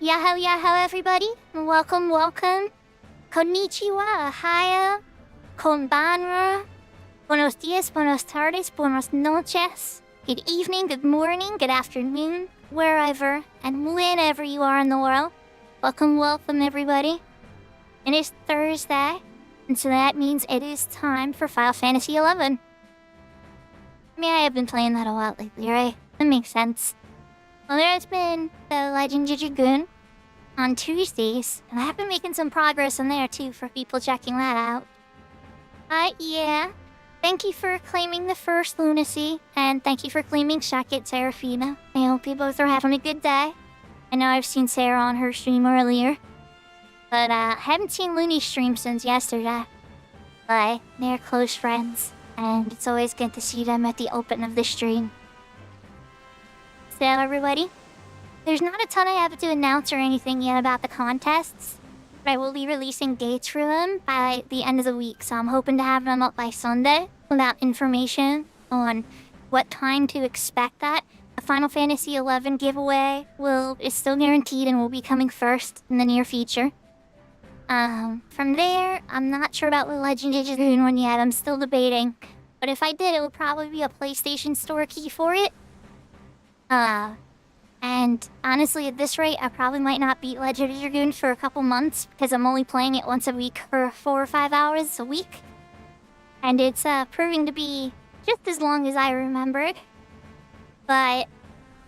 Yahoo, yahoo, everybody. Welcome, welcome. Konnichiwa, ohio, konbanwa, buenos dias, buenos tardes, buenos noches. Good evening, good morning, good afternoon, wherever and whenever you are in the world. Welcome, welcome, everybody. It is Thursday, and so that means it is time for Final Fantasy XI. I mean, I have been playing that a lot lately, right? That makes sense. Well, there's been the Legend of Dragoon on Tuesdays, and I have been making some progress in there too for people checking that out. Yeah. Thank you for claiming the first lunacy, and thank you for claiming second, Serafina. I hope you both are having a good day. I know I've seen Sarah on her stream earlier, but I haven't seen Looney's stream since yesterday. But they're close friends, and it's always good to see them at the open of the stream. So everybody, there's not a ton I have to announce or anything yet about the contests, but I will be releasing dates for them by the end of the week, so I'm hoping to have them up by Sunday without information on what time to expect that. The Final Fantasy XI giveaway is still guaranteed and will be coming first in the near future. From there, I'm not sure about the Legend of Dragoon one yet, I'm still debating, but if I did, it would probably be a PlayStation Store key for it. And honestly, at this rate, I probably might not beat Legend of Dragoon for a couple months because I'm only playing it once a week for 4 or 5 hours a week. And it's proving to be just as long as I remembered. But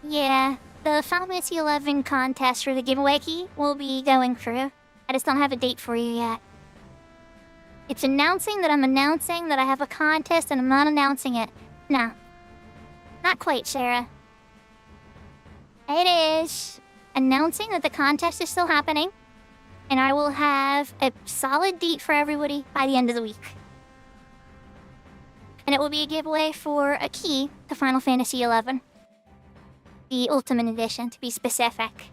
yeah, the Final Fantasy XI contest for the giveaway key will be going through. I just don't have a date for you yet. It's announcing that I'm announcing that I have a contest and I'm not announcing it. No. Not quite, Sarah. It is announcing that the contest is still happening, and I will have a solid date for everybody by the end of the week. And it will be a giveaway for a key to Final Fantasy XI. The Ultimate Edition, to be specific.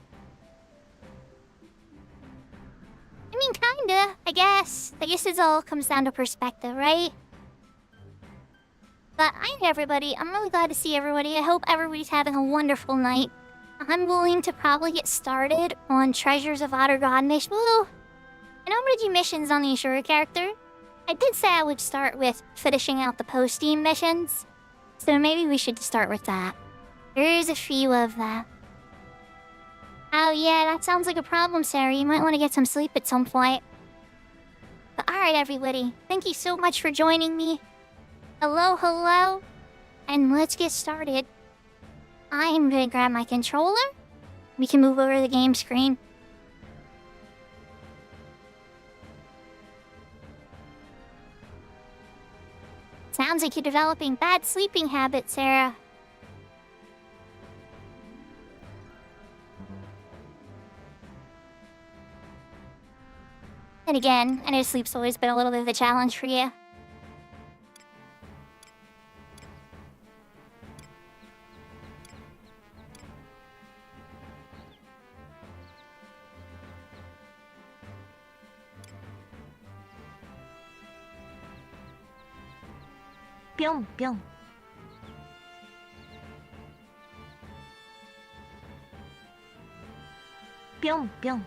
I mean, kinda, I guess. I guess it all comes down to perspective, right? But everybody, I'm really glad to see everybody. I hope everybody's having a wonderful night. I'm willing to probably get started on Treasures of Outer God mission. Well, and I'm gonna do missions on the Ashura character. I did say I would start with finishing out the post-team missions, so maybe we should start with that. There is a few of them. Oh yeah, that sounds like a problem, Sarah. You might want to get some sleep at some point. But alright, everybody. Thank you so much for joining me. Hello, hello. And let's get started. I'm gonna grab my controller. We can move over to the game screen. Sounds like you're developing bad sleeping habits, Sarah. And again, I know sleep's always been a little bit of a challenge for you. Pyong, pyong. Pyong, pyong.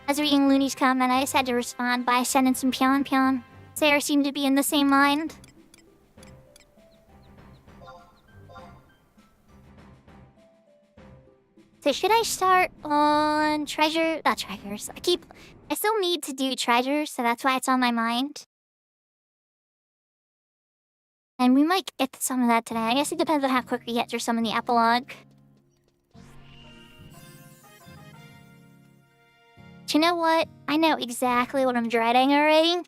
I was reading Looney's comment, I just had to respond by sending some pion pion. Sarah seemed to be in the same mind. So should I start on not treasures. I still need to do treasures, so that's why it's on my mind. And we might get to some of that today. I guess it depends on how quick we get through some of the epilogue. But you know what? I know exactly what I'm dreading already.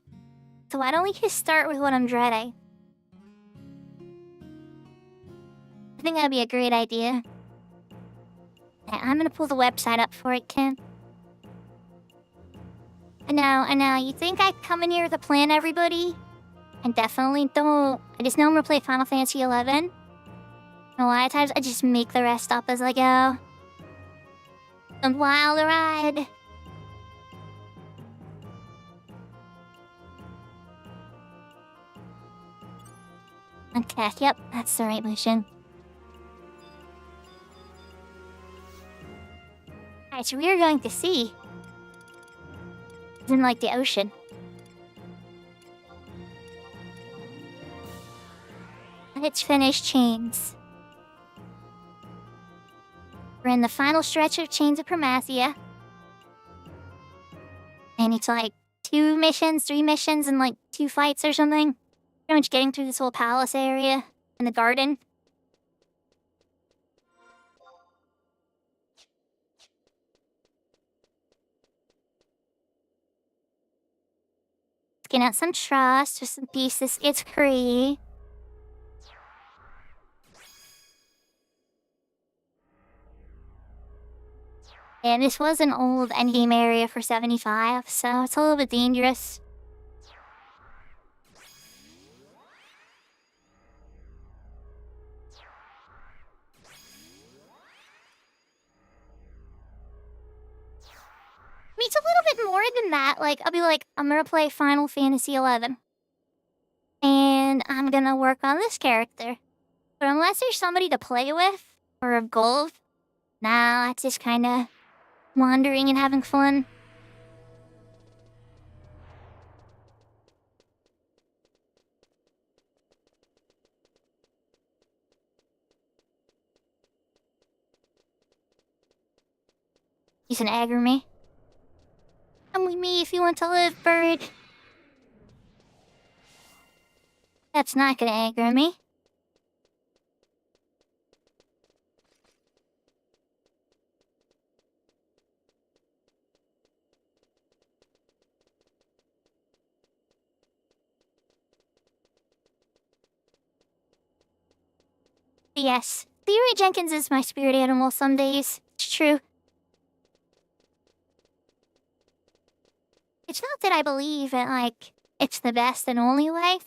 So why don't we just start with what I'm dreading? I think that'd be a great idea. I'm gonna pull the website up for it, Kim. I know. You think I come in here with a plan, everybody? I definitely don't. I just know I'm gonna play Final Fantasy XI. And a lot of times I just make the rest up as I go. A wild ride. Okay, yep, that's the right motion. Alright, so we are going to sea. It's in like the ocean. Let's finish Chains. We're in the final stretch of Chains of Primacia. And it's like 2 missions, 3 missions, and like 2 fights or something. Pretty much getting through this whole palace area in the garden. Getting out some trust with some pieces. It's free. And this was an old endgame area for 75, so it's a little bit dangerous. I mean, it's a little bit more than that. Like, I'll be like, I'm gonna play Final Fantasy XI. And I'm gonna work on this character. But unless there's somebody to play with, or a goal, nah, that's just kinda wandering and having fun. He's gonna aggro me. Come with me if you want to live, bird. That's not gonna aggro me. Yes, Theory Jenkins is my spirit animal some days. It's true. It's not that I believe that, like, it's the best and only way.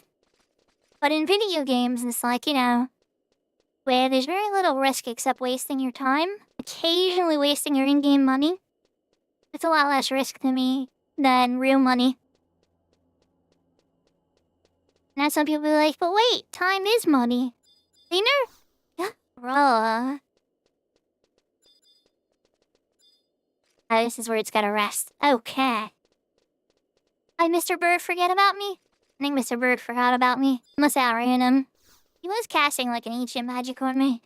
But in video games, it's like, you know, where there's very little risk except wasting your time, occasionally wasting your in-game money. It's a lot less risk to me than real money. Now some people be like, but wait, time is money. Dinner? Bruh. Oh, this is where it's gotta rest. Okay. Hi, Mr. Bird, forget about me? I think Mr. Bird forgot about me. Must outran him. He was casting like an ancient magic on me.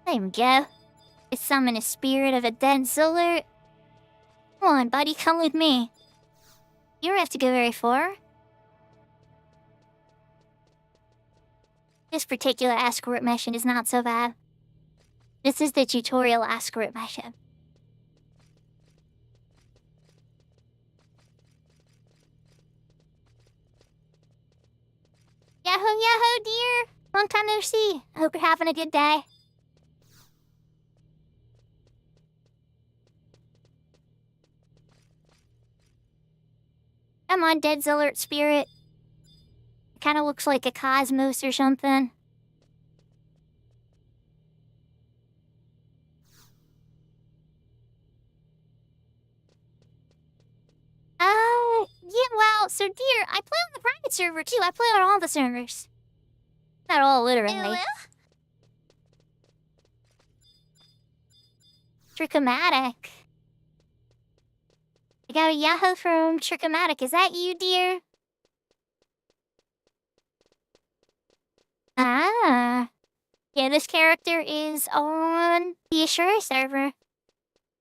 There we go. I summon a spirit of a dead Zolert. Come on, buddy, come with me. You don't have to go very far. This particular Ascort mission is not so bad. This is the tutorial Ascort mission. Yahoo, yahoo, dear! Long time no see. I hope you're having a good day. Come on, dead Zolert spirit. It kinda looks like a cosmos or something. Yeah, well, so dear, I play on the private server too. I play on all the servers. Not all, literally. Trichomatic. I got a Yahoo from Trichomatic. Is that you, dear? Ah. Yeah, this character is on the Assure server.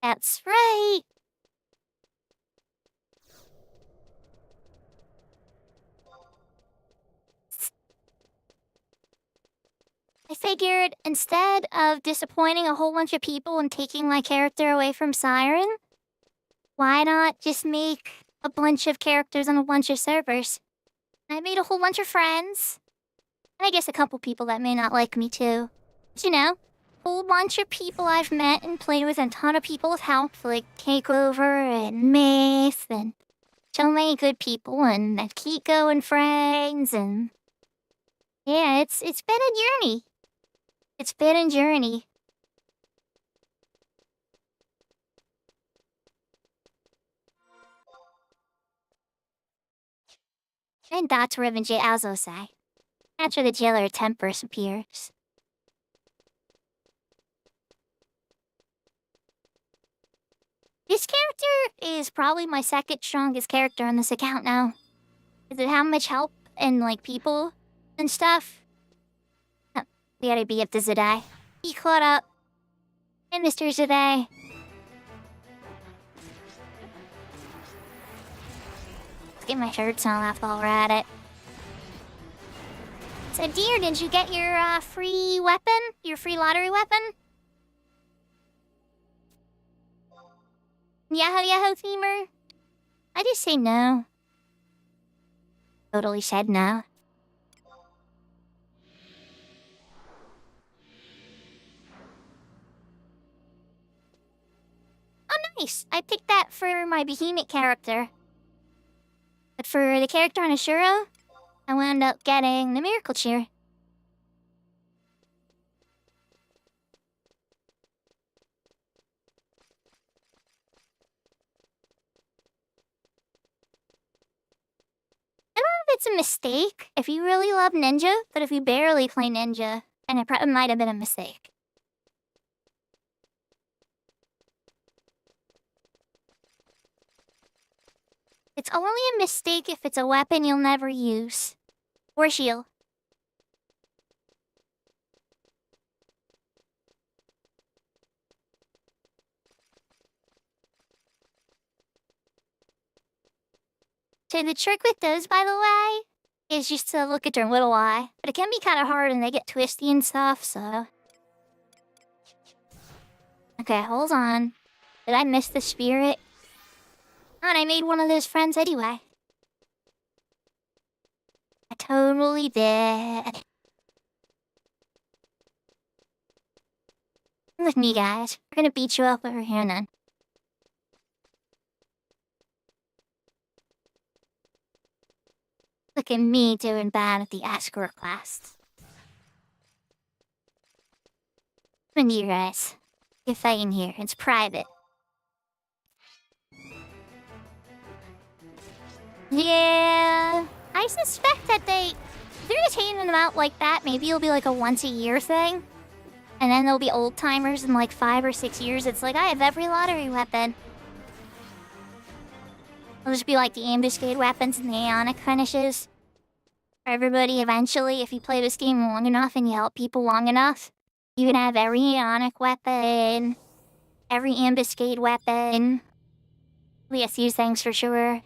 That's right. I figured instead of disappointing a whole bunch of people and taking my character away from Siren, why not just make a bunch of characters on a bunch of servers? I made a whole bunch of friends. And I guess a couple people that may not like me too. You know, whole bunch of people I've met and played with, and a ton of people have helped, like Takeover and Myth, and so many good people, and Kiko and friends, and yeah, it's been a journey. It's been a journey. And that's revenge also say. After the jailer temper appears. This character is probably my second strongest character on this account now. Does it have much help and like people and stuff? Oh, we gotta be up to Zadai. He caught up. And Mr. Zadai. Let's get my shirts on off while we're at it. So, dear, did you get your free weapon? Your free lottery weapon? Yahoo Yahoo Themer? I just say no. Totally said no. Oh, nice! I picked that for my Behemoth character. But for the character on Ashura, I wound up getting the Miracle Cheer. I don't know if it's a mistake if you really love Ninja, but if you barely play Ninja, then it probably might have been a mistake. It's only a mistake if it's a weapon you'll never use. Or shield. So the trick with those, by the way, is just to look at their little eye. But it can be kind of hard and they get twisty and stuff, so... Okay, hold on. Did I miss the spirit? Oh, and I made one of those friends anyway. I totally did. With me, guys. We're gonna beat you up over here, then. Look at me doing bad at the Sakura class. Come here, guys. You're fighting here. It's private. Yeah, I suspect that if they're just handing them out like that, maybe it'll be like a once-a-year thing. And then there'll be old-timers in like 5 or 6 years. It's like, I have every lottery weapon. It'll just be like the ambuscade weapons and the Aeonic finishes. For everybody, eventually, if you play this game long enough and you help people long enough, you can have every Aeonic weapon, every ambuscade weapon. We have these things for sure.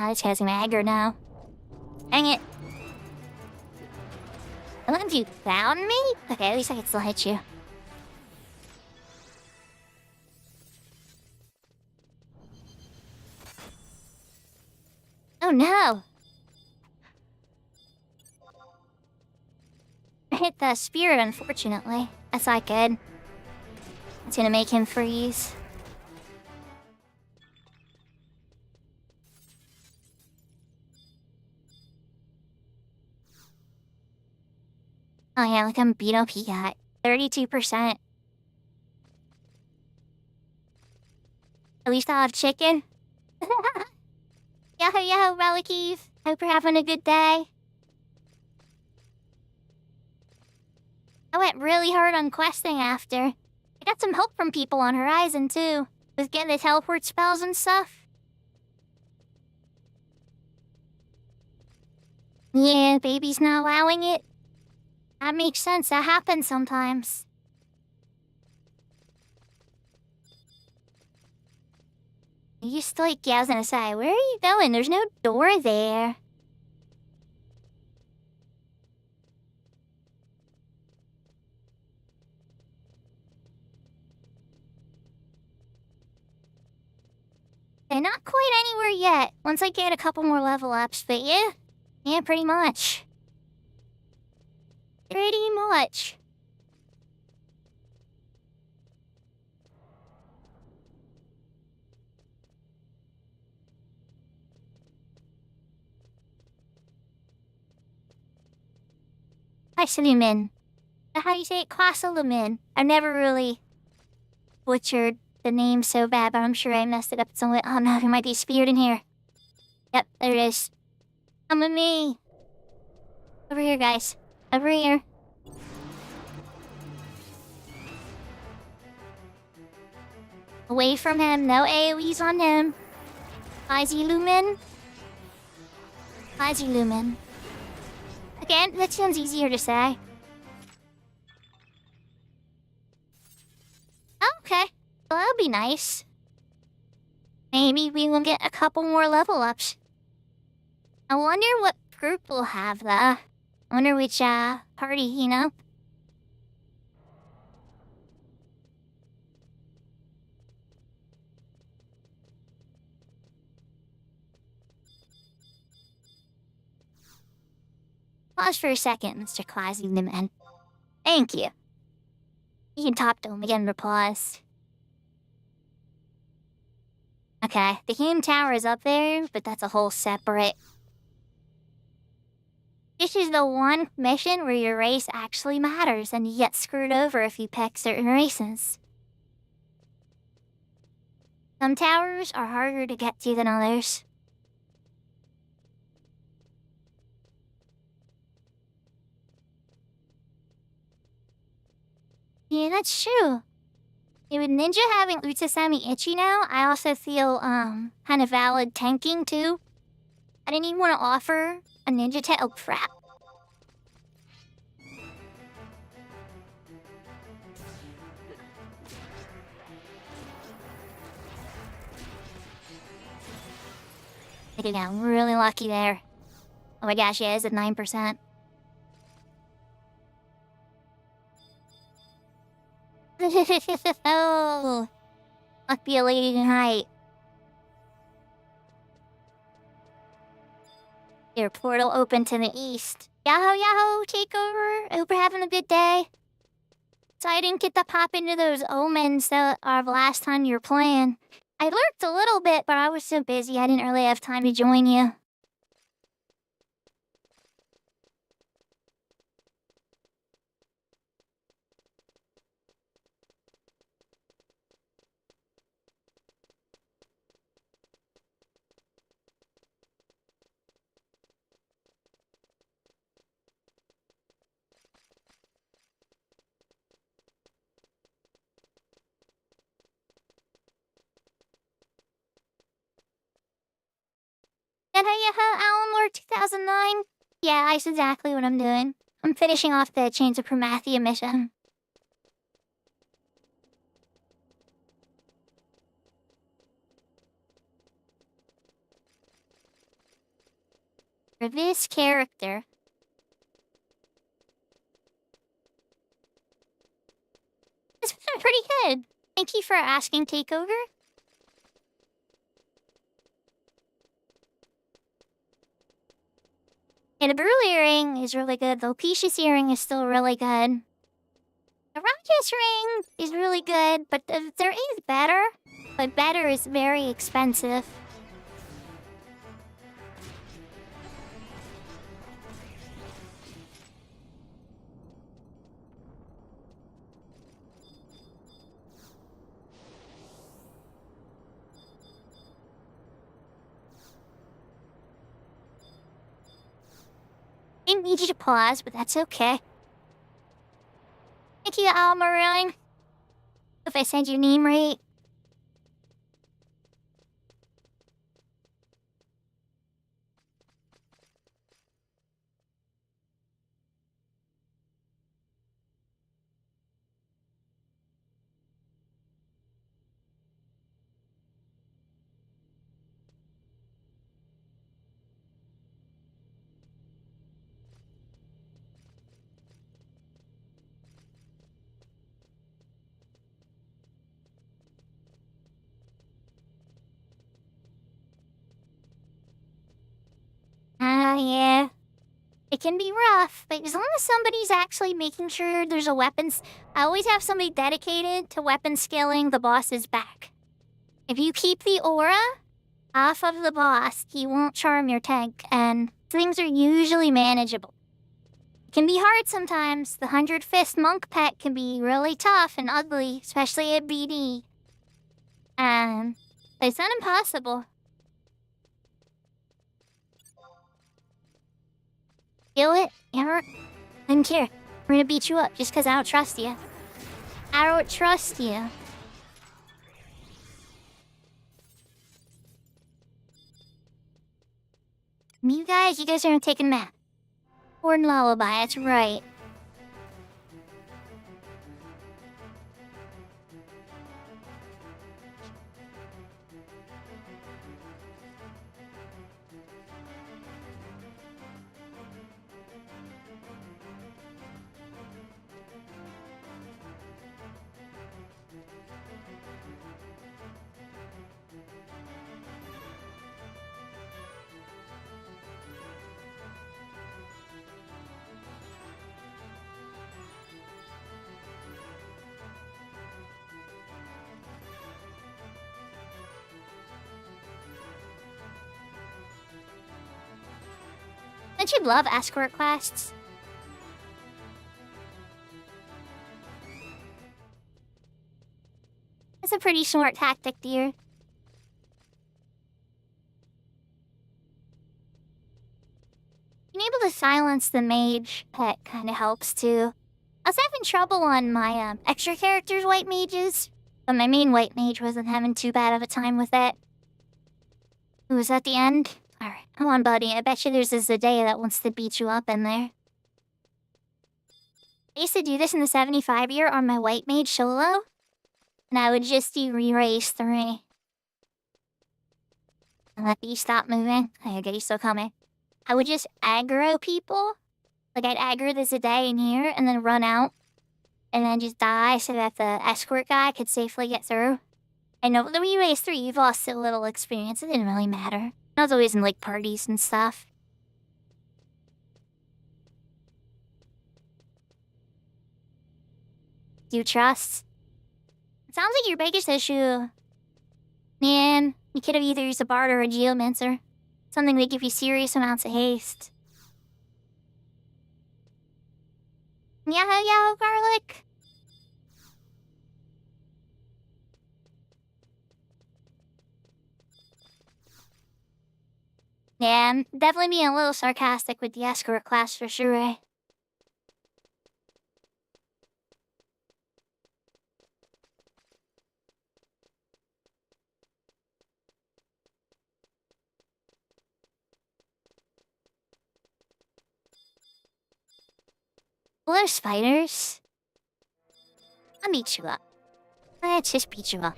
Oh, this guy's gonna aggro now. Dang it. Unless you found me? Okay, at least I can still hit you. Oh no! I hit the spirit, unfortunately. That's not good. It's gonna make him freeze. Oh yeah, look how beat up he got. 32%. At least I'll have chicken. Yahoo yahoo, Relic Eve. Hope you're having a good day. I went really hard on questing after. I got some help from people on Horizon too, with getting the teleport spells and stuff. Yeah, baby's not allowing it. That makes sense, that happens sometimes. You just like, yeah, I was gonna say, where are you going? There's no door there. not quite anywhere yet. Once I get a couple more level ups, but yeah, pretty much. Pretty much. Kwasalumin. How do you say it? Kwasalumin. I've never really butchered the name so bad, but I'm sure I messed it up somewhere. Oh no, there might be a spirit in here. Yep, there it is. Come with me. Over here, guys. Over here. Away from him. No AoEs on him. Kwasalumin. Kwasalumin. Again, that sounds easier to say. Okay. Well, that'll be nice. Maybe we will get a couple more level ups. I wonder what group we'll have, though. I wonder which, party, you know? Pause for a second, Mr. Kwasalumin. Thank you. You can talk to him again for pause. Okay, the game tower is up there, but that's a whole separate... This is the one mission where your race actually matters, and you get screwed over if you pick certain races. Some towers are harder to get to than others. Yeah, that's true. Yeah, with Ninja having Utsasami Ichi now, I also feel, kind of valid tanking, too. I didn't even want to offer a Ninja to... Oh, crap. I think I'm really lucky there. Oh my gosh, yeah, it's at 9%. Oh, must be a lady tonight. Your portal open to the east. Yahoo, yahoo, takeover. I hope you're having a good day. So I didn't get to pop into those omens that are the last time you were playing. I lurked a little bit, but I was so busy I didn't really have time to join you. Alan 2009? Yeah, that's exactly what I'm doing. I'm finishing off the Chains of Promathia mission. For this character... It's been pretty good. Thank you for asking, Takeover. Yeah, the Brew earring is really good. The Opicious earring is still really good. The Ruckus ring is really good, but there is better. But better is very expensive. I didn't need you to pause, but that's okay. Thank you, Almarine. If I said your name right. Yeah. It can be rough, but as long as somebody's actually making sure there's a weapons... I always have somebody dedicated to weapon scaling the boss's back. If you keep the aura off of the boss, he won't charm your tank, and things are usually manageable. It can be hard sometimes. The 100 Fist Monk pet can be really tough and ugly, especially at BD. But it's not impossible. Feel it? Ever? I don't care. We're gonna beat you up just because I don't trust you. I don't trust you. You guys are gonna take a nap. Horn lullaby, that's right. Don't you love escort quests? It's a pretty short tactic, dear. Being able to silence the mage pet kind of helps too. I was having trouble on my extra characters, white mages, but my main white mage wasn't having too bad of a time with it. Who was at the end? Alright, come on, buddy. I bet you there's a Zendaya that wants to beat you up in there. I used to do this in the 75 year on my white mage solo, and I would just do re-raise 3. And let these stop moving. Okay, he's still coming. I would just aggro people. Like, I'd aggro the Zendaya in here, and then run out, and then just die so that the escort guy could safely get through. I know with the re-raise 3, you've lost a little experience. It didn't really matter. I was always in, like, parties and stuff. Do you trust? It sounds like your biggest issue... Man, you could have either used a bard or a geomancer. Something that give you serious amounts of haste. Yahoo, garlic! Yeah, I'm definitely being a little sarcastic with the escort class for sure. Hello, spiders. I'll beat you up. Let's just beat you up.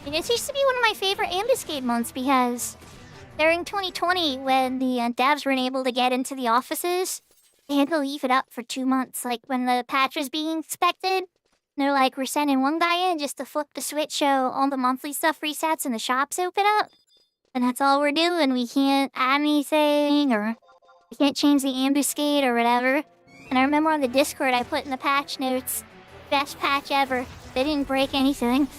And it used to be one of my favorite ambuscade months because during 2020, when the devs weren't able to get into the offices, they had to leave it up for 2 months. Like when the patch was being inspected, they're like, we're sending one guy in just to flip the switch so all the monthly stuff resets and the shops open up. And that's all we're doing. We can't add anything or we can't change the ambuscade or whatever. And I remember on the Discord I put in the patch notes, best patch ever. They didn't break anything.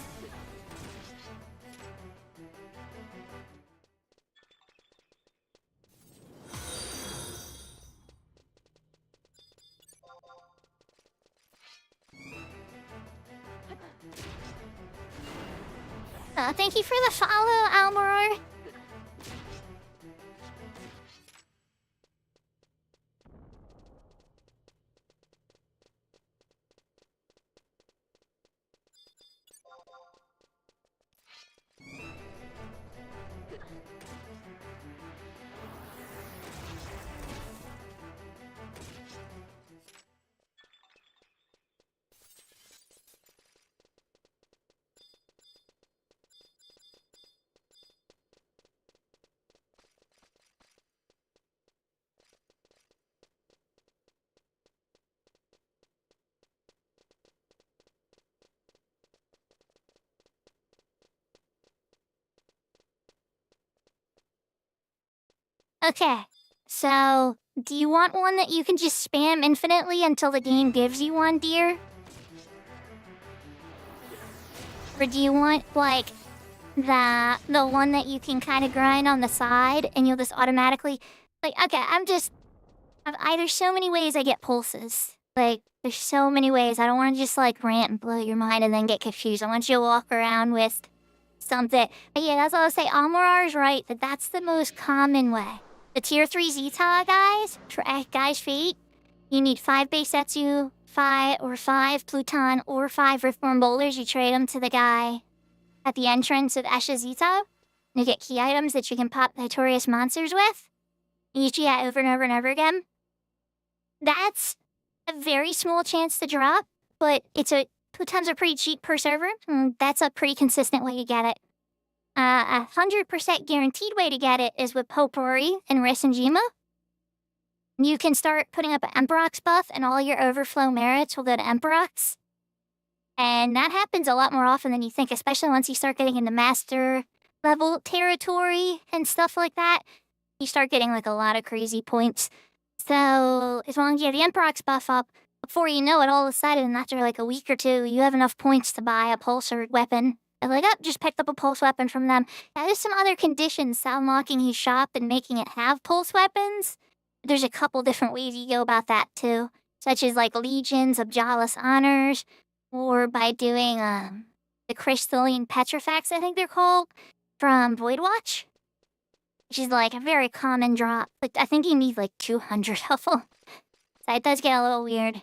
Thank you for the follow, Almoror. Okay, so do you want one that you can just spam infinitely until the game gives you one, dear? Or do you want, like, the one that you can kind of grind on the side and you'll just automatically... Like, okay, there's so many ways I get pulses. Like, there's so many ways. I don't want to just, like, rant and blow your mind and then get confused. I want you to walk around with something. But yeah, that's all I'll say. Amorar is right, that's the most common way. The tier 3 Zeta guys, for Guy's Fate, you need 5 base Setsu, 5 Pluton, or 5 Riftborn Boulders. You trade them to the guy at the entrance of Esha Zeta. You get key items that you can pop notorious monsters with. You do that over and over and over again. That's a very small chance to drop, but Plutons are pretty cheap per server. That's a pretty consistent way to get it. 100% guaranteed way to get it is with Popori and Risenjima. You can start putting up an Emperox buff and all your overflow merits will go to Emperox. And that happens a lot more often than you think, especially once you start getting into master level territory and stuff like that. You start getting like a lot of crazy points. So as long as you have the Emperox buff up, before you know it, all of a sudden, after like a week or two, you have enough points to buy a pulse or weapon. And like, just picked up a pulse weapon from them. Now, there's some other conditions to unlocking his shop and making it have pulse weapons. There's a couple different ways you go about that too, such as like legions of Jawless honors, or by doing the crystalline petrifacts, I think they're called, from Voidwatch, which is like a very common drop. Like, I think you need like 200 of them. So it does get a little weird.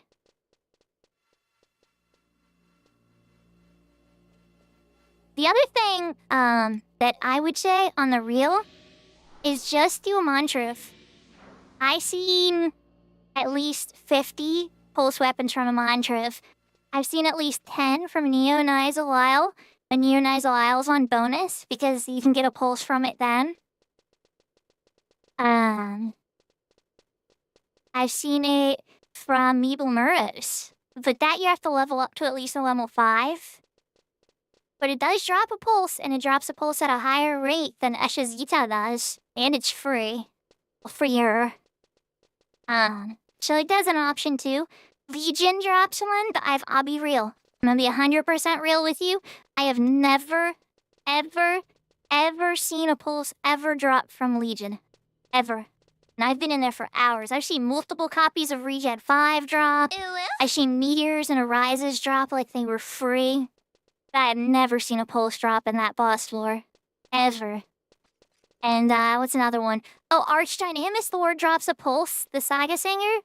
The other thing that I would say on the real is just do a mantra. I seen at least 50 pulse weapons from a mantra. I've seen at least 10 from Neo-Nisal Isle. When Neo-Nisal Isle's on bonus, because you can get a pulse from it then. I've seen it from Meeble Murros, but that you have to level up to at least a level 5. But it does drop a pulse, and it drops a pulse at a higher rate than Esha Zeta does, and it's free. Well, freer. So it does an option too. Legion drops one, but I'll be real. I'm gonna be 100% real with you. I have never, ever seen a pulse ever drop from Legion. Ever. And I've been in there for hours. I've seen multiple copies of Regen 5 drop. I've seen Meteors and Arises drop like they were free. But I have never seen a pulse drop in that boss floor. Ever. And, what's another one? Oh, Archdynamis Lord drops a pulse, the Saga Singer.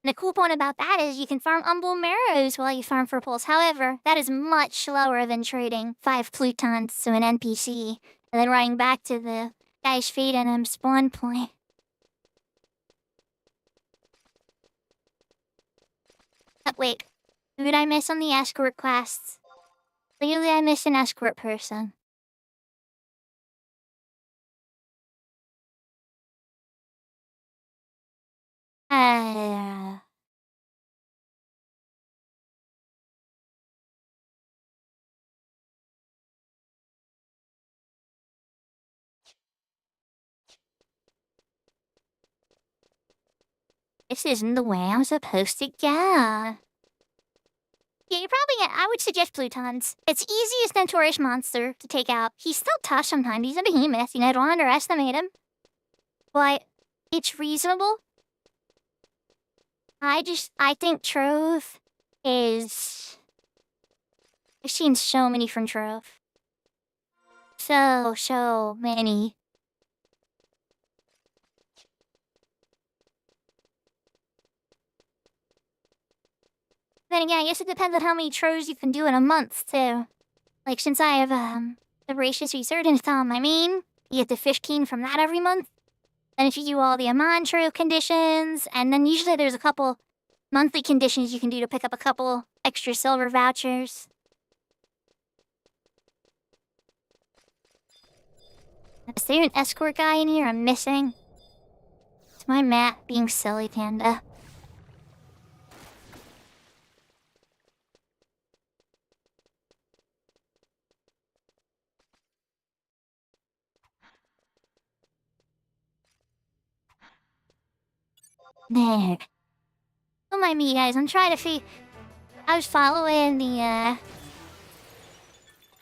And the cool point about that is you can farm Humble Marrows while you farm for pulse. However, that is much slower than trading 5 Plutons to an NPC, and then running back to the Guy's Fate and spawn point. Wait, who did I miss on the escort quests? Clearly I missed an escort person. This isn't the way I'm supposed to go. Yeah, I would suggest Plutons. It's easiest Notorious Monster to take out. He's still tough sometimes. He's a behemoth, don't underestimate him. But it's reasonable. I think Trove is... I've seen so many from Trove. So many. Then again, I guess it depends on how many Troves you can do in a month, too. Like, since I have, the Voracious Resurgence Tom, you get the 15 from that every month. Then if you do all the Amon Trove conditions, and then usually there's a couple monthly conditions you can do to pick up a couple extra silver vouchers. Is there an escort guy in here I'm missing? It's my map being silly, Panda. There. Don't mind me, guys. I'm trying to I was following the,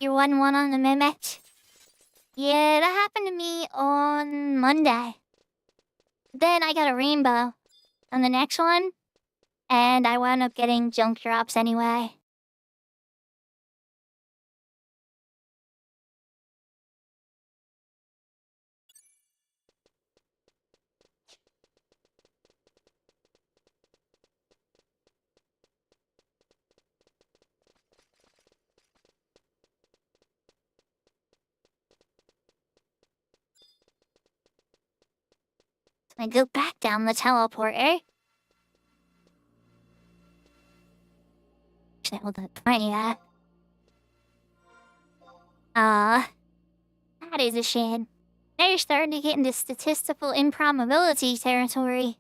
Your 1-1 on the Mimic. Yeah, that happened to me on Monday. Then I got a rainbow on the next one, and I wound up getting junk drops anyway. I go back down the teleporter. Actually, hold up. Right, yeah. That is a shame. Now you're starting to get into statistical improbability territory.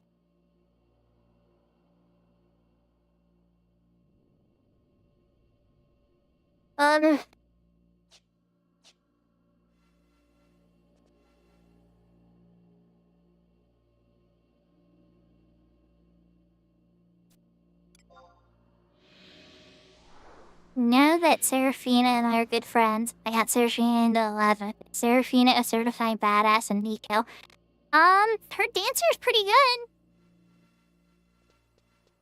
Now that Seraphina and I are good friends, I got Seraphina into 11. Seraphina, a certified badass, and Nico. Her dancer's pretty good.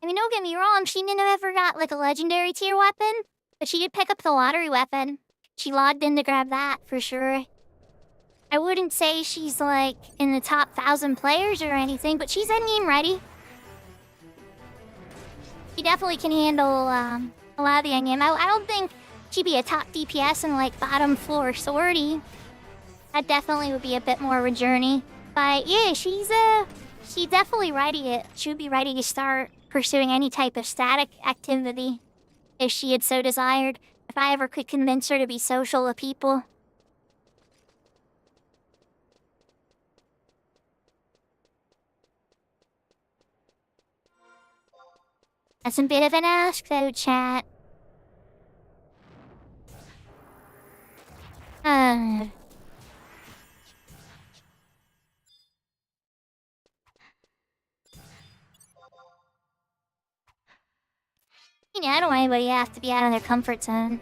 I mean, don't get me wrong, she never got, like, a legendary tier weapon, but she did pick up the lottery weapon. She logged in to grab that, for sure. I wouldn't say she's, like, in the top 1,000 players or anything, but she's endgame ready. She definitely can handle, a lot of the endgame. I don't think she'd be a top DPS in, like, bottom floor sortie. That definitely would be a bit more of a journey. But yeah, she's definitely ready. She would be ready to start pursuing any type of static activity if she had so desired. If I ever could convince her to be social with people. That's a bit of an ask, though, chat. You know, I don't want anybody to have to be out of their comfort zone.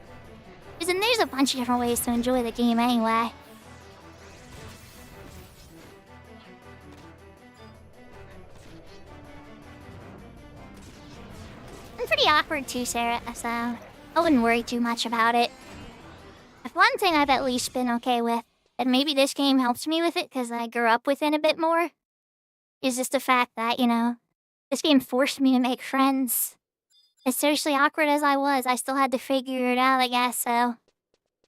Because there's a bunch of different ways to enjoy the game anyway. I'm pretty awkward too, Sarah, so I wouldn't worry too much about it. If one thing I've at least been okay with, and maybe this game helps me with it because I grew up with it a bit more, is just the fact that, you know, this game forced me to make friends. As socially awkward as I was, I still had to figure it out, I guess, so I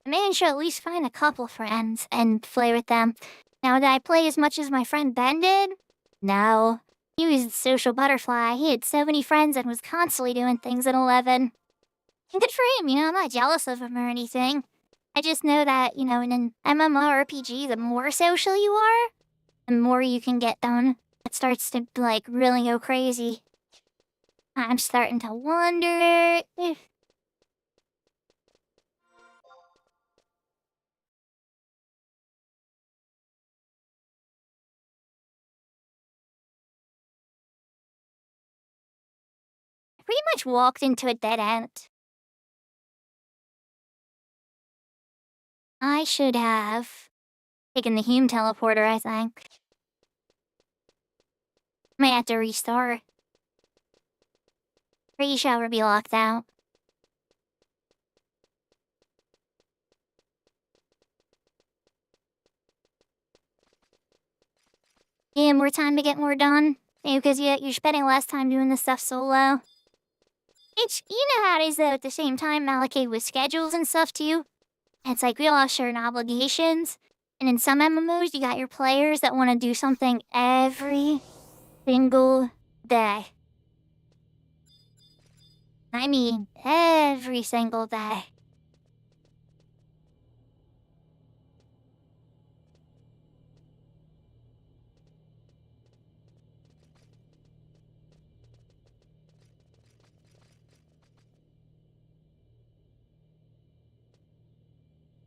managed to at least find a couple friends and play with them. Now, did I play as much as my friend Ben did? No. He was a social butterfly. He had so many friends and was constantly doing things at 11. And good for him, you know, I'm not jealous of him or anything. I just know that, you know, in an MMORPG, the more social you are, the more you can get done. It starts to, like, really go crazy. I'm starting to wonder if... I pretty much walked into a dead end. I should have taken the Hume teleporter, I think. Might have to restart. Pretty sure we'll be locked out. Yeah, more time to get more done. Maybe because you're spending less time doing this stuff solo. You know how it is though, at the same time, allocate with schedules and stuff too. It's like we all have certain obligations. And in some MMOs, you got your players that want to do something every single day. I mean, every single day.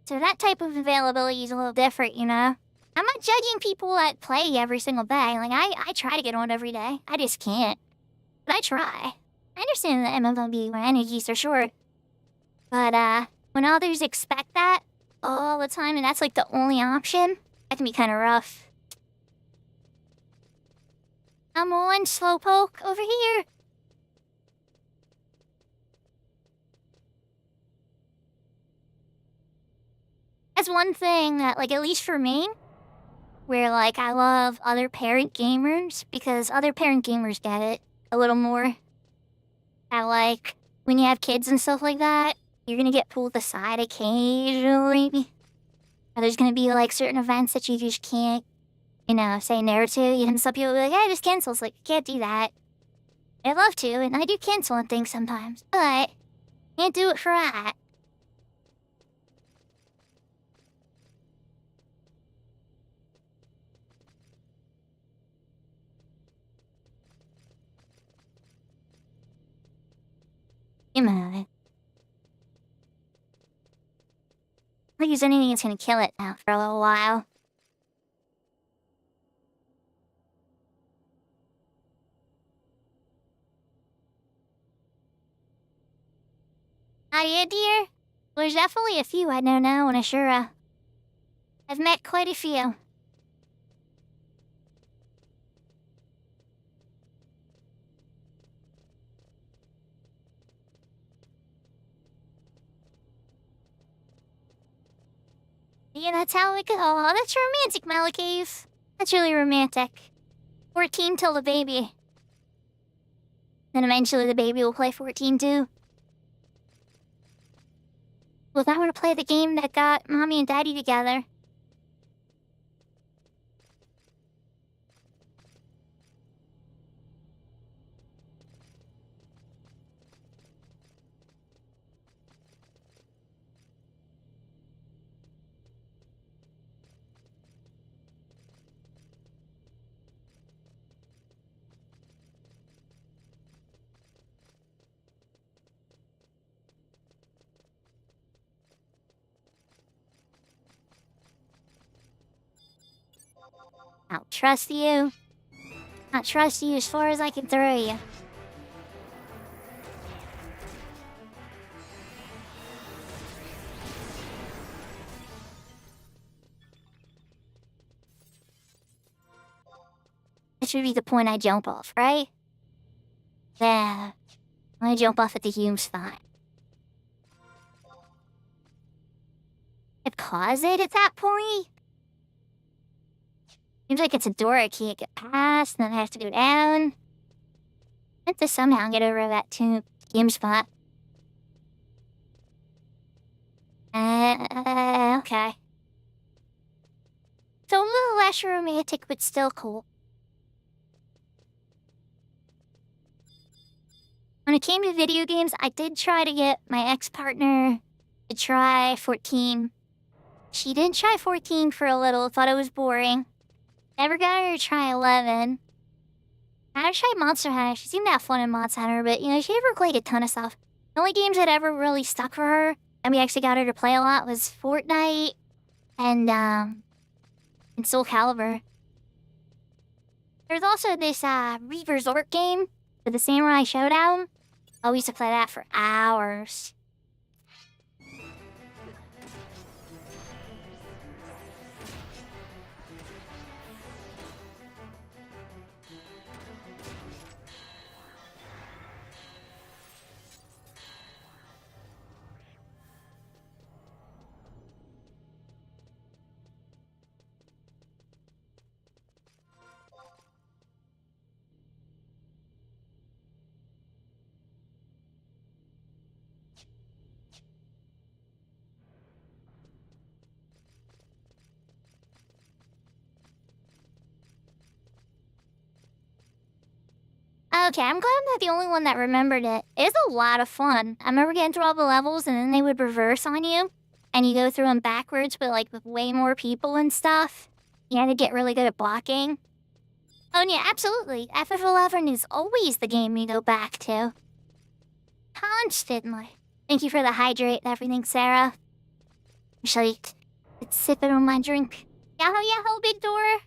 So that type of availability is a little different, you know? I I'm not judging people that play every single day. Like, I try to get on every day. I just can't. But I try. I understand that MMORPG energies are short. But, when others expect that all the time and that's, like, the only option, that can be kind of rough. Come on, Slowpoke, over here. That's one thing that, like, at least for me, where, like, I love other parent gamers, because other parent gamers get it a little more. I like, when you have kids and stuff like that, you're gonna get pulled aside occasionally. There's gonna be, like, certain events that you just can't, you know, say no to. You know, some people be like, hey, just cancel. It's like, you can't do that. I'd love to, and I do cancel on things sometimes, but can't do it for that. Come on. I don't use anything that's gonna kill it now for a little while. Hiya, dear. There's definitely a few I know now in Ashura. I've met quite a few. Yeah, that's how it goes. Oh, that's romantic, Malakave. That's really romantic. 14 till the baby. Then eventually the baby will play 14 too. Well, if I want to play the game that got mommy and daddy together. I'll trust you. I'll trust you as far as I can throw you. That should be the point I jump off, right? Yeah. I jump off at the hume spot. I pause it at that point? Seems like it's a door I can't get past, and then I have to go down. I have to somehow get over that hume spot. Okay. So a little less romantic, but still cool. When it came to video games, I did try to get my ex-partner to try 14. She did try 14 for a little, thought it was boring. Never got her to try 11. I tried Monster Hunter. She seemed to have fun in Monster Hunter, but, you know, she never played a ton of stuff. The only games that ever really stuck for her, and we actually got her to play a lot, was Fortnite and Soul Calibur. There's also this Resort game with the Samurai Showdown. I used to play that for hours. Okay, I'm glad I'm not the only one that remembered it. It's a lot of fun. I remember getting through all the levels and then they would reverse on you. And you go through them backwards, but like with way more people and stuff. You had to get really good at blocking. Oh yeah, absolutely. FF11 is always the game you go back to. Constantly. Thank you for the hydrate and everything, Sarah. Actually, it's sipping on my drink. Yahoo, yahoo, big door.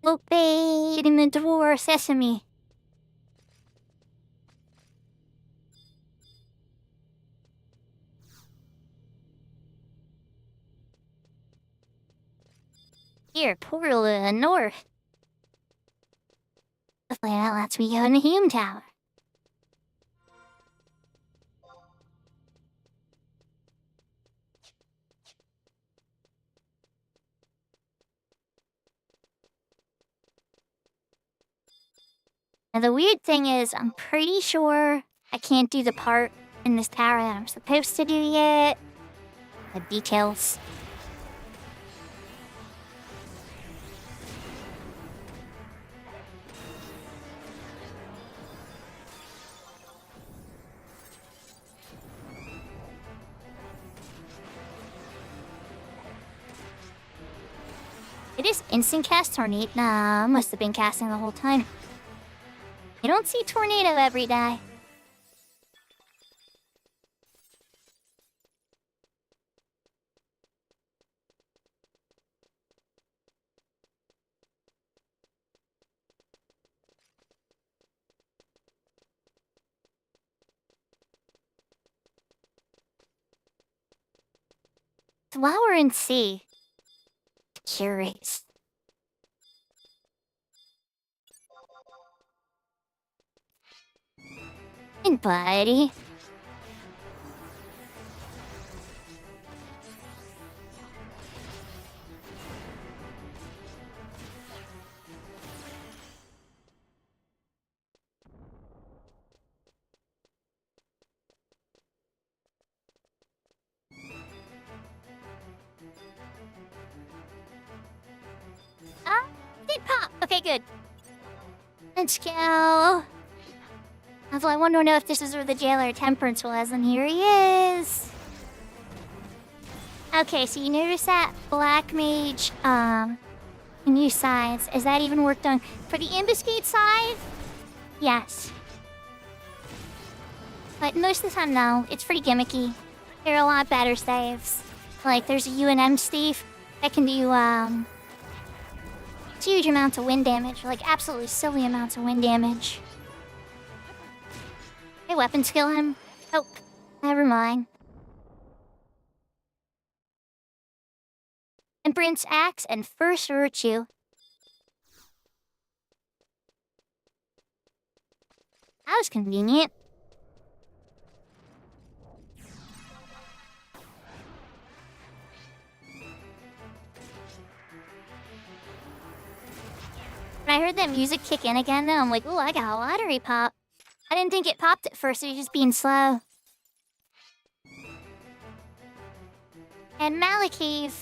Open the door, sesame. Here, portal to the north. Hopefully that lets me go in the Hume Tower. Now the weird thing is, I'm pretty sure I can't do the part in this tower that I'm supposed to do yet. The details. It is instant cast tornado. Nah, I must have been casting the whole time. I don't see tornado every day. So while we're in C, curious. And buddy. Did pop. Okay, good. Let's go. Although I want to know if this is where the jailer Temperance was, and here he is. Okay, so you notice that black mage, new sides. Is that even worked on for the ambuscade side? Yes. But most of the time, no. It's pretty gimmicky. There are a lot better saves. Like, there's a UNM Steve that can do, huge amounts of wind damage. Like, absolutely silly amounts of wind damage. Hey, weapon skill him. Oh, never mind. Temperance Axe and First Virtue. That was convenient. When I heard that music kick in again, though, I'm like, ooh, I got a lottery pop. I didn't think it popped at first, it was just being slow. And Malakave.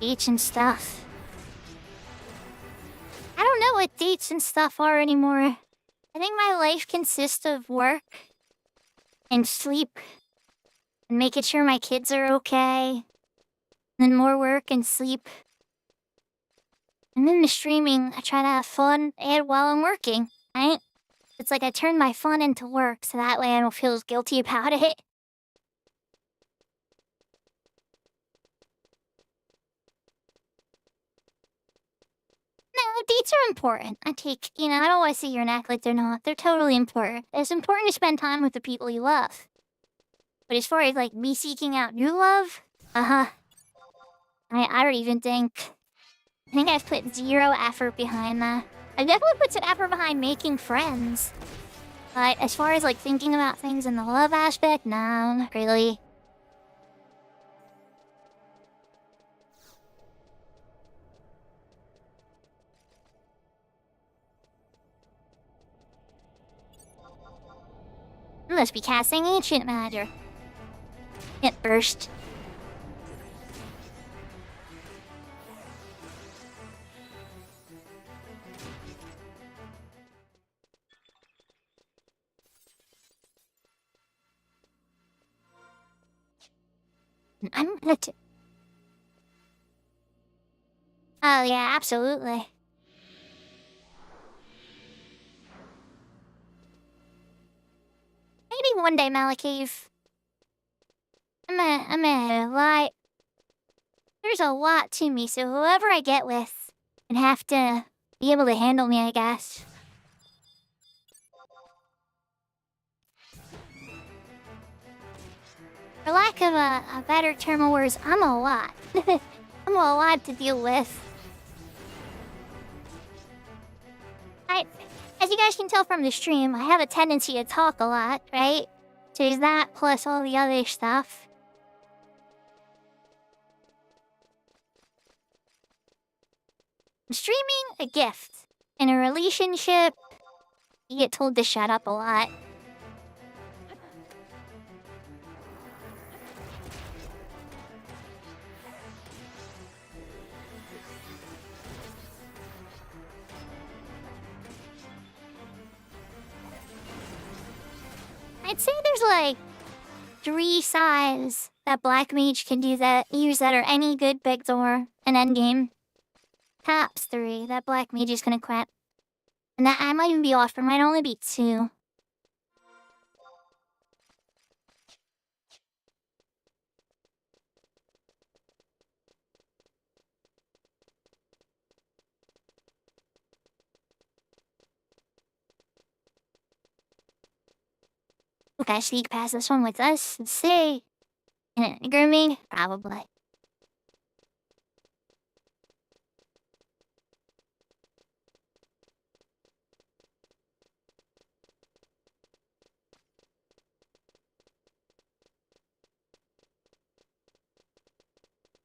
Dates and stuff. I don't know what dates and stuff are anymore. I think my life consists of work and sleep and making sure my kids are okay. And then more work and sleep. And then the streaming, I try to have fun and while I'm working, right? It's like I turn my fun into work, so that way I don't feel as guilty about it. No, dates are important. I don't want to see your neck like they're not. They're totally important. It's important to spend time with the people you love. But as far as, like, me seeking out new love, I don't even think... I think I've put zero effort behind that. I definitely put some effort behind making friends. But as far as, like, thinking about things in the love aspect, no, not really. must be casting ancient matter. It burst. I'm gonna Oh yeah, absolutely. Maybe one day, Malakave. I'm gonna lie. There's a lot to me, so whoever I get with would have to be able to handle me, I guess. For lack of a better term of words, I'm a lot. I'm a lot to deal with. As you guys can tell from the stream, I have a tendency to talk a lot, right? So there's that plus all the other stuff. Streaming a gift. In a relationship, you get told to shut up a lot. I'd say there's like 3 sides that Black Mage can use that are any good big door and endgame. Tops 3 that Black Mage is gonna equip. And that I might even be off, there might only be 2. Can I sneak past this one with us? Let's see. Can it groom me? Probably.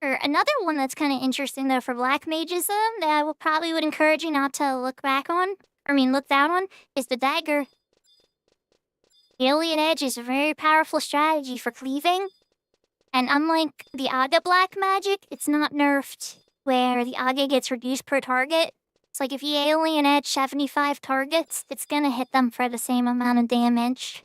Or another one that's kind of interesting though for Black Mages that I would encourage you not to look down on, is the dagger. The Alien Edge is a very powerful strategy for cleaving. And unlike the Aga Black magic, it's not nerfed where the Aga gets reduced per target. It's like if you Alien Edge 75 targets, it's gonna hit them for the same amount of damage.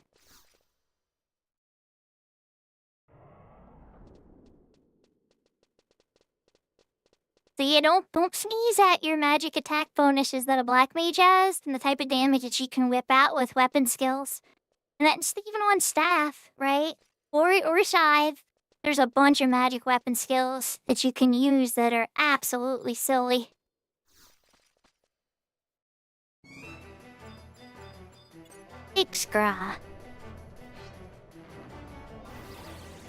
So yeah, don't sneeze at your magic attack bonuses that a Black Mage has and the type of damage that you can whip out with weapon skills. And that's even on staff, right? Or scythe. There's a bunch of magic weapon skills that you can use that are absolutely silly. Ixgra.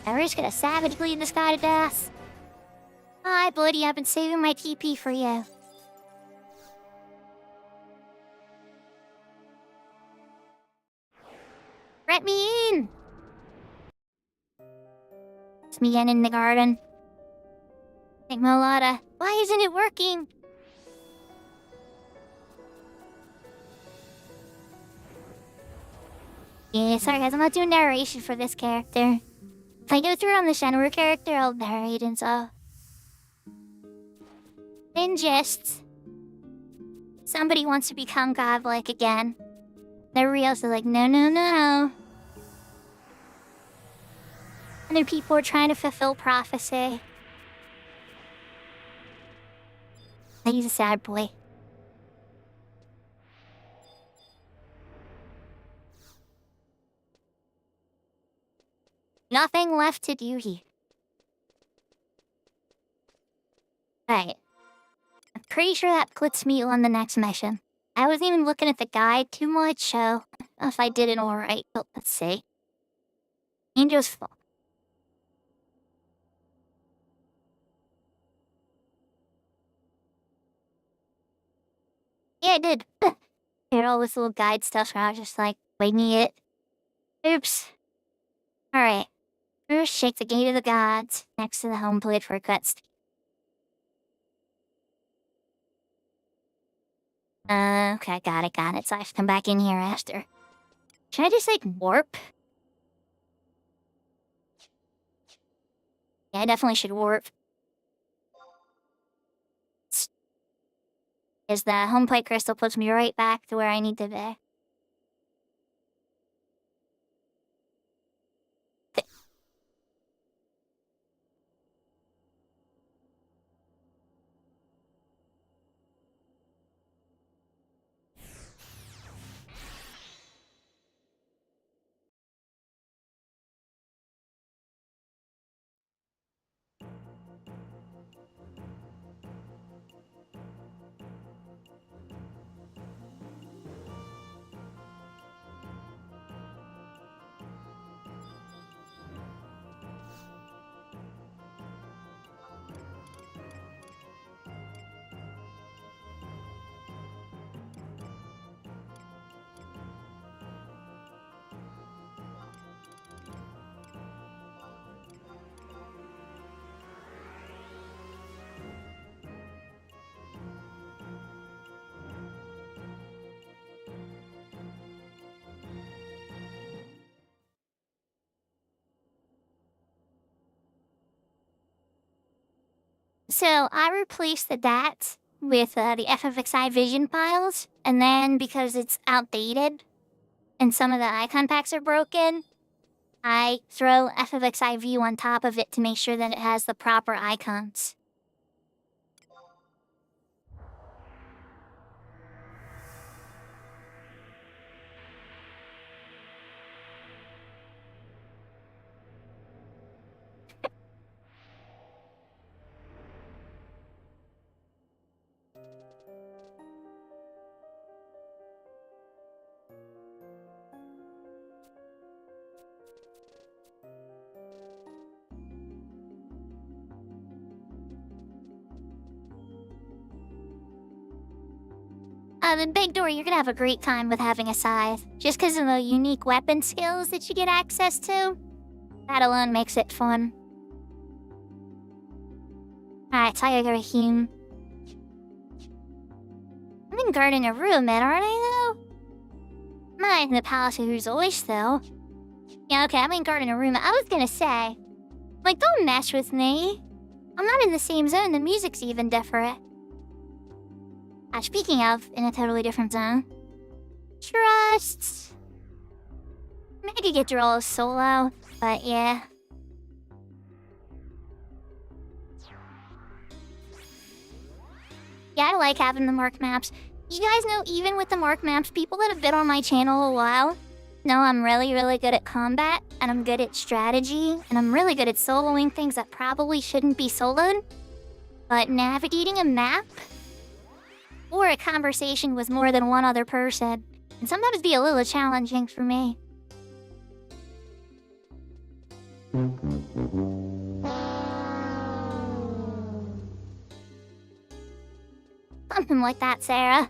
Now we're just gonna savagely this guy to death. Hi, Bloody, I've been saving my TP for you. Let me in! It's me again in the garden. Think Molada. Why isn't it working? Yeah, sorry guys, I'm not doing narration for this character. If I go through on the Shenmue character, I'll narrate and so. In jest. Somebody wants to become godlike again. Everybody else is like, no, no, no. And then people are trying to fulfill prophecy. He's a sad boy. Nothing left to do here. Right. I'm pretty sure that puts me on the next mission. I wasn't even looking at the guide too much, so I don't know if I did it alright, but let's see. Angel's Fall. Yeah, I did. Here, all this little guide stuff, so I was just like, winging it. Oops. Alright. First, shake the Gate of the Gods next to the home plate for a quest. Okay, got it. So I have to come back in here after. Should I just, like, warp? Yeah, I definitely should warp. Is the home plate crystal puts me right back to where I need to be. So I replaced the DAT with the FFXI Vision files, and then because it's outdated and some of the icon packs are broken, I throw FFXI View on top of it to make sure that it has the proper icons. The big door, you're gonna have a great time with having a scythe. Just because of the unique weapon skills that you get access to. That alone makes it fun. Alright, Tiger Hume. I'm in Garden of Ruin, aren't I, though? I'm not in the Palace of Who's though. Yeah, okay, I'm in Garden of Ruin. I was gonna say, like, don't mess with me. I'm not in the same zone, the music's even different. Speaking of, in a totally different zone. Trusts. I could get through all of solo, but yeah. Yeah, I like having the mark maps. You guys know, even with the mark maps, people that have been on my channel a while know I'm really, really good at combat, and I'm good at strategy, and I'm really good at soloing things that probably shouldn't be soloed. But navigating a map or a conversation with more than one other person can sometimes be a little challenging for me. Something like that, Sarah.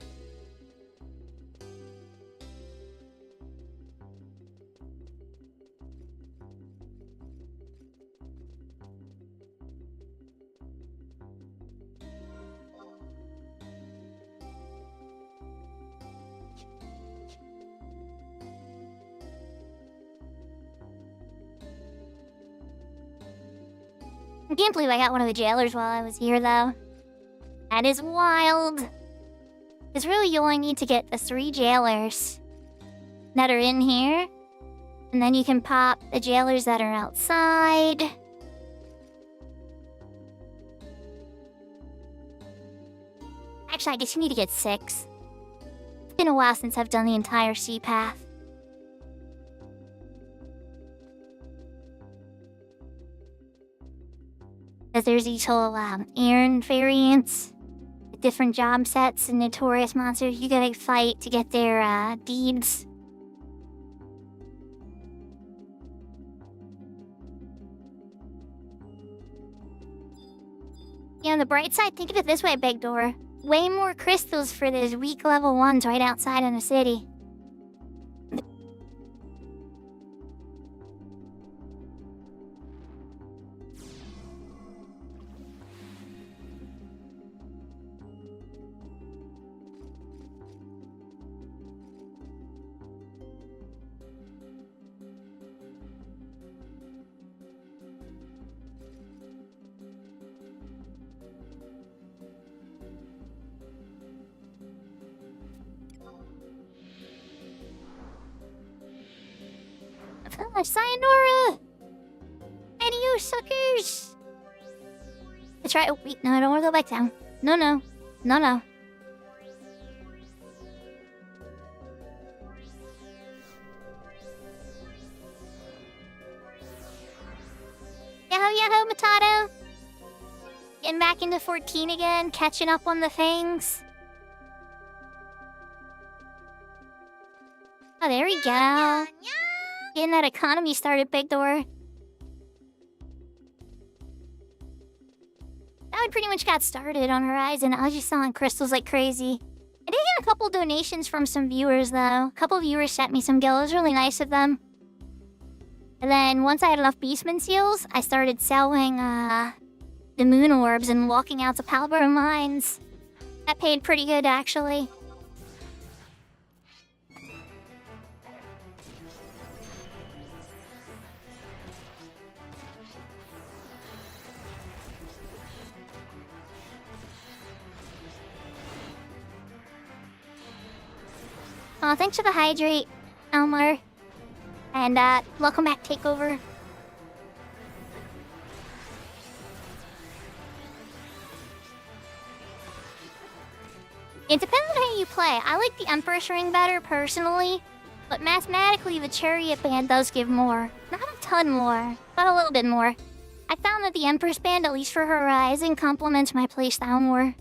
I can't believe I got one of the jailers while I was here, though. That is wild. Because really, you only need to get the 3 jailers that are in here. And then you can pop the jailers that are outside. Actually, I just need to get 6. It's been a while since I've done the entire sea path. Because there's these whole Aaron variants, different job sets and notorious monsters you gotta fight to get their deeds. Yeah, on the bright side, think of it this way, Big Door. Way more crystals for those weak level 1s right outside in the city. Sayonara! Adios, suckers! Let's try. Oh, wait, no, I don't want to go back down. No. Yahoo, Matado! Getting back into 14 again, catching up on the things. Oh, there we go. Getting that economy started, Big Door. Now we pretty much got started on Horizon. I was just selling crystals like crazy. I did get a couple donations from some viewers, though. A couple viewers sent me some gil. It was really nice of them. And then once I had enough Beastman seals, I started selling the moon orbs and walking out to Palborough Mines. That paid pretty good, actually. Oh, thanks for the hydrate, Elmar. And welcome back, Takeover. It depends on how you play. I like the Empress ring better, personally. But mathematically, the Chariot band does give more. Not a ton more, but a little bit more. I found that the Empress band, at least for Horizon, complements my playstyle more.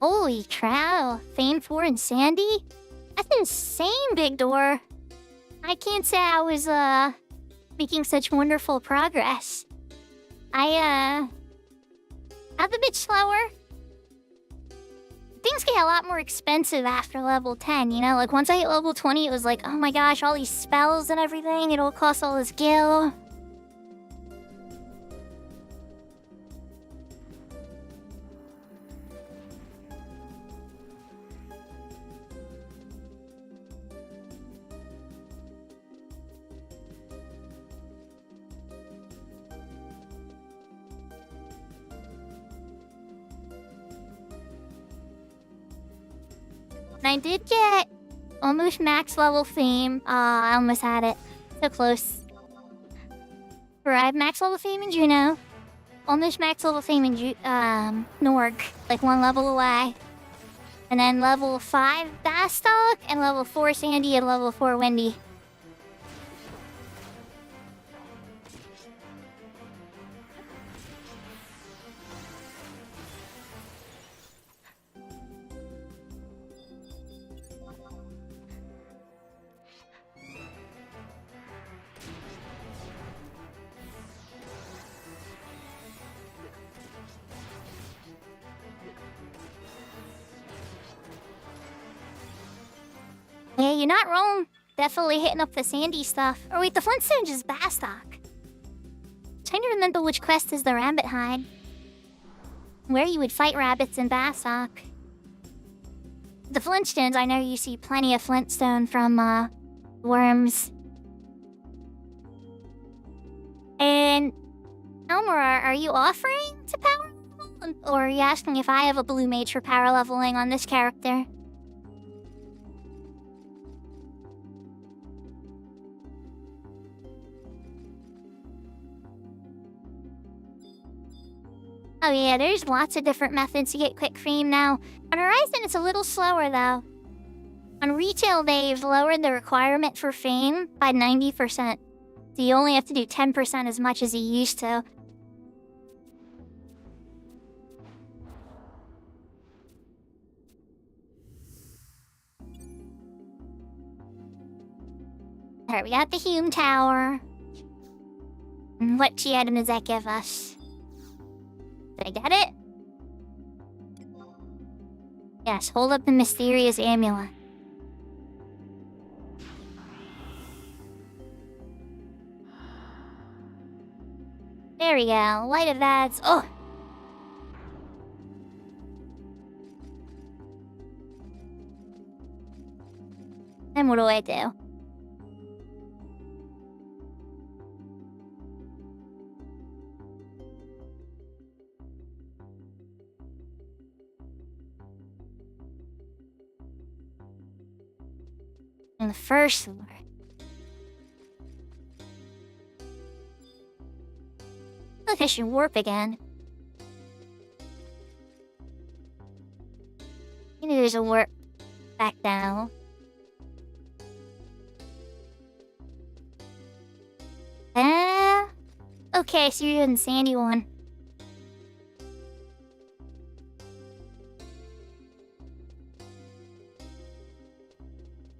Holy cow, Fane 4 and Sandy? That's insane, Big Door. I can't say I was, making such wonderful progress. I'm a bit slower. Things get a lot more expensive after level 10, you know? Like, once I hit level 20, it was like, oh my gosh, all these spells and everything, it all costs all this gil. And I did get almost max level fame. I almost had it. So close. Arrived max level fame in Juno. Almost max level fame in Norg. Like one level away. And then level 5 Bastok and level 4 Sandy and level 4 Wendy. Yeah, you're not wrong. Definitely hitting up the Sandy stuff. Or wait, the Flintstones is Bastok. Trying to remember which quest is the rabbit hide. Where you would fight rabbits in Bastok. The Flintstones, I know you see plenty of Flintstone from, Worms. And Elmar, are you offering to power level? Or are you asking if I have a blue mage for power leveling on this character? Oh yeah, there's lots of different methods to get quick fame now. On Horizon, it's a little slower though. On retail, they've lowered the requirement for fame by 90%. So you only have to do 10% as much as you used to. Alright, we got the Hume Tower. And what key item does that give us? Did I get it? Yes, hold up the mysterious amulet. There we go. Light of ads. Oh! Then what do I do? in the first one. Look, I should warp again. Maybe there's a warp back down. Okay, so you're doing the sandy one.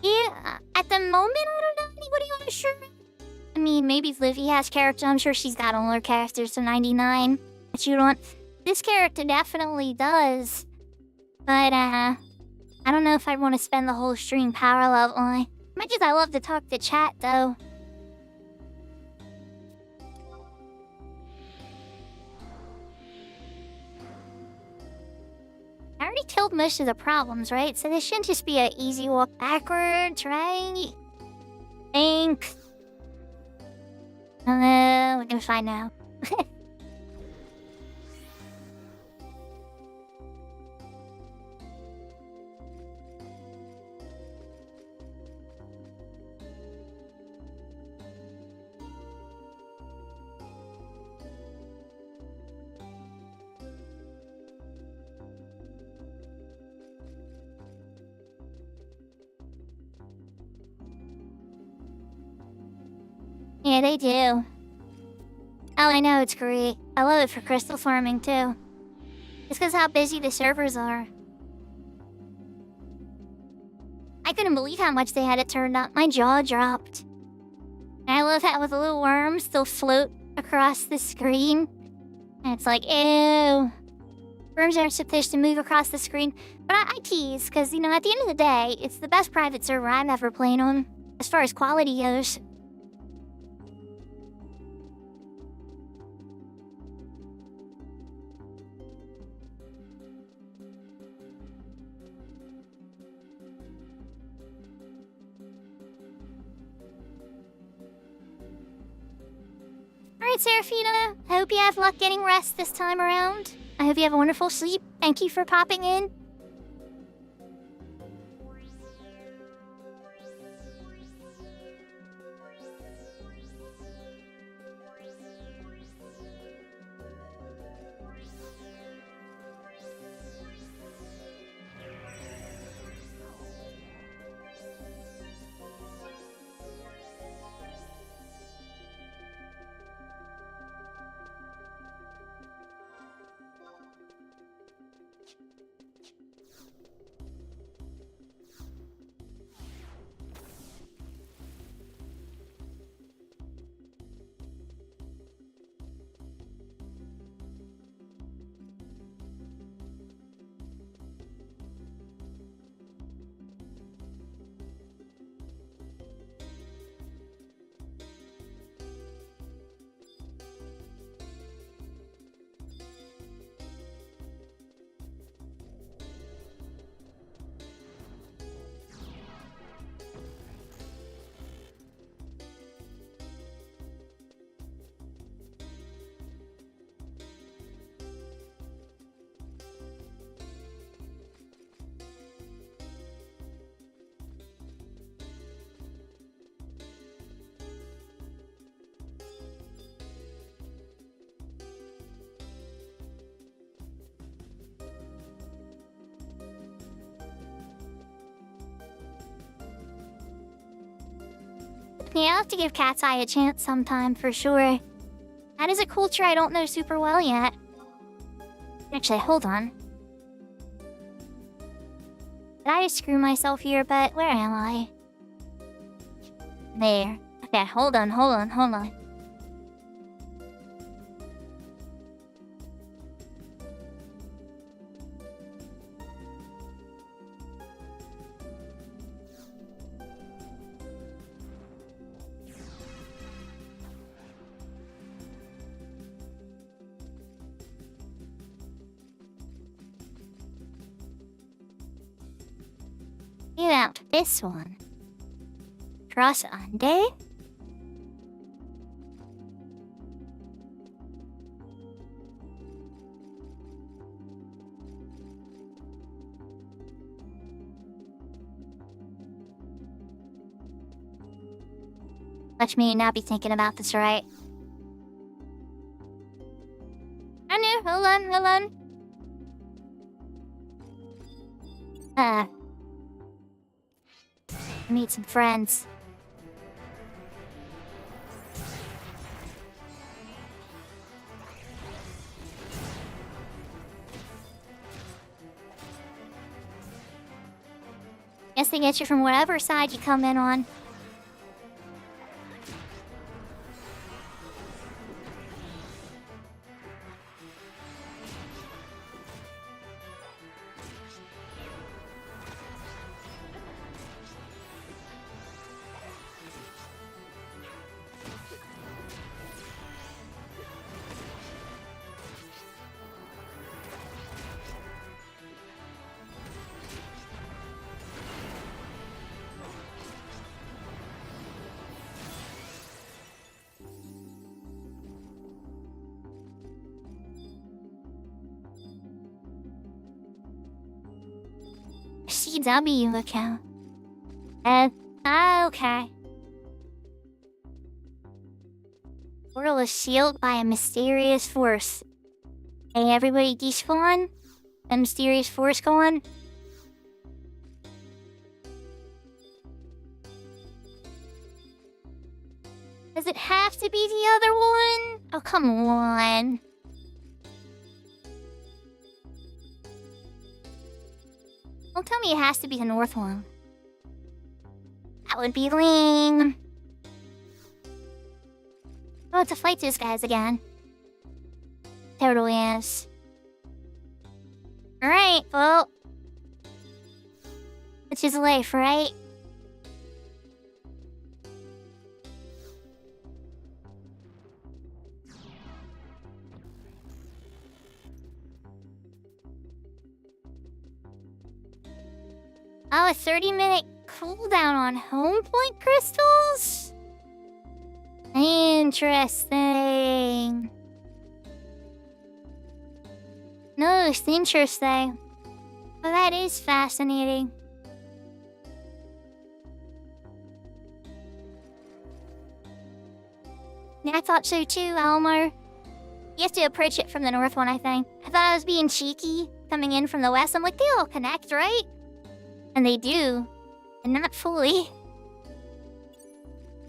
Yeah, at the moment, I don't know anybody on the shirt. I mean, maybe if Livy has character, I'm sure she's got all her characters to 99. But you don't. This character definitely does. But, I don't know if I'd want to spend the whole stream power leveling. Much as I love to talk to chat, though. I already killed most of the problems, right? So this shouldn't just be an easy walk backwards, right? Think. We're gonna find out. Yeah, they do. Oh, I know, it's great. I love it for crystal farming, too. It's because how busy the servers are. I couldn't believe how much they had it turned up. My jaw dropped. And I love how the little worms still float across the screen. And it's like, ew. Worms aren't supposed to move across the screen. But I tease, because, you know, at the end of the day, it's the best private server I've ever played on, as far as quality goes. Alright, Seraphina. I hope you have luck getting rest this time around. I hope you have a wonderful sleep. Thank you for popping in. Yeah, I'll have to give Cat's Eye a chance sometime, for sure. That is a culture I don't know super well yet. Actually, hold on. Did I just screw myself here? But where am I? There. Okay, hold on. Get out this one. Cross Ande? Let me not be thinking about this, right? I know, hold on. Meet some friends. Guess they get you from whatever side you come in on. CW account. Okay. Portal is sealed by a mysterious force. Hey, everybody despawn? A mysterious force going? Does it have to be the other one? Oh, come on. Don't tell me it has to be the north one. That would be lame. Oh, to fight these guys again. Totally is. Alright, well. Which is life, right? Oh, a 30-minute cooldown on home point crystals? Interesting. Most interesting. Well, that is fascinating. Yeah, I thought so too, Elmer. You have to approach it from the north one, I think. I thought I was being cheeky, coming in from the west. I'm like, they all connect, right? And they do. And not fully.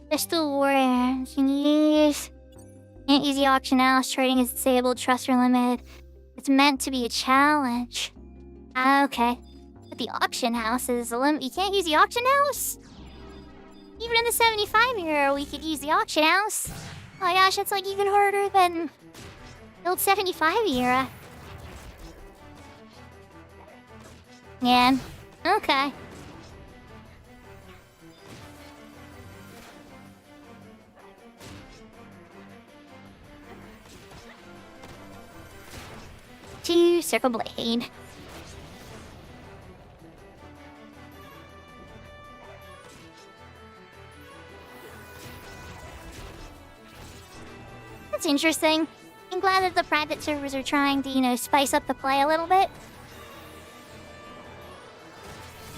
Crystal Warriors. Can't use the auction house. Trading is disabled. Trust are limited. It's meant to be a challenge. Okay. But the auction house is a limit. You can't use the auction house? Even in the 75 era, we could use the auction house. Oh my gosh, that's like even harder than the old 75 era. Yeah. Okay. To Circle Blade. That's interesting. I'm glad that the private servers are trying to, spice up the play a little bit.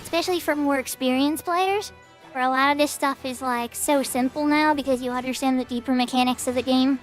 Especially for more experienced players, where a lot of this stuff is like so simple now because you understand the deeper mechanics of the game.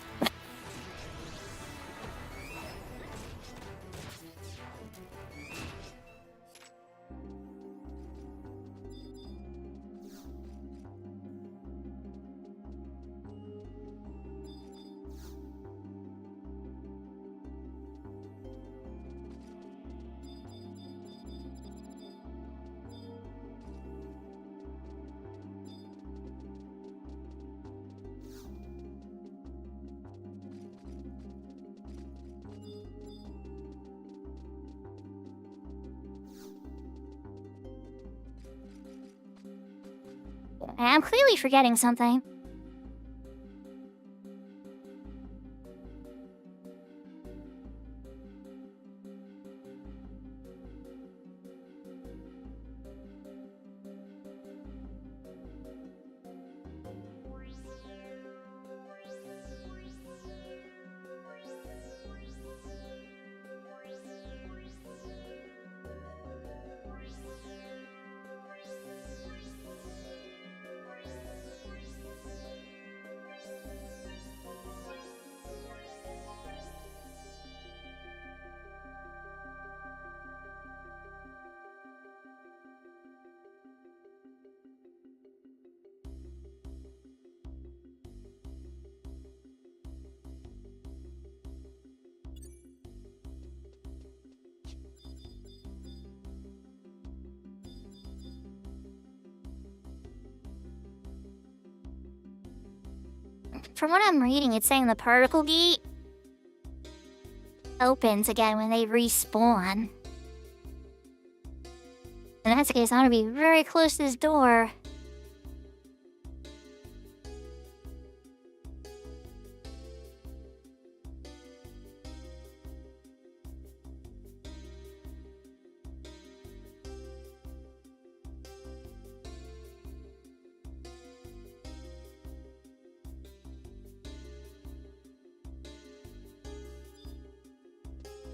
I'm clearly forgetting something. from what I'm reading, it's saying the particle gate opens again when they respawn. In that case, I want to be very close to this door.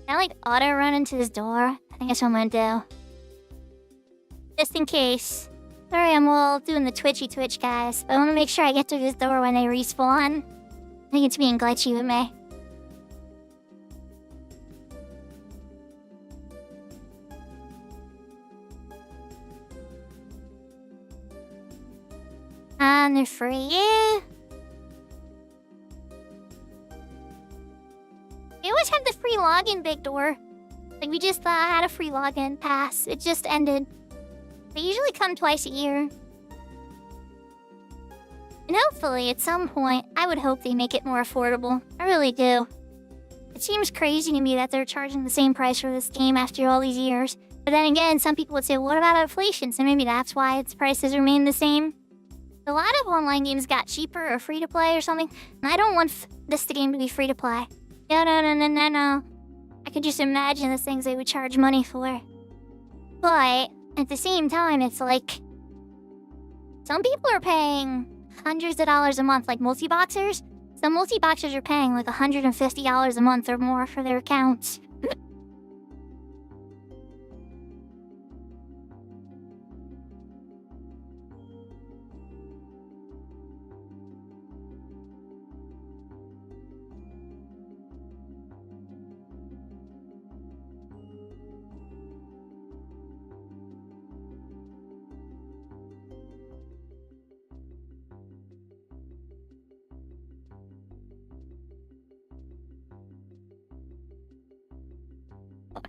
Can I auto run into this door? I think that's what I'm gonna do. Just in case. Sorry, I'm all doing the twitchy twitch, guys. But I want to make sure I get through this door when they respawn. I think it's being glitchy with me. And they're free. Yeah. They always have the free login big door. Like we just had a free login pass. It just ended. They usually come twice a year. And hopefully, at some point, I would hope they make it more affordable. I really do. It seems crazy to me that they're charging the same price for this game after all these years. But then again, some people would say, what about inflation? So maybe that's why its prices remain the same. A lot of online games got cheaper or free to play or something. And I don't want this game to be free to play. No. I could just imagine the things they would charge money for. But at the same time, it's like some people are paying hundreds of dollars a month, like multi-boxers. Some multi-boxers are paying like $150 a month or more for their accounts.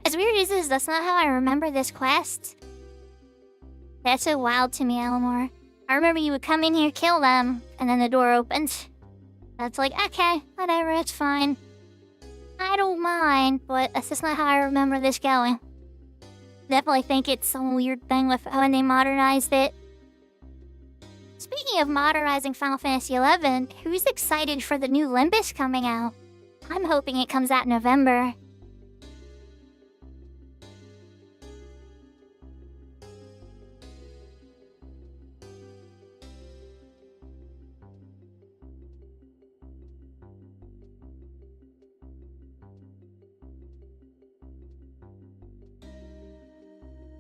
As weird as this, that's not how I remember this quest. That's so wild to me, Elmore. I remember you would come in here, kill them, and then the door opens. That's like, okay, whatever, it's fine. I don't mind, but that's just not how I remember this going. Definitely think it's some weird thing with when they modernized it. Speaking of modernizing Final Fantasy XI, who's excited for the new Limbus coming out? I'm hoping it comes out in November.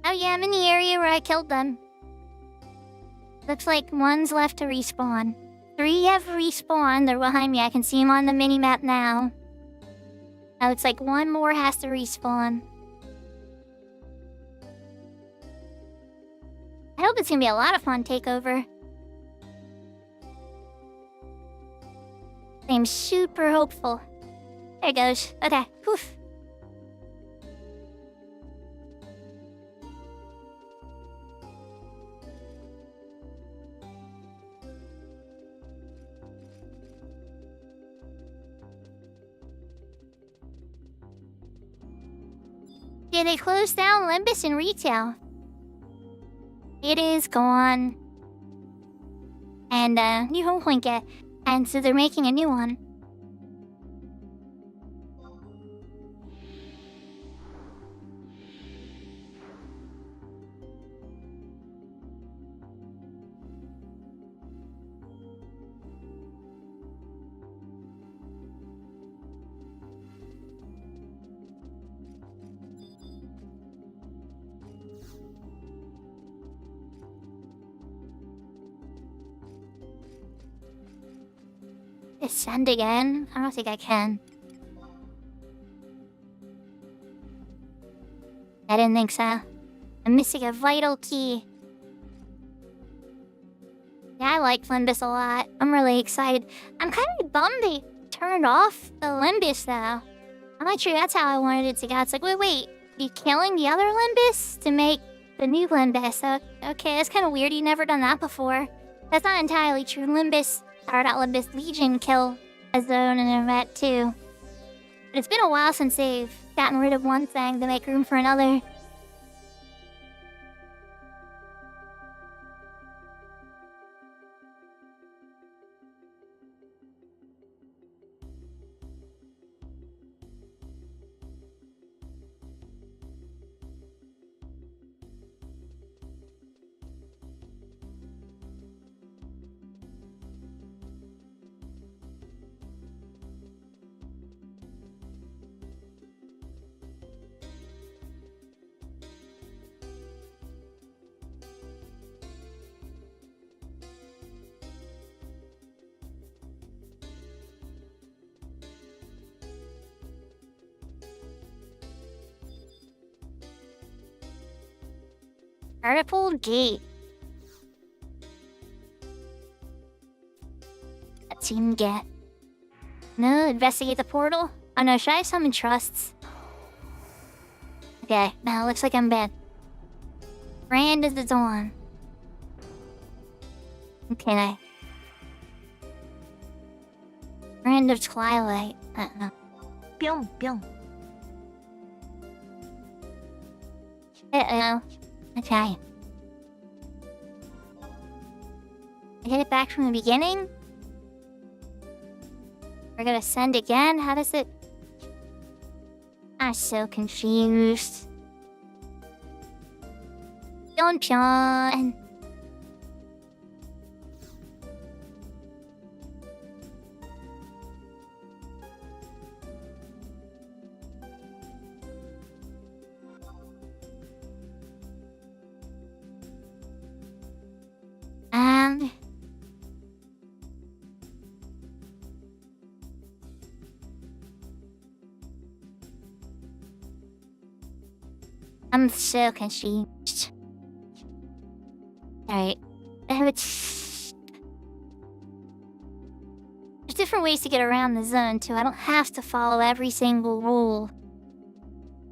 Oh yeah, I'm in the area where I killed them. Looks like one's left to respawn. 3 have respawned. They're behind me. I can see them on the mini-map now. Now it's like 1 more has to respawn. I hope it's gonna be a lot of fun takeover. I'm super hopeful. There it goes. Okay. Whew. Yeah, they closed down Limbus in retail. It is gone. And, new home Hoinke. And so they're making a new one. Ascend again? I don't think I can. I didn't think so. I'm missing a vital key. Yeah, I like Limbus a lot. I'm really excited. I'm kind of bummed they turned off the Limbus, though. I'm not sure that's how I wanted it to go. It's like, wait, you killing the other Limbus to make the new Limbus? Okay, that's kind of weird. You've never done that before. That's not entirely true. Limbus Hard Outlimbus Legion kill a zone in a vet too. But it's been a while since they've gotten rid of one thing to make room for another. Article Gate. That seemed get. No, investigate the portal. Oh no, should I summon trusts? Okay, now looks like I'm bad. Brand of the Dawn. Okay. Brand of Twilight. I don't know. ぴょんぴょん Uh-oh. Okay. I get it back from the beginning? We're gonna send again? How does it... I'm so confused. Pyeon. I'm so confused. Alright. There's different ways to get around the zone, too. I don't have to follow every single rule.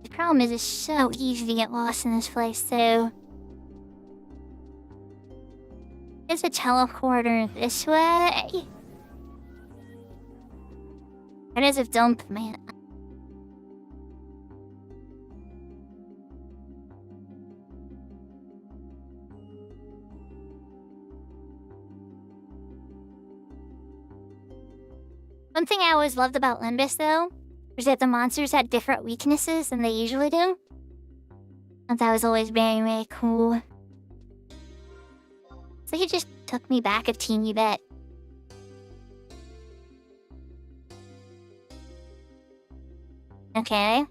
The problem is it's so easy to get lost in this place, too. There's a teleporter this way. It is a dump, man. One thing I always loved about Limbus, though, was that the monsters had different weaknesses than they usually do. And that was always very, very cool. So he just took me back a teeny bit. Okay.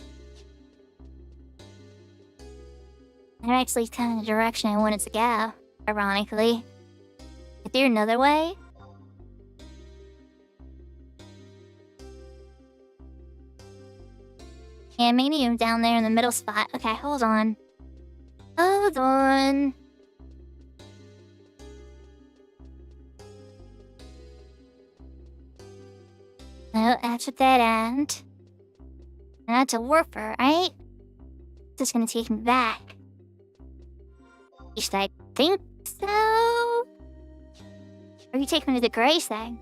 That actually kind of the direction I wanted to go, ironically. Is there another way? Yeah, maybe I'm down there in the middle spot. Okay, hold on. Hold on. No, that's a dead end. And that's a warper, right? This is gonna take me back. At least I think so. Or you take me to the gray thing.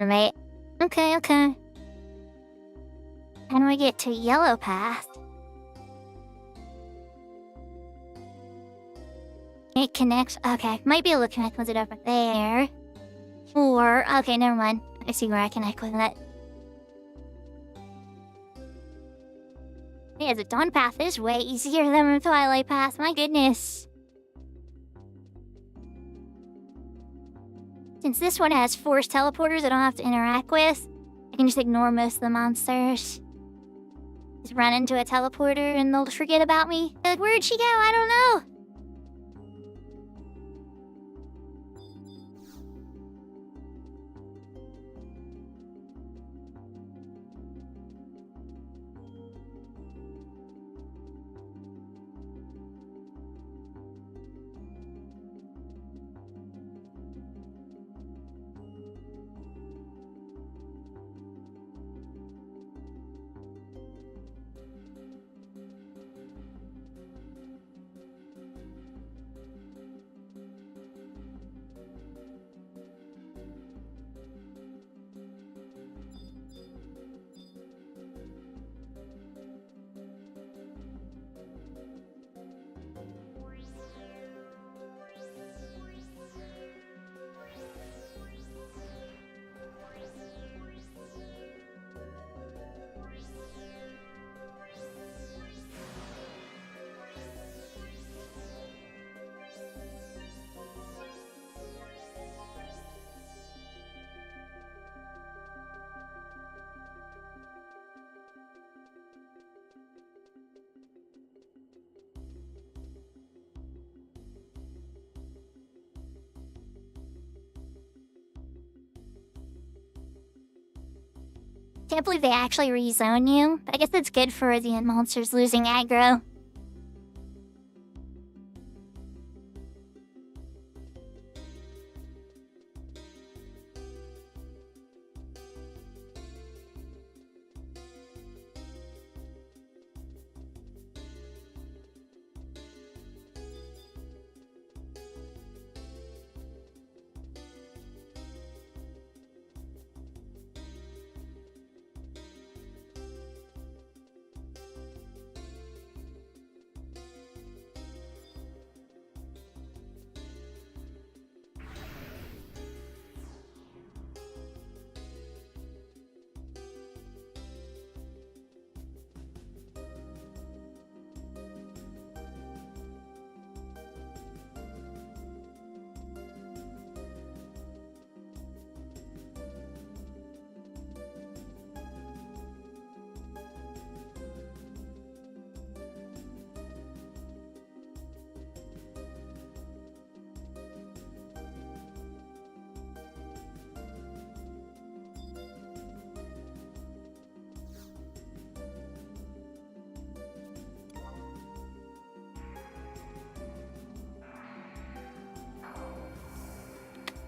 Right. Okay. How do I get to Yellow Path? It connects. Okay, might be able to connect with it over there. Or, okay, never mind. I see where I connect with it. Yeah, the Dawn Path is way easier than the Twilight Path. My goodness. Since this one has forced teleporters I don't have to interact with, I can just ignore most of the monsters. Just run into a teleporter and they'll forget about me. Like, where'd she go? I don't know. Can't believe they actually rezone you, but I guess that's good for the monsters losing aggro.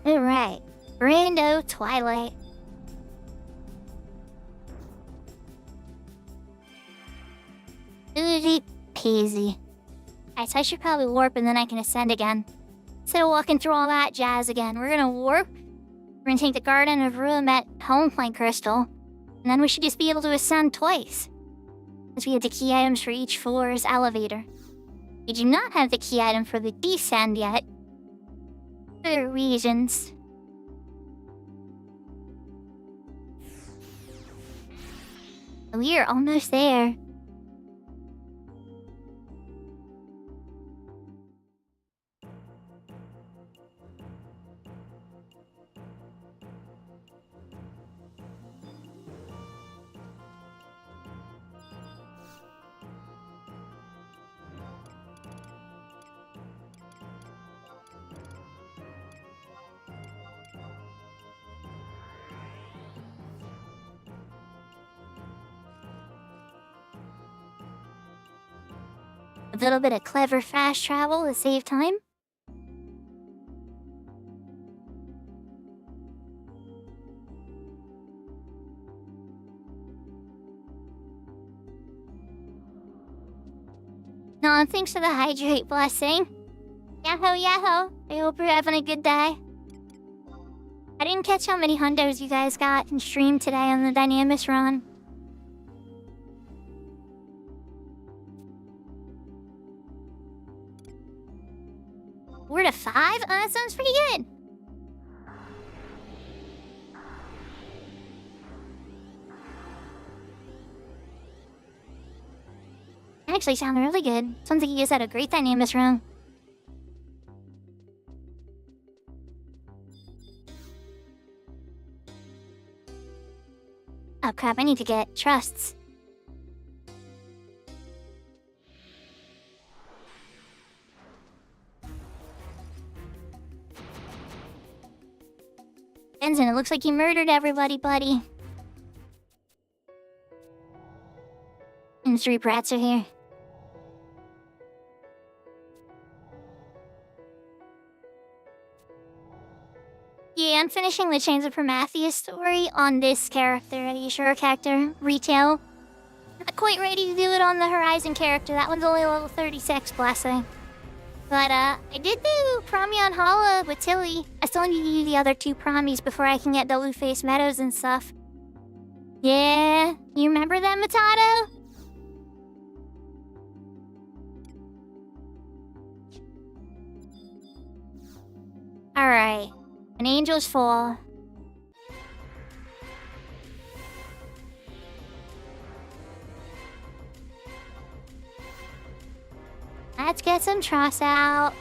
Alright, Brando Twilight. Easy peasy. Alright, so I should probably warp and then I can ascend again. Instead of walking through all that jazz again, we're gonna warp. We're gonna take the Garden of Ruinmet Homeflank Crystal. And then we should just be able to ascend twice. Because we have the key items for each floor's elevator. We do not have the key item for the descend yet. For reasons. We are almost there. A little bit of clever fast travel to save time. No, thanks for the hydrate blessing. Yahoo, yahoo. I hope you're having a good day. I didn't catch how many hundos you guys got in stream today on the Dynamis run. We're to 5? Oh, that sounds pretty good. Actually, sound really good. Sounds like you guys had a great Dynamis run. Oh crap, I need to get trusts. Ensign, it looks like you murdered everybody, buddy. And 3 brats are here. Yeah, I'm finishing the Chains of Prometheus story on this character, the Ashura character, retail. Not quite ready to do it on the Horizon character. That one's only level 36, blessing. But, I did do Promion Hala with Tilly. I still need to do the other 2 Promies before I can get the Luface Meadows and stuff. Yeah, you remember them, Matado? Alright, an Angel's Fall. Let's get some truss out.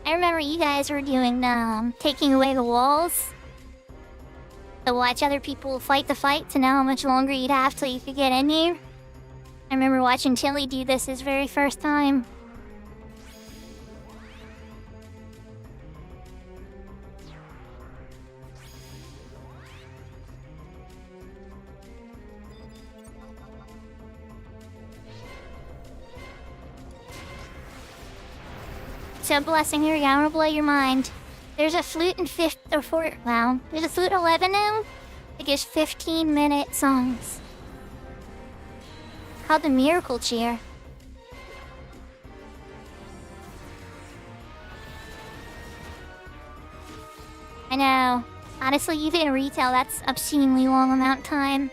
I remember you guys were doing taking away the walls to watch other people fight the fight to know how much longer you'd have till you could get in here. I remember watching Tilly do this his very first time. So blessing here, I wanna blow your mind. There's a flute in there's a flute 11 now. It gives 15-minute songs. Called the Miracle Cheer. I know. Honestly, even in retail, that's obscenely long amount of time.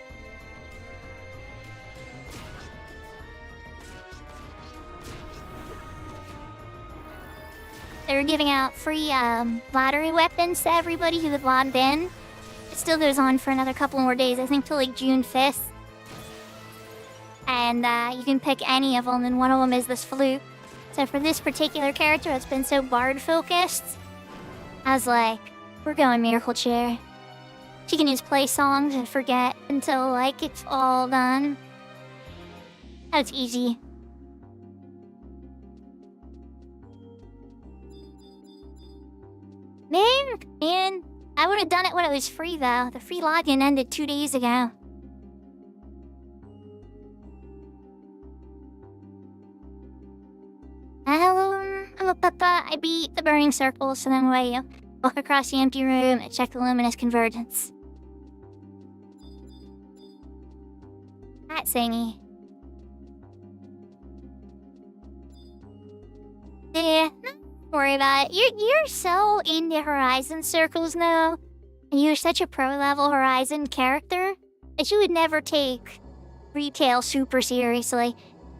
They were giving out free lottery weapons to everybody who had logged in. It still goes on for another couple more days, I think till like June 5th. And you can pick any of them, and one of them is this flute. So for this particular character that's been so bard-focused, I was like, we're going Miracle Chair. She can just play songs and forget until like it's all done. That's easy. Man, I would have done it when it was free though. The free login ended 2 days ago. I beat the burning circle, so then away you walk across the empty room and check the luminous convergence. That thingy. Yeah, don't worry about it. You're so into Horizon circles now, and you're such a pro-level Horizon character that you would never take retail super seriously.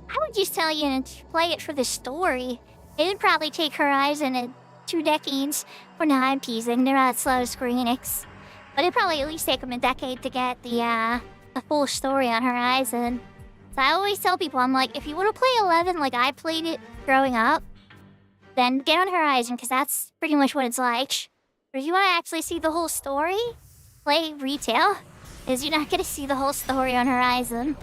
I would just tell you to play it for the story. It would probably take Horizon 2 decades. For now, I'm teasing. They're not slow as Square Enix. But it'd probably at least take them a decade to get the full story on Horizon. So I always tell people, I'm like, if you want to play 11 like I played it growing up, then get on Horizon, because that's pretty much what it's like. But if you want to actually see the whole story, play retail, because you're not going to see the whole story on Horizon.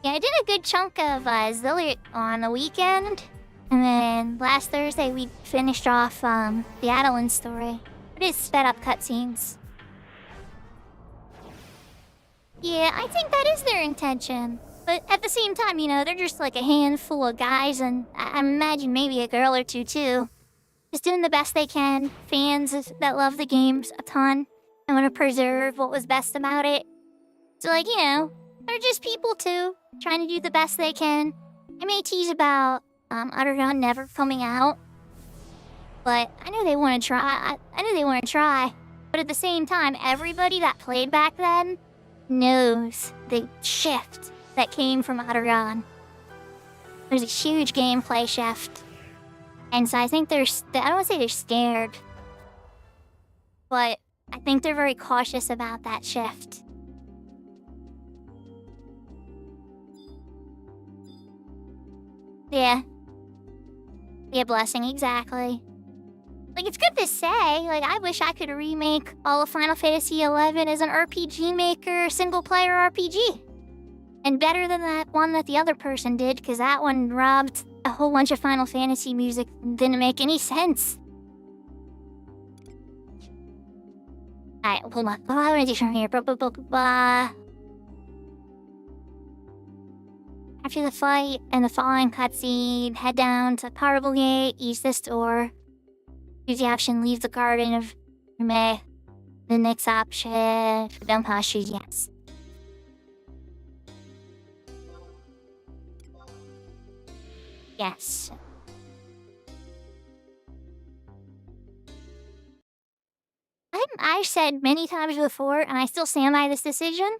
Yeah, I did a good chunk of Zilliot on the weekend. And then last Thursday we finished off the Adeline story. It is sped up cutscenes. Yeah, I think that is their intention. But at the same time, you know, they're just like a handful of guys, and I imagine maybe a girl or two too. Just doing the best they can. Fans that love the games a ton and want to preserve what was best about it. So like, you know, they're just people too, trying to do the best they can. I may tease about Underground never coming out, but I know they want to try. I know they want to try, but at the same time, everybody that played back then knows the shift that came from Underground. There's a huge gameplay shift, and so I think I don't want to say they're scared, but I think they're very cautious about that shift. Yeah. Be a blessing, exactly. Like, it's good to say. Like, I wish I could remake all of Final Fantasy XI as an RPG maker, single-player RPG. And better than that one that the other person did, because that one robbed a whole bunch of Final Fantasy music and didn't make any sense. Alright, hold on. What do I want to do from here? After the fight and the following cutscene, head down to Parable Gate, use this door. Use the option, leave the Garden of May. The next option, don't choose yes. Yes. I've said many times before, and I still stand by this decision.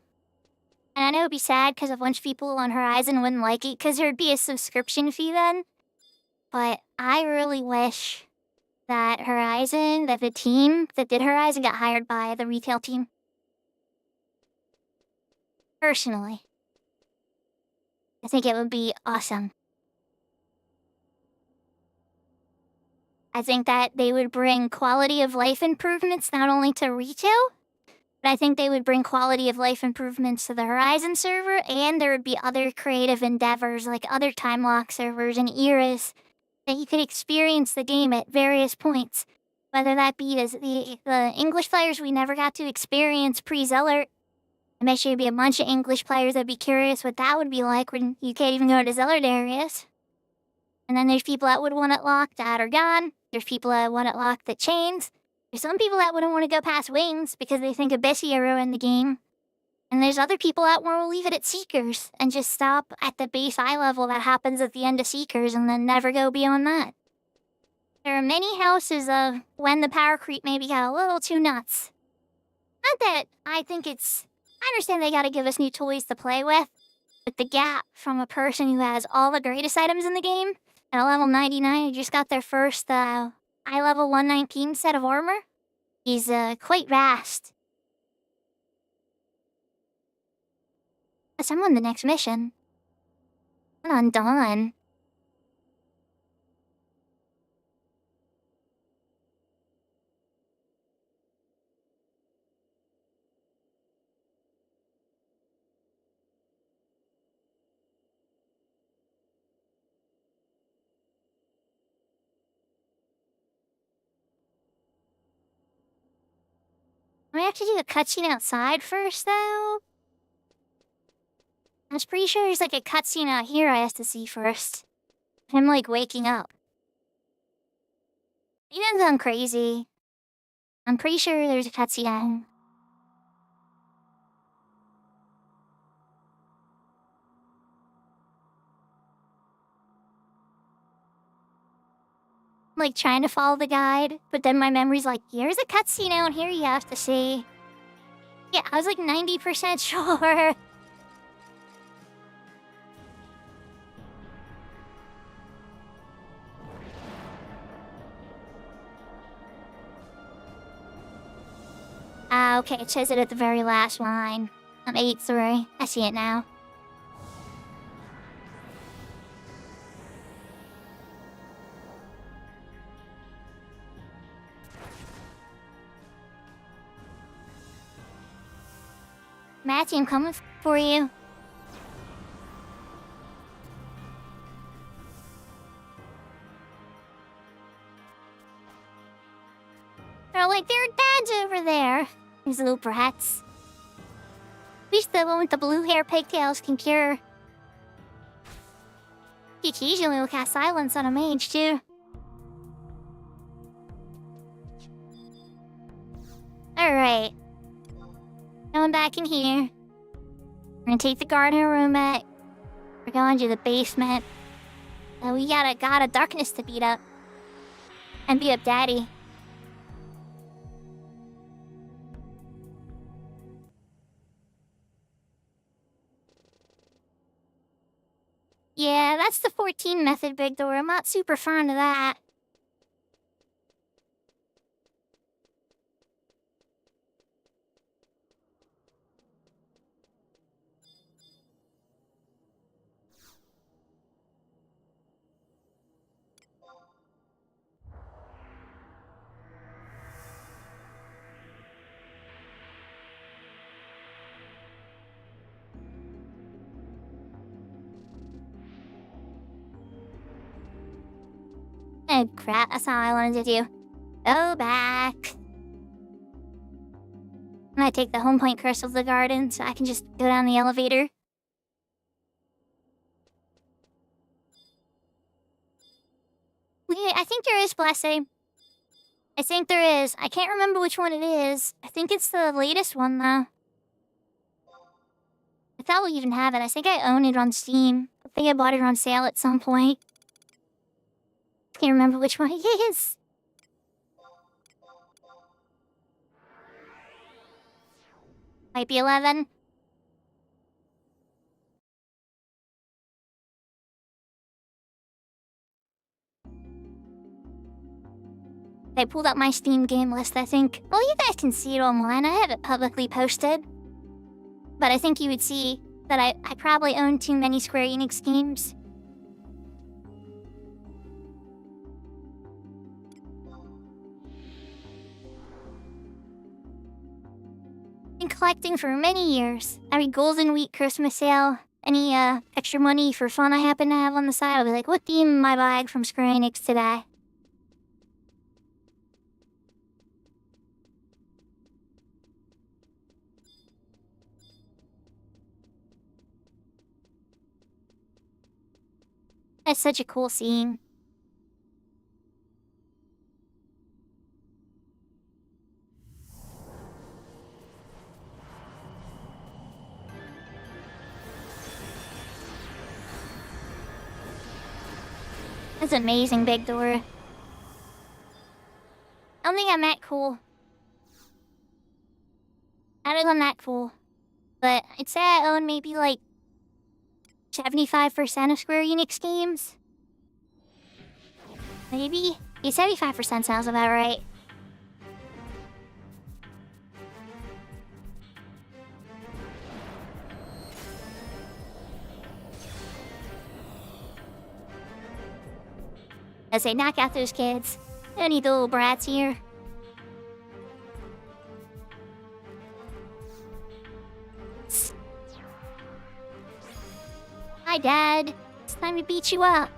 And I know it'd be sad because a bunch of people on Horizon wouldn't like it because there'd be a subscription fee then. But I really wish that Horizon, that the team that did Horizon got hired by the retail team. Personally. I think it would be awesome. I think that they would bring quality of life improvements not only to retail, But I think they would bring quality of life improvements to the Horizon server, and there would be other creative endeavors like other time lock servers and eras that you could experience the game at various points. Whether that be as the English players we never got to experience pre-Zellert. I bet you there'd be a bunch of English players that'd be curious what that would be like when you can't even go to Zellert areas. And then there's people that would want it locked that are gone. There's people that want it locked at chains. There's some people that wouldn't want to go past wings because they think Abyssia ruined the game. And there's other people that want to leave it at Seekers and just stop at the base eye level that happens at the end of Seekers and then never go beyond that. There are many houses of when the power creep maybe got a little too nuts. Not that I think it's... I understand they gotta give us new toys to play with, but the gap from a person who has all the greatest items in the game at a level 99 who just got their first eye level 119 set of armor is quite vast. Yes, I'm on the next mission. I'm not done. I have to do a cutscene outside first, though. I was pretty sure there's like a cutscene out here I have to see first. Him like waking up. He doesn't sound crazy. I'm pretty sure there's a cutscene. Like trying to follow the guide, but then my memory's like, here's a cutscene out here you have to see. Yeah, I was like 90% sure. Okay, it says it at the very last line. On 8-3. I see it now. Matthew, I'm coming for you. They're like, there are dads over there. These little brats. At least the one with the blue hair pigtails can cure. You usually will cast silence on a mage, too. Alright. Going back in here. We're gonna take the gardener room at. We're going to the basement. And we got a god of darkness to beat up. And beat up Daddy. Yeah, that's the 14 method, Big Door. I'm not super fond of that. Oh crap, that's not what I wanted to do. Go back. I'm gonna take the home point curse of the garden so I can just go down the elevator. I think there is blessing. I think there is. I can't remember which one it is. I think it's the latest one, though. I thought we even have it. I think I own it on Steam. I think I bought it on sale at some point. Can't remember which one it is. Might be 11. I pulled up my Steam game list, I think. Well, you guys can see it online. I have it publicly posted. But I think you would see that I probably own too many Square Enix games. been collecting for many years. Every Golden Week Christmas sale, any extra money for fun I happen to have on the side, I'll be like, what theme am I buying from Square Enix today? That's such a cool scene. That's an amazing big door. I don't think I'm that cool. I don't think I'm that cool. But I'd say I own maybe like 75% of Square Enix games. Maybe? Yeah, 75% sounds about right. I say, knock out those kids. I don't need the little brats here. Hi, Dad. It's time to beat you up.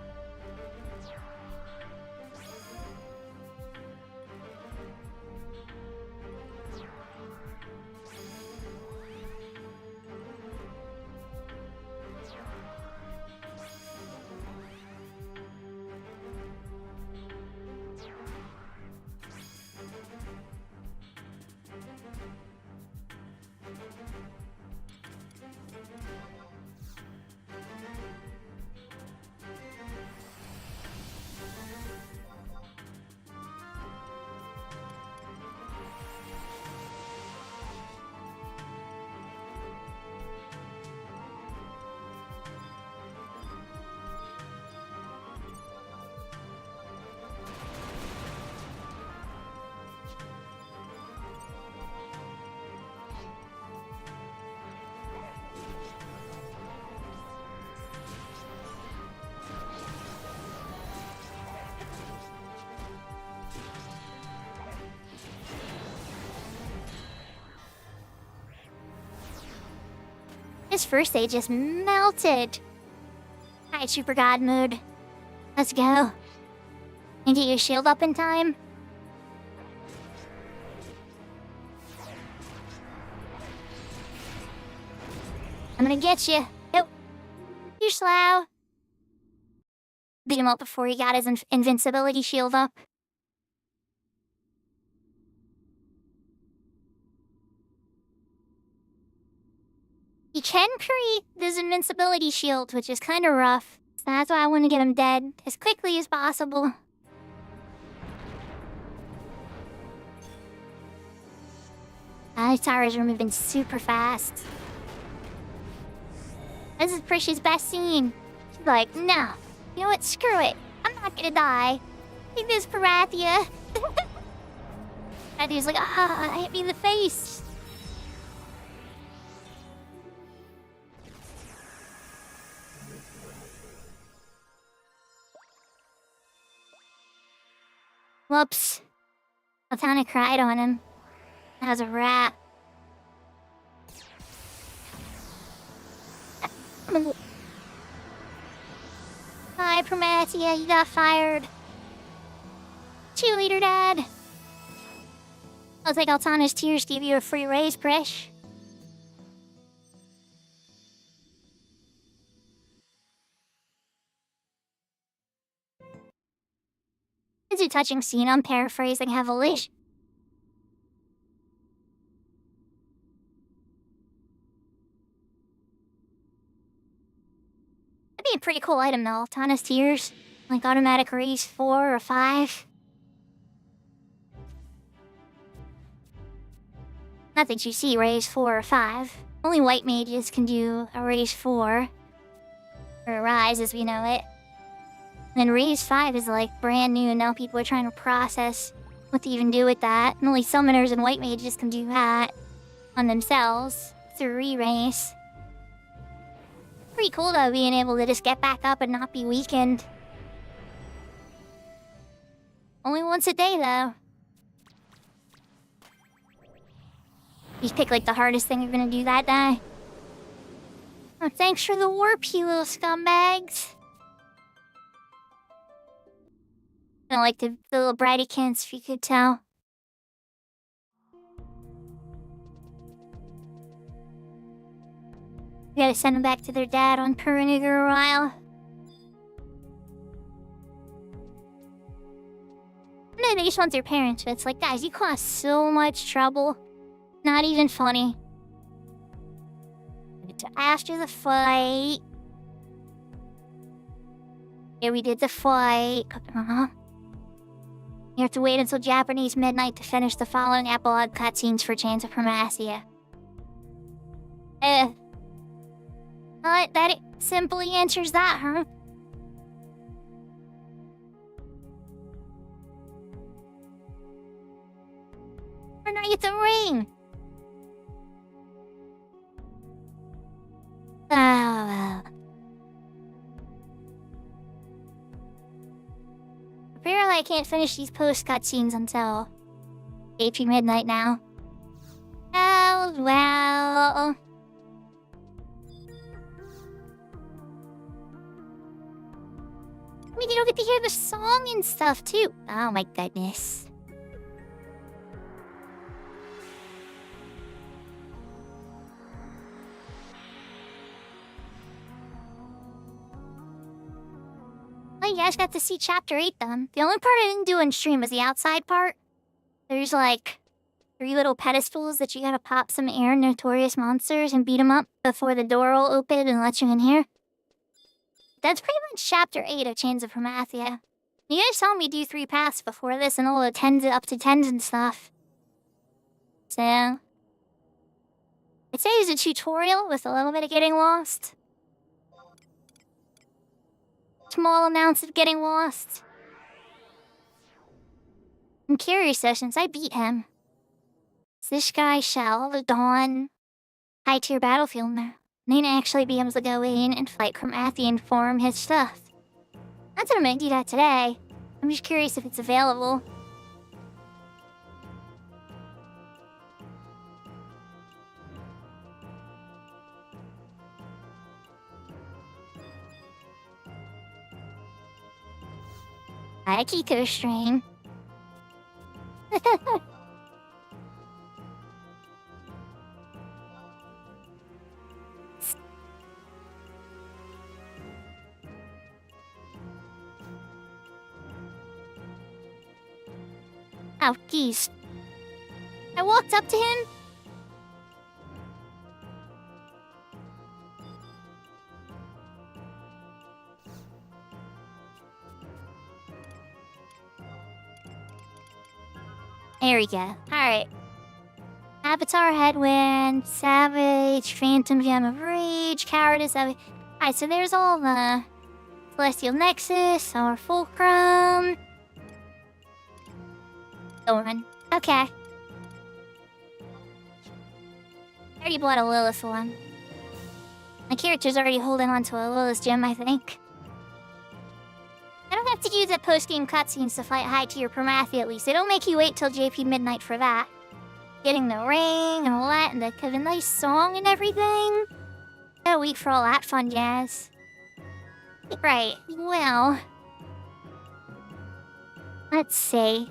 This first stage just melted. Alright, Super God mode. Let's go. And get your shield up in time. I'm gonna get you. Nope. You're slow. Beat him up before he got his invincibility shield up. You can create this invincibility shield, which is kind of rough. So that's why I want to get him dead as quickly as possible. His towers are moving super fast. This is Prishy's best scene. She's like, no. You know what? Screw it. I'm not gonna die. Take this, Parathia. Parathia's like, hit me in the face. Whoops. Altana cried on him. That was a rat. Hi, Prometia, you got fired. Cheerleader Dad. I'll take Altana's tears to give you a free raise, Prish. It's a touching scene. I'm paraphrasing heavily. That'd be a pretty cool item though. Altana's tears. Like automatic raise 4 or 5. Not that you see raise 4 or 5. Only white mages can do a raise 4. Or a rise as we know it. And then raise 5 is like brand new, and now people are trying to process what to even do with that. And only summoners and white mages can do that on themselves. It's a re-raise. Pretty cool though, being able to just get back up and not be weakened. Only once a day though. You pick like the hardest thing you're gonna do that day. Oh, thanks for the warp, you little scumbags. I don't like the little bratykins, if you could tell. We gotta send them back to their dad on Peruniger a while. No, they just want their parents, but it's like, guys, you cause so much trouble. Not even funny. After the fight. Yeah, we did the fight. You have to wait until Japanese midnight to finish the following epilogue cutscenes for Chains of Primacia. That simply answers that, huh? Where did I get the ring? Oh, well. Apparently I can't finish these post-cutscenes until AP midnight now. Oh, well. I mean, you don't get to hear the song and stuff, too. Oh my goodness. You guys got to see Chapter 8 done. The only part I didn't do on stream was the outside part. There's like 3 little pedestals that you gotta pop some air notorious monsters and beat them up before the door will open and let you in here. That's pretty much Chapter 8 of Chains of Primacia. You guys saw me do 3 paths before this and all the 10s up to 10s and stuff. So I'd say it's a tutorial with a little bit of getting lost. Small amounts of getting lost. I'm curious though, since I beat him. Is this guy Shell, the Dawn, high tier battlefield now? Need to actually be able to go in and fight Primacia and farm his stuff. Not that I'm gonna do that today. I'm just curious if it's available. Hi, Kiko String. Oh, geez. I walked up to him. There we go. Alright. Avatar Headwind, Savage, Phantom Gem of Rage, Cowardice. Alright, so there's all the Celestial Nexus, or Fulcrum. Thorn. Okay. I already bought a Lilith one. My character's already holding on to a Lilith gem, I think. I don't have to use the post-game cutscenes to fight high-tier Primacia, at least. They don't make you wait till JP Midnight for that. Getting the ring and all that, and the nice song and everything. Got a week for all that fun jazz. Right, well... let's see.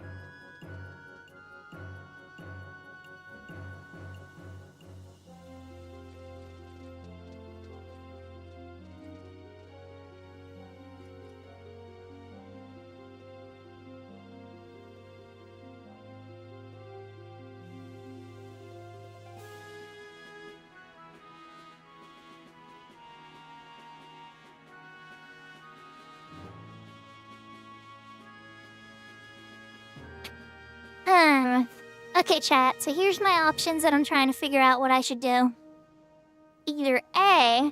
Okay, chat, so here's my options that I'm trying to figure out what I should do. Either A, I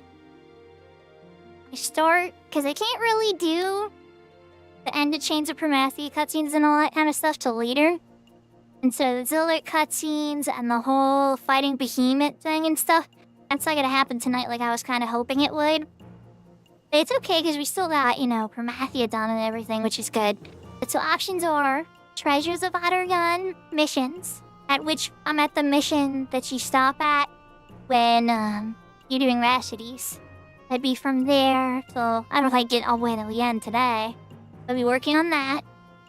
start, because I can't really do the end of Chains of Primacia cutscenes and all that kind of stuff till later. And so the Zilliq cutscenes and the whole fighting Behemoth thing and stuff, that's not gonna happen tonight like I was kind of hoping it would. But it's okay, because we still got, you know, Primacia done and everything, which is good. But so options are Treasures of Ottergun missions, At which I'm at the mission that you stop at when you're doing rhapsodies. I'd be from there, so I don't know if I get all the way to the end today. I'll be working on that.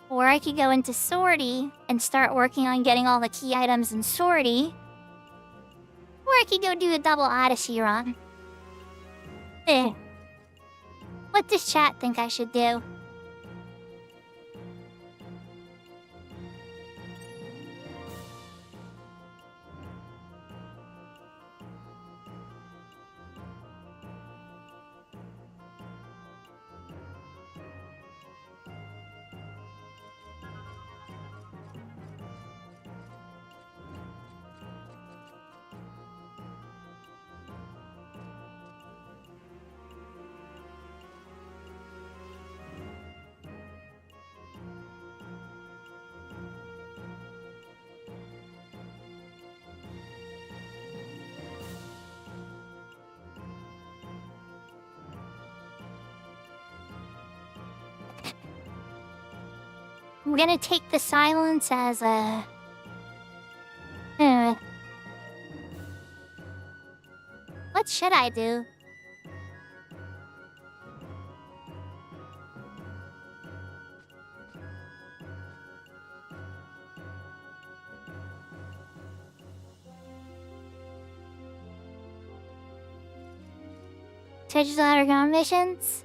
Or I could go into Sortie and start working on getting all the key items in Sortie. Or I could go do a double Odyssey run. What does chat think I should do? I'm gonna take the silence as a... What should I do? Digital underground missions?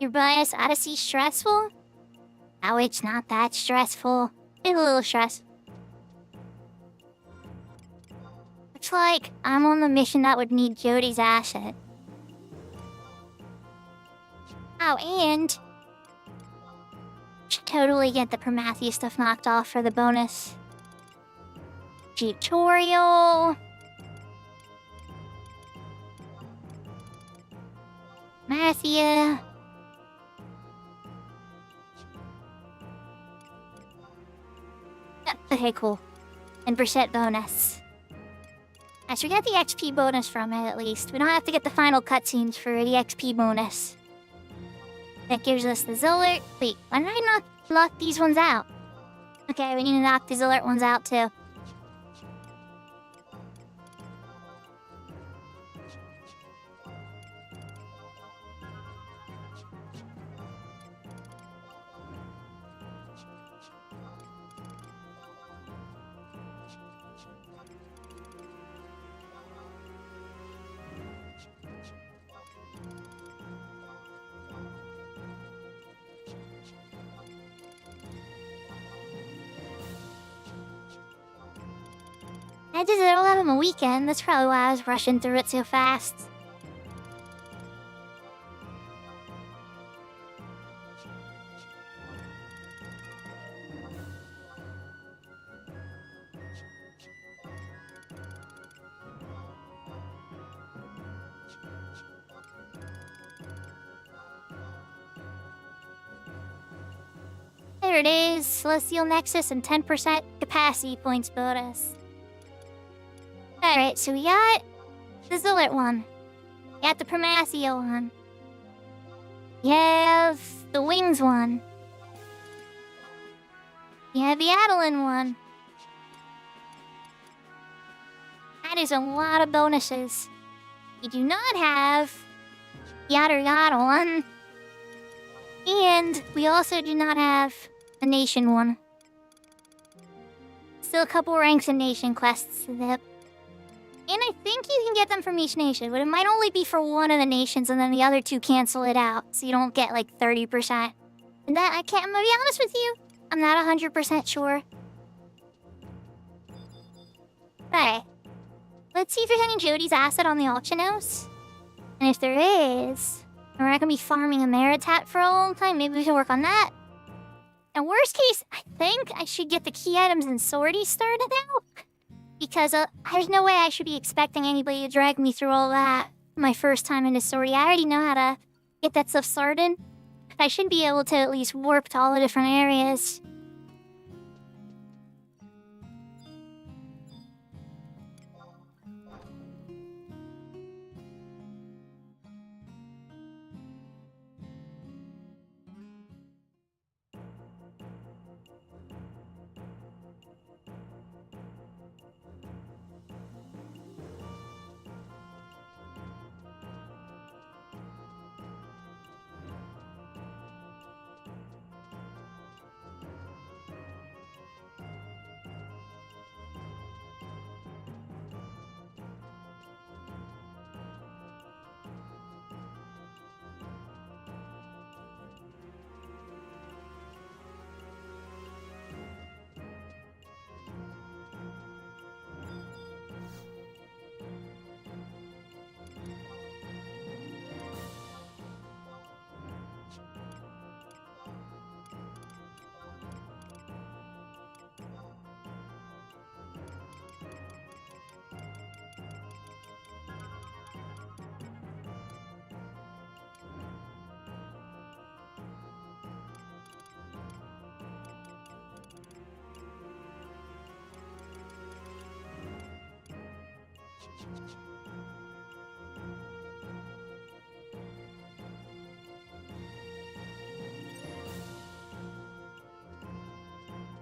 Your bias Odyssey stressful? Oh, it's not that stressful. It's a little stressful. It's like I'm on the mission that would need Jody's asset. Oh, and should totally get the Prometheus stuff knocked off for the bonus tutorial. Matthew. Okay, cool. And percent bonus. I should get the XP bonus from it at least. We don't have to get the final cutscenes for the XP bonus. That gives us the Zolert. Wait, why did I not knock these ones out? Okay, we need to knock the Zolert ones out too. I did it all out on the weekend. That's probably why I was rushing through it so fast. There it is. Celestial Nexus and 10% capacity points bonus. Alright, so we got the Zolert one. We got the Prometheus one. We have the Wings one. We have the Adeline one. That is a lot of bonuses. We do not have the Outer God one. And we also do not have the Nation one. Still a couple ranks in Nation quests to zip. And I think you can get them from each nation, but it might only be for one of the nations and then the other two cancel it out, so you don't get like 30%. And that, I'm gonna be honest with you, I'm not 100% sure. Alright. Let's see if there's any Jody's asset on the auction house. And if there is, and we're not gonna be farming a Meritat for a long time, maybe we should work on that. In worst case, I think I should get the key items and sortie started out. Because there's no way I should be expecting anybody to drag me through all that my first time into sortie. I already know how to get that stuff started. I should be able to at least warp to all the different areas.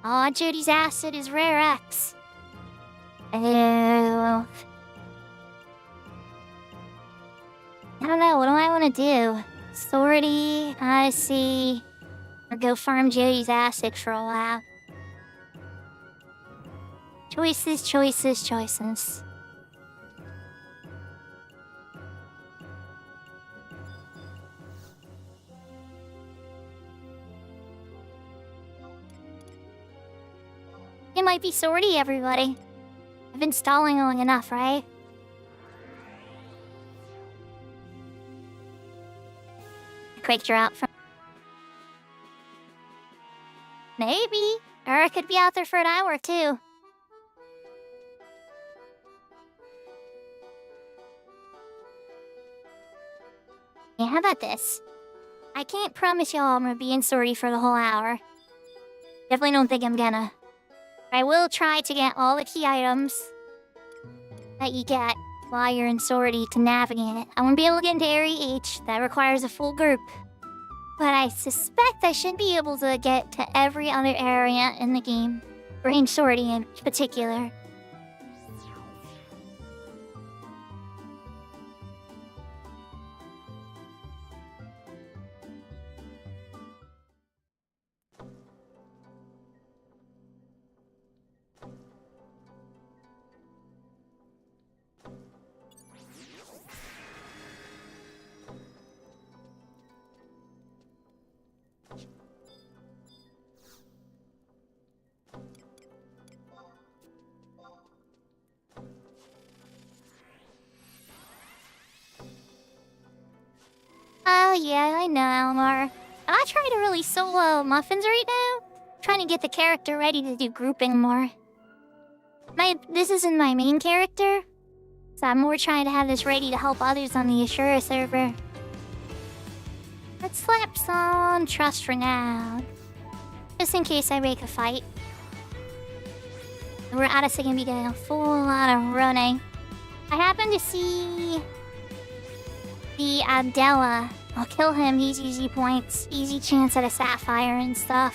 Aw, Judy's acid is rare X. Ew. I don't know, what do I want to do? Sortie, Odyssey, or go farm Judy's acid for a while? Choices, choices, choices. It might be sortie, everybody. I've been stalling long enough, right? I quaked her out from... Maybe. Or I could be out there for an hour, too. Yeah, how about this? I can't promise y'all I'm gonna be in sortie for the whole hour. Definitely don't think I'm gonna. I will try to get all the key items that you get while you're in sortie to navigate it. I won't be able to get into Area H. That requires a full group. But I suspect I should be able to get to every other area in the game. Range sortie in particular. Oh yeah, I know, Elmar. I try to really solo muffins right now. Trying to get the character ready to do grouping more. This isn't my main character, so I'm more trying to have this ready to help others on the Ashura server. Let's slap some trust for now, just in case I break a fight. We're honestly gonna be doing a full lot of running. I happen to see the Abdella. I'll kill him, he's easy points, easy chance at a sapphire and stuff.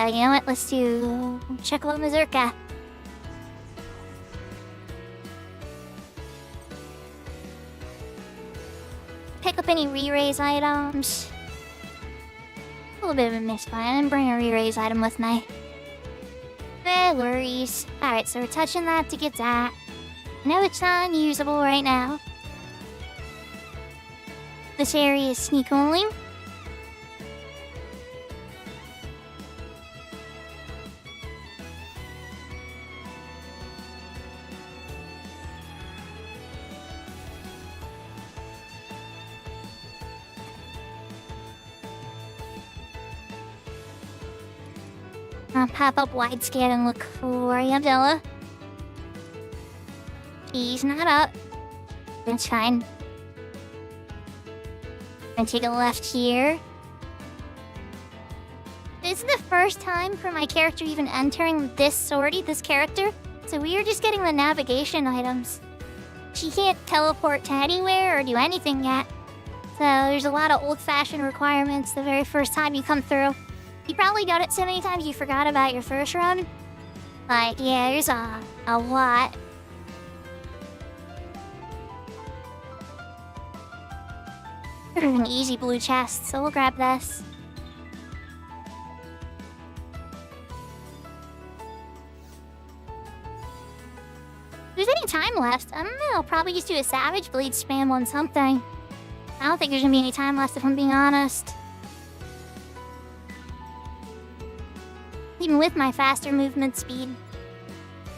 You know what? Let's do Checklo Mazurka. Pick up any re-raise items. A little bit of a misfire. I didn't bring a re-raise item with me. No worries. Alright, so we're touching that to get that. I know it's not unusable right now. This area is sneak only. I'll pop up wide scan and look for Yabella. He's not up. It's fine. Gonna take a left here. This is the first time for my character even entering this character. So we are just getting the navigation items. She can't teleport to anywhere or do anything yet. So there's a lot of old-fashioned requirements the very first time you come through. You probably done it so many times you forgot about your first run. Like, yeah, there's a lot. An easy blue chest, so we'll grab this. If there's any time left, I don't know, I'll probably just do a Savage Blade spam on something. I don't think there's gonna be any time left if I'm being honest. Even with my faster movement speed.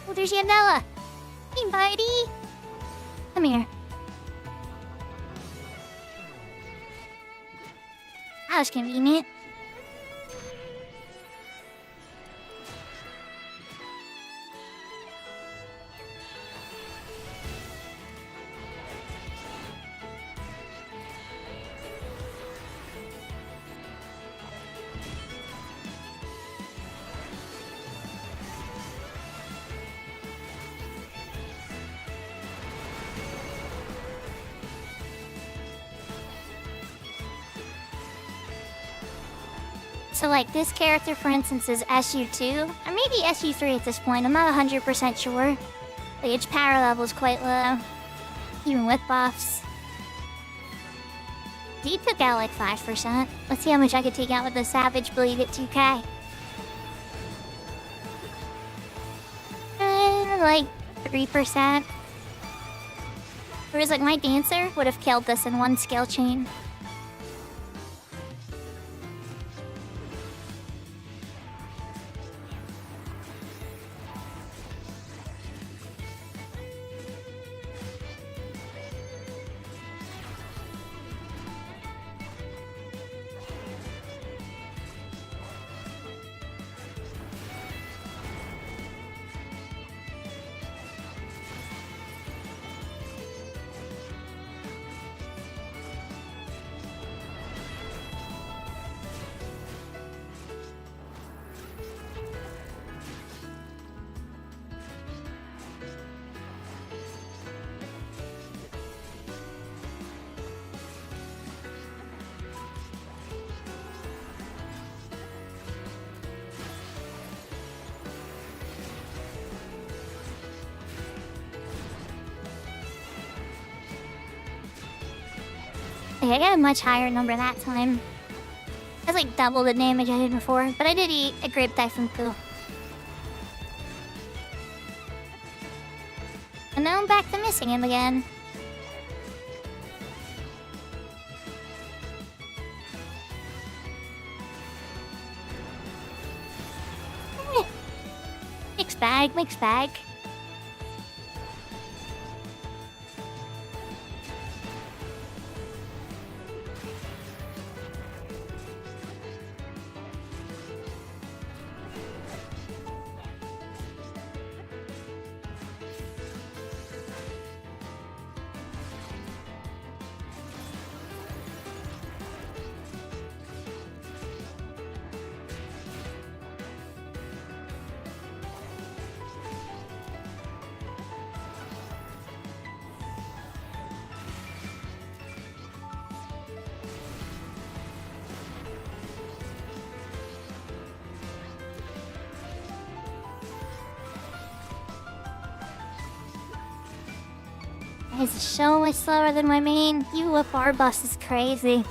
Oh, there's Yandella! Hey, buddy! Come here. That was convenient. So like this character for instance is SU2, or maybe SU3 at this point, I'm not 100% sure. Like its power level is quite low, even with buffs. He took out like 5%. Let's see how much I could take out with the Savage Blade at 2k. Like 3%. Whereas like my Dancer would have killed this in one skill chain. I got a much higher number that time. That's like double the damage I did before, but I did eat a grape typhoon poo. And now I'm back to missing him again. Mixed bag, mixed bag. This is so much slower than my main. UFR bus is crazy.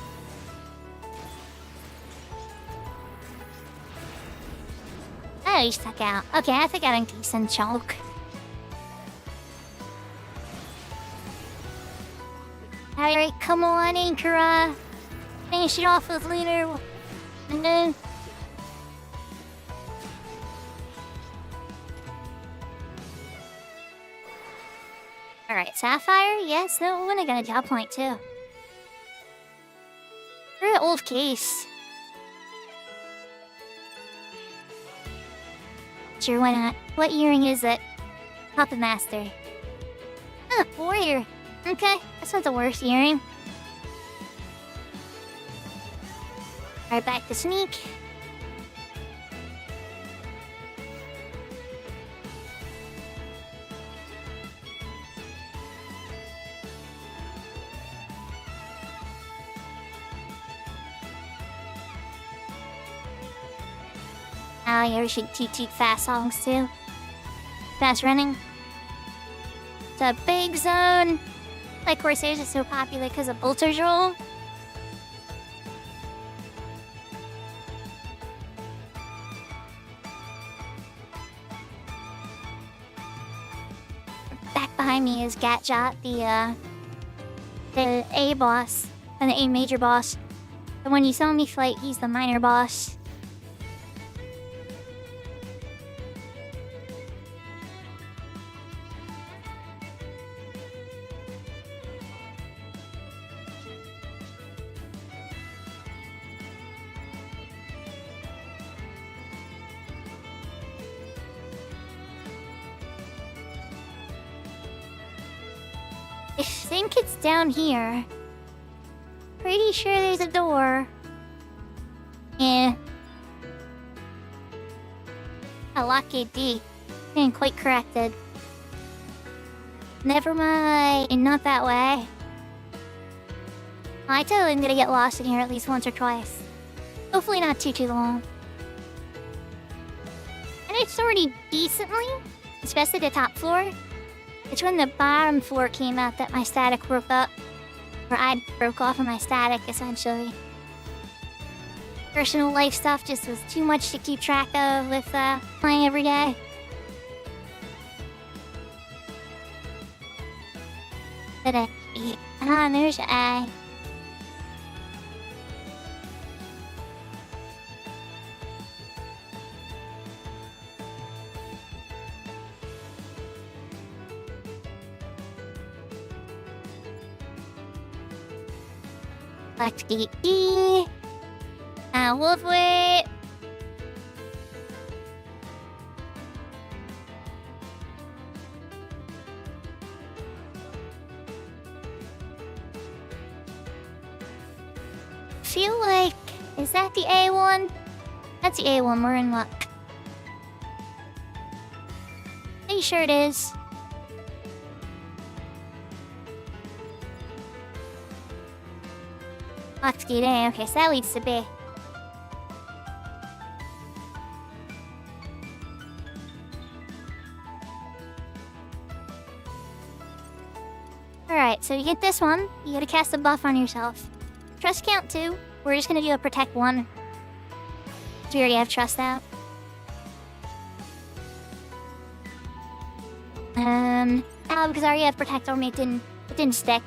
Oh, he stuck out. Okay, I think I got a decent chunk. Alright, come on, Anchor. Finish it off with later. And then... Alright, Sapphire? Yes, no, when I got a job point too. We're an old case. Sure, why not? What earring is it? Puppet Master. Warrior. Okay, that's not the worst earring. Alright, back to sneak. Oh yeah, we should teach fast songs too. Fast running. It's a big zone. Like Corsairs is so popular because of Bolter's roll. Back behind me is Gatjot, the A boss, and the A major boss. And when you saw me fight, he's the minor boss. I think it's down here. Pretty sure there's a door. Yeah. A lockgate D. Been quite corrected. Never mind. Not that way. I totally am gonna get lost in here at least once or twice. Hopefully not too long. And it's already decently, especially the top floor. It's when the bottom floor came out that my static broke up. Or I broke off of my static, essentially. Personal life stuff just was too much to keep track of with playing every day. But there's A. Let's get E. Wolf wait. Feel like, is that the A one? That's the A one. We're in luck. Pretty sure it is. Let's get in. Okay, so that leads to B. Alright, so you get this one. You gotta cast a buff on yourself. Trust count 2. We're just gonna do a protect 1. We already have trust out. Because I already have protect on me, it didn't stick.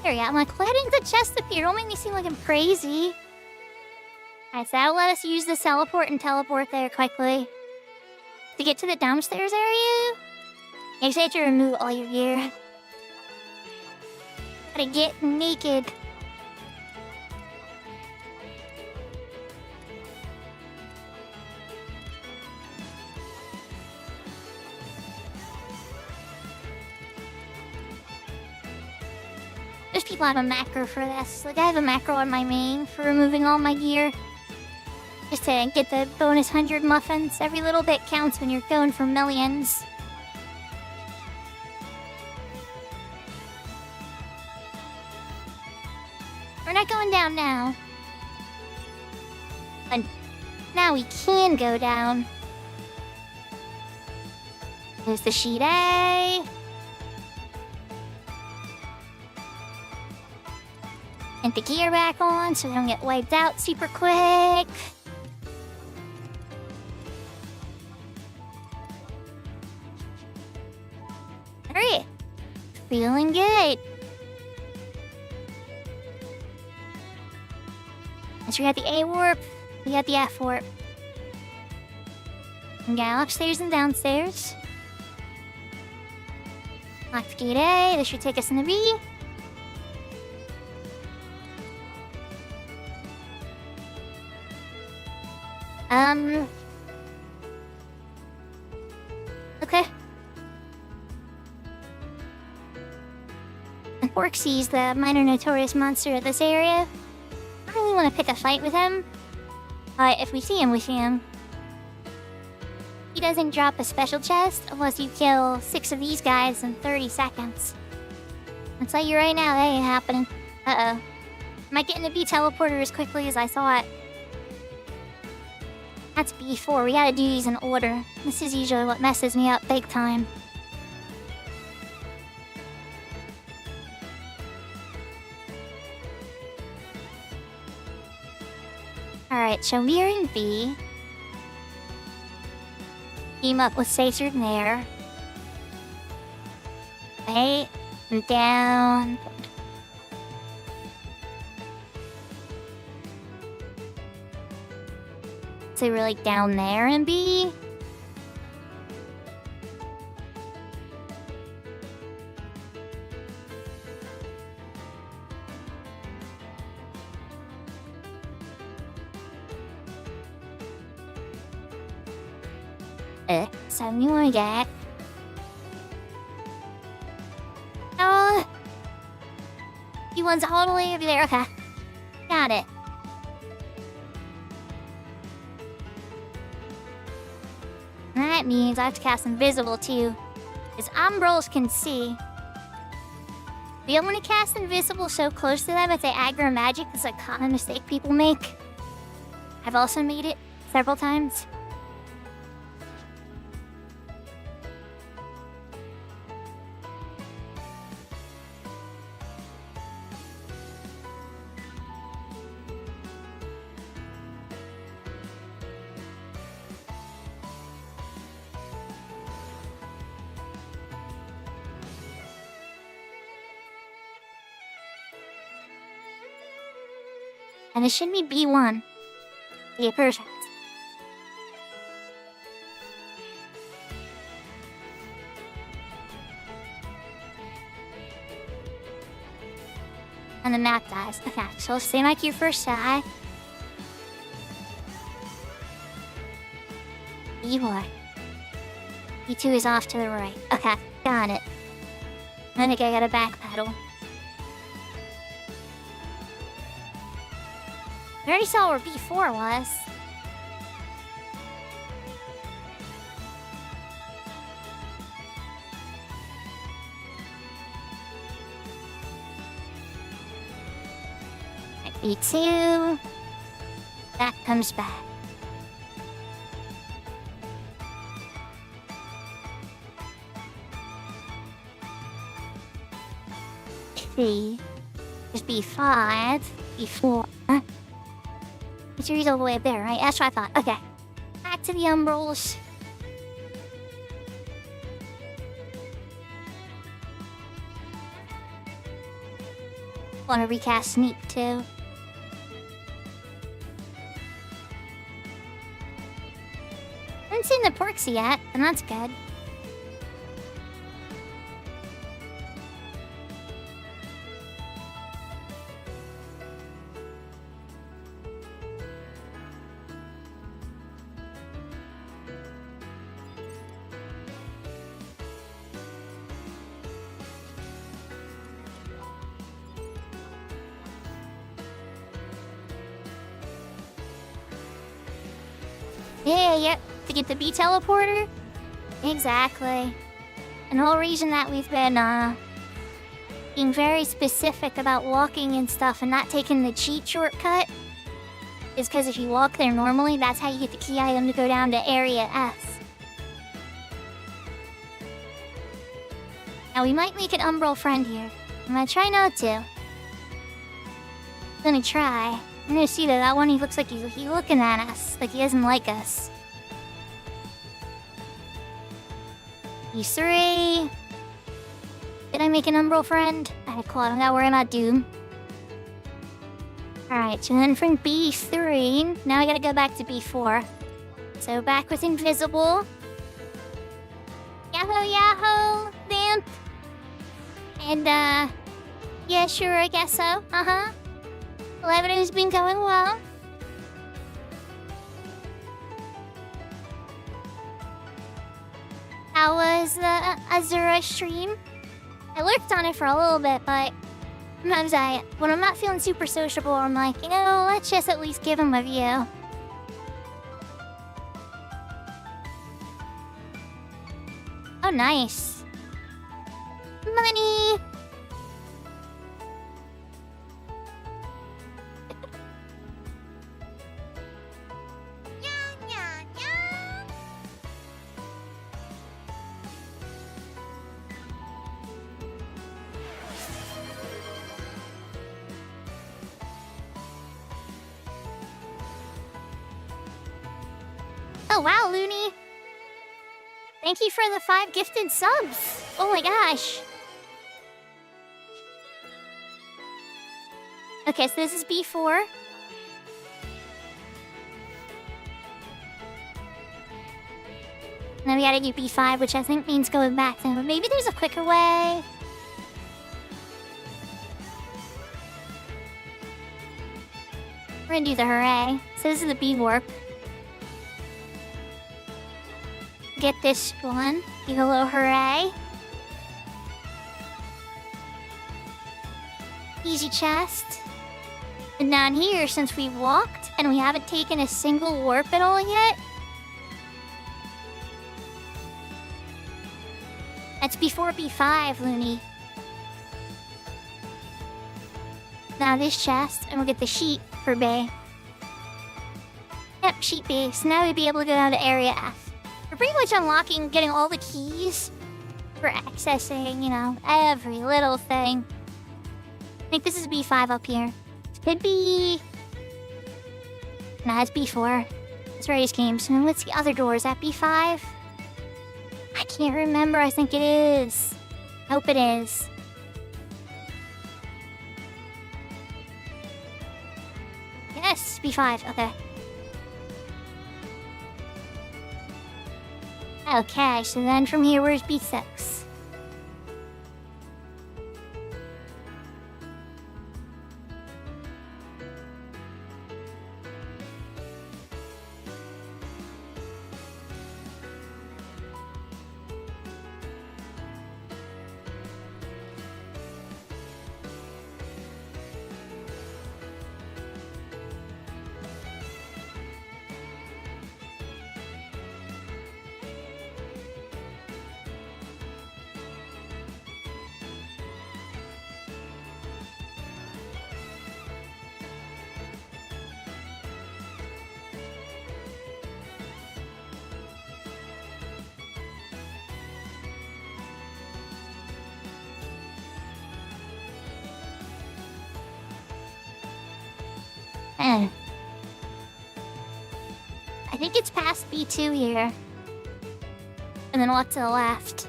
There we go. I'm like, why didn't the chest appear? Don't make me seem like I'm crazy. Alright, so that'll let us use the teleport and teleport there quickly. To get to the downstairs area, you just have to remove all your gear. Gotta get naked. There's people have a macro for this. Like, I have a macro on my main for removing all my gear. Just to get the bonus 100 muffins. Every little bit counts when you're going for millions. We're not going down now. But now we can go down. There's the sheet A. And the gear back on so we don't get wiped out super quick. Alright. Feeling good. So we got the A warp, we got the F warp. We got upstairs and downstairs. Lock the gate A, this should take us in the B. Okay. And Porksy's the minor notorious monster of this area. I really want to pick a fight with him. But if we see him, we see him. He doesn't drop a special chest unless you kill 6 of these guys in 30 seconds. I'll tell you right now, that ain't happening. Uh-oh. Am I getting to B teleporter as quickly as I thought? That's B4, we gotta do these in order. This is usually what messes me up big time. Alright, so we're in B. Team up with Sacer there. Right, and down. So we're like down there in B. So we wanna get... Oh! He one's all the way over there, okay. Got it. That means I have to cast Invisible too, because Umbrals can see. But I'm gonna cast Invisible so close to them if they aggro magic. It's a common mistake people make. I've also made it several times. And it should be B1. Yeah, perfect. And the map dies. Okay, so stay my Q first side. B1. B2 is off to the right. Okay, got it. I think I gotta backpedal. I already saw where B4 was. B2. That comes back. C. There's B5. B4. He's all the way up there, right? That's what I thought. Okay. Back to the Umbrals. Want to recast Sneak too. Haven't seen the Porksy yet, and that's good. Yeah, to get the B teleporter? Exactly. And the whole reason that we've been, being very specific about walking and stuff and not taking the cheat shortcut is because if you walk there normally, that's how you get the key item to go down to Area S. Now, we might make an Umbral friend here. I'm gonna try not to. I'm gonna try. I'm gonna see that one, he looks like he's looking at us, like he doesn't like us. E3. Did I make an Umbral friend? Alright, cool. I don't gotta worry about Doom. Alright, so then from B3, now I gotta go back to B4. So back with Invisible. Yahoo, yahoo, Vamp. And, yeah, sure, I guess so. Uh-huh. Well, everything's been going well. How was the Azura stream? I lurked on it for a little bit, but sometimes when I'm not feeling super sociable, I'm like, you know, let's just at least give him a view. Oh, nice. Money! Oh wow, Looney! Thank you for the 5 gifted subs! Oh my gosh! Okay, so this is B4. Now we gotta do B5, which I think means going back then, but maybe there's a quicker way. We're gonna do the hooray. So this is the B-warp. Get this one. Give a little hooray. Easy chest. And down here, since we walked and we haven't taken a single warp at all yet, that's before B5, Looney. Now this chest, and we'll get the sheet for Bay. Yep, sheet Bay. So now we'd be able to go down to Area F. We're pretty much unlocking, getting all the keys for accessing, you know, every little thing. I think this is B5 up here. Could be... Nah, it's B4. It's various games. And what's the other door? Is that B5? I can't remember. I think it is. Hope it is. Yes, B5. Okay. Okay, so then from here, where's B6? I think it's past B2 here. And then walk to the left.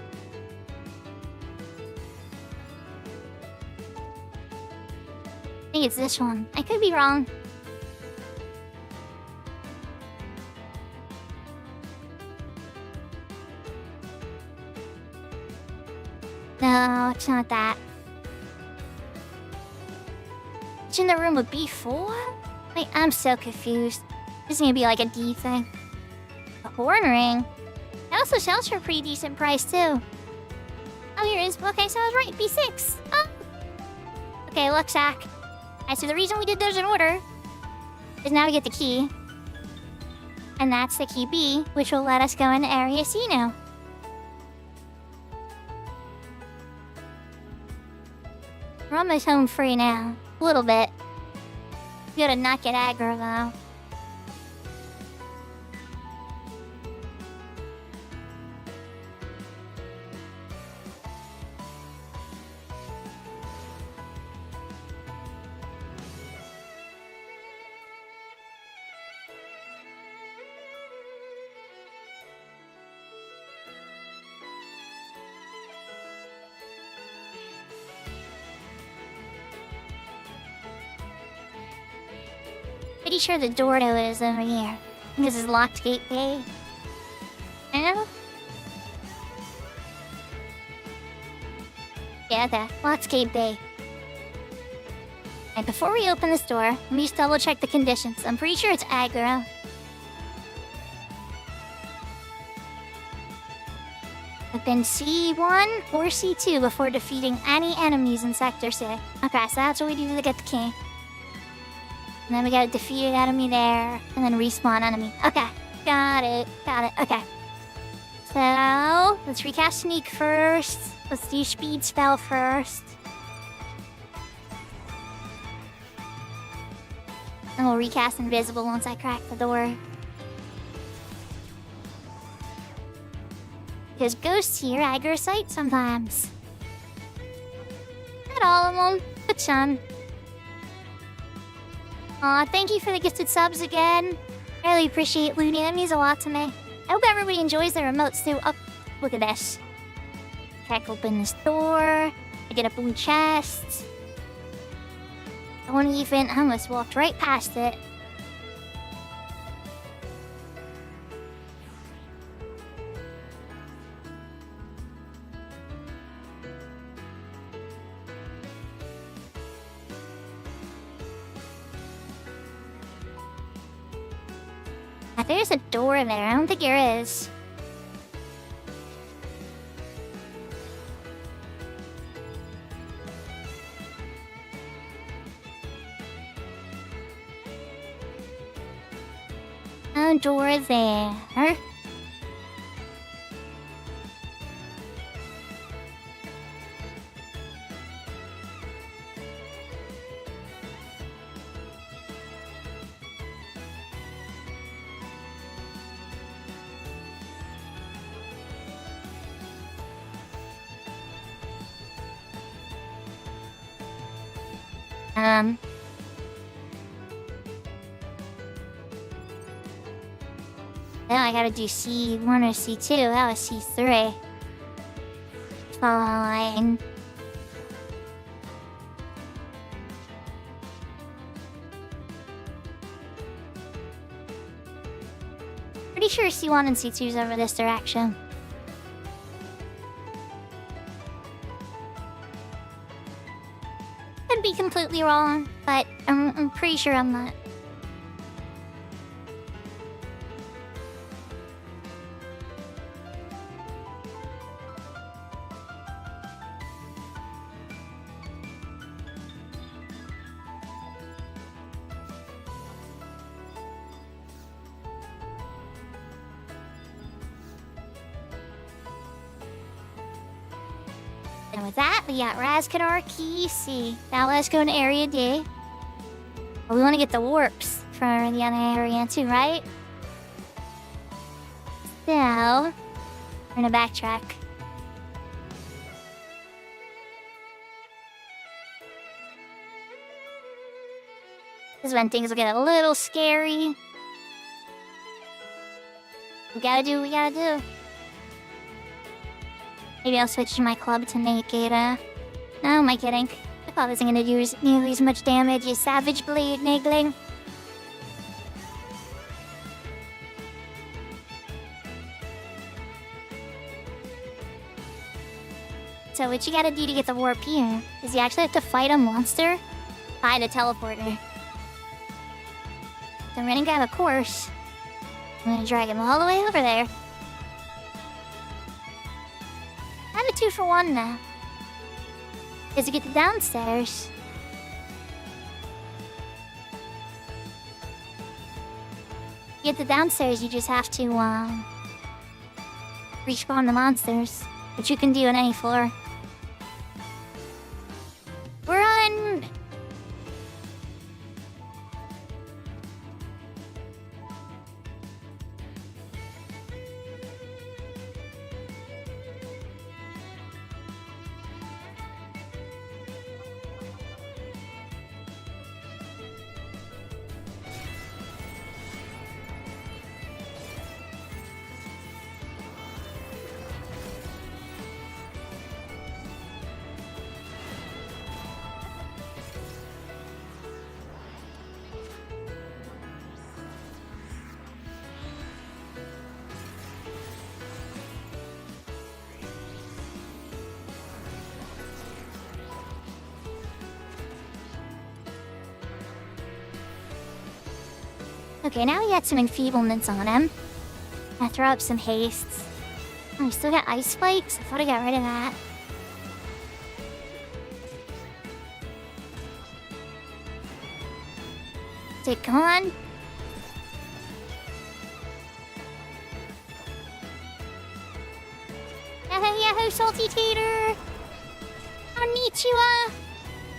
I think it's this one. I could be wrong. No, it's not that. It's in the room with B4? Wait, I'm so confused. This is gonna be like a D thing. A horn ring? That also sells for a pretty decent price, too. Oh, here it is. Okay, so I was right. B6. Oh. Okay, look, Zach. Alright, so the reason we did those in order is now we get the key. And that's the key B, which will let us go into Area C now. We're almost home free now. A little bit. We gotta not get aggro, though. Pretty sure the door though is over here. I think this is locked gate bay. Yeah? Yeah, okay. Locked gate bay. And before we open this door, let me just double check the conditions. I'm pretty sure it's aggro. Open C1 or C2 before defeating any enemies in Sector C. Okay, so that's what we do to get the key. And then we gotta defeat an enemy there, and then respawn enemy. Okay, got it, okay. So, let's recast Sneak first. Let's do Speed Spell first. And we'll recast Invisible once I crack the door. Because ghosts here aggro sight sometimes. Not all of them, but some. Aw, thank you for the gifted subs again. Really appreciate Looney, that means a lot to me. I hope everybody enjoys their remotes too. Oh, look at this. Crack open this door. I get a blue chest. Don't even, I almost walked right past it. There's a door there. I don't think there is. No door there. Now I gotta do C1 or C2. That was C3. Fine. Pretty sure C1 and C2 is over this direction. Could be completely wrong, but I'm pretty sure I'm not. And with that, we got Razkadar Key C. Now let's go to Area D. Well, we want to get the warps for the other area too, right? So, we're gonna backtrack. This is when things will get a little scary. We gotta do what we gotta do. Maybe I'll switch my club to naked. No, am I kidding? The club isn't gonna do nearly as much damage as Savage Blade Niggling. So what you gotta do to get the warp here is you actually have to fight a monster by the teleporter. So I'm gonna grab a course. I'm gonna drag him all the way over there. I have a 2-for-1 now. Is to get the downstairs. To get the downstairs, you just have to respawn the monsters, which you can do on any floor. We're on. Okay, now he got some enfeeblements on him. I throw up some hastes. Oh, he still got ice spikes? I thought I got rid of that. Is it gone? Yahoo, yahoo, salty tater! Konnichiwa!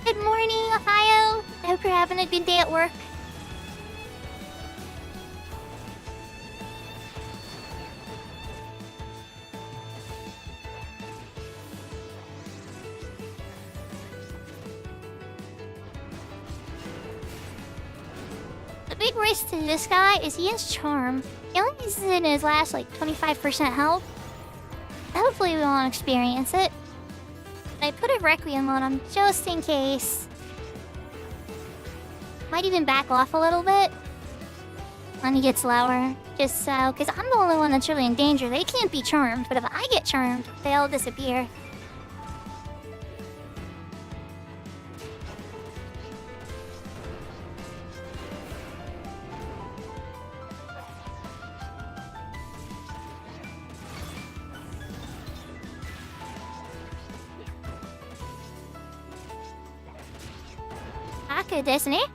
Good morning, Ohio! I hope you're having a good day at work. The big risk to this guy is he has charm. He only uses it in his last, 25% health. Hopefully we won't experience it. I put a Requiem on him, just in case. Might even back off a little bit when he gets lower. Just so, because I'm the only one that's really in danger. They can't be charmed, but if I get charmed, they all disappear. Sakura, doesn't it?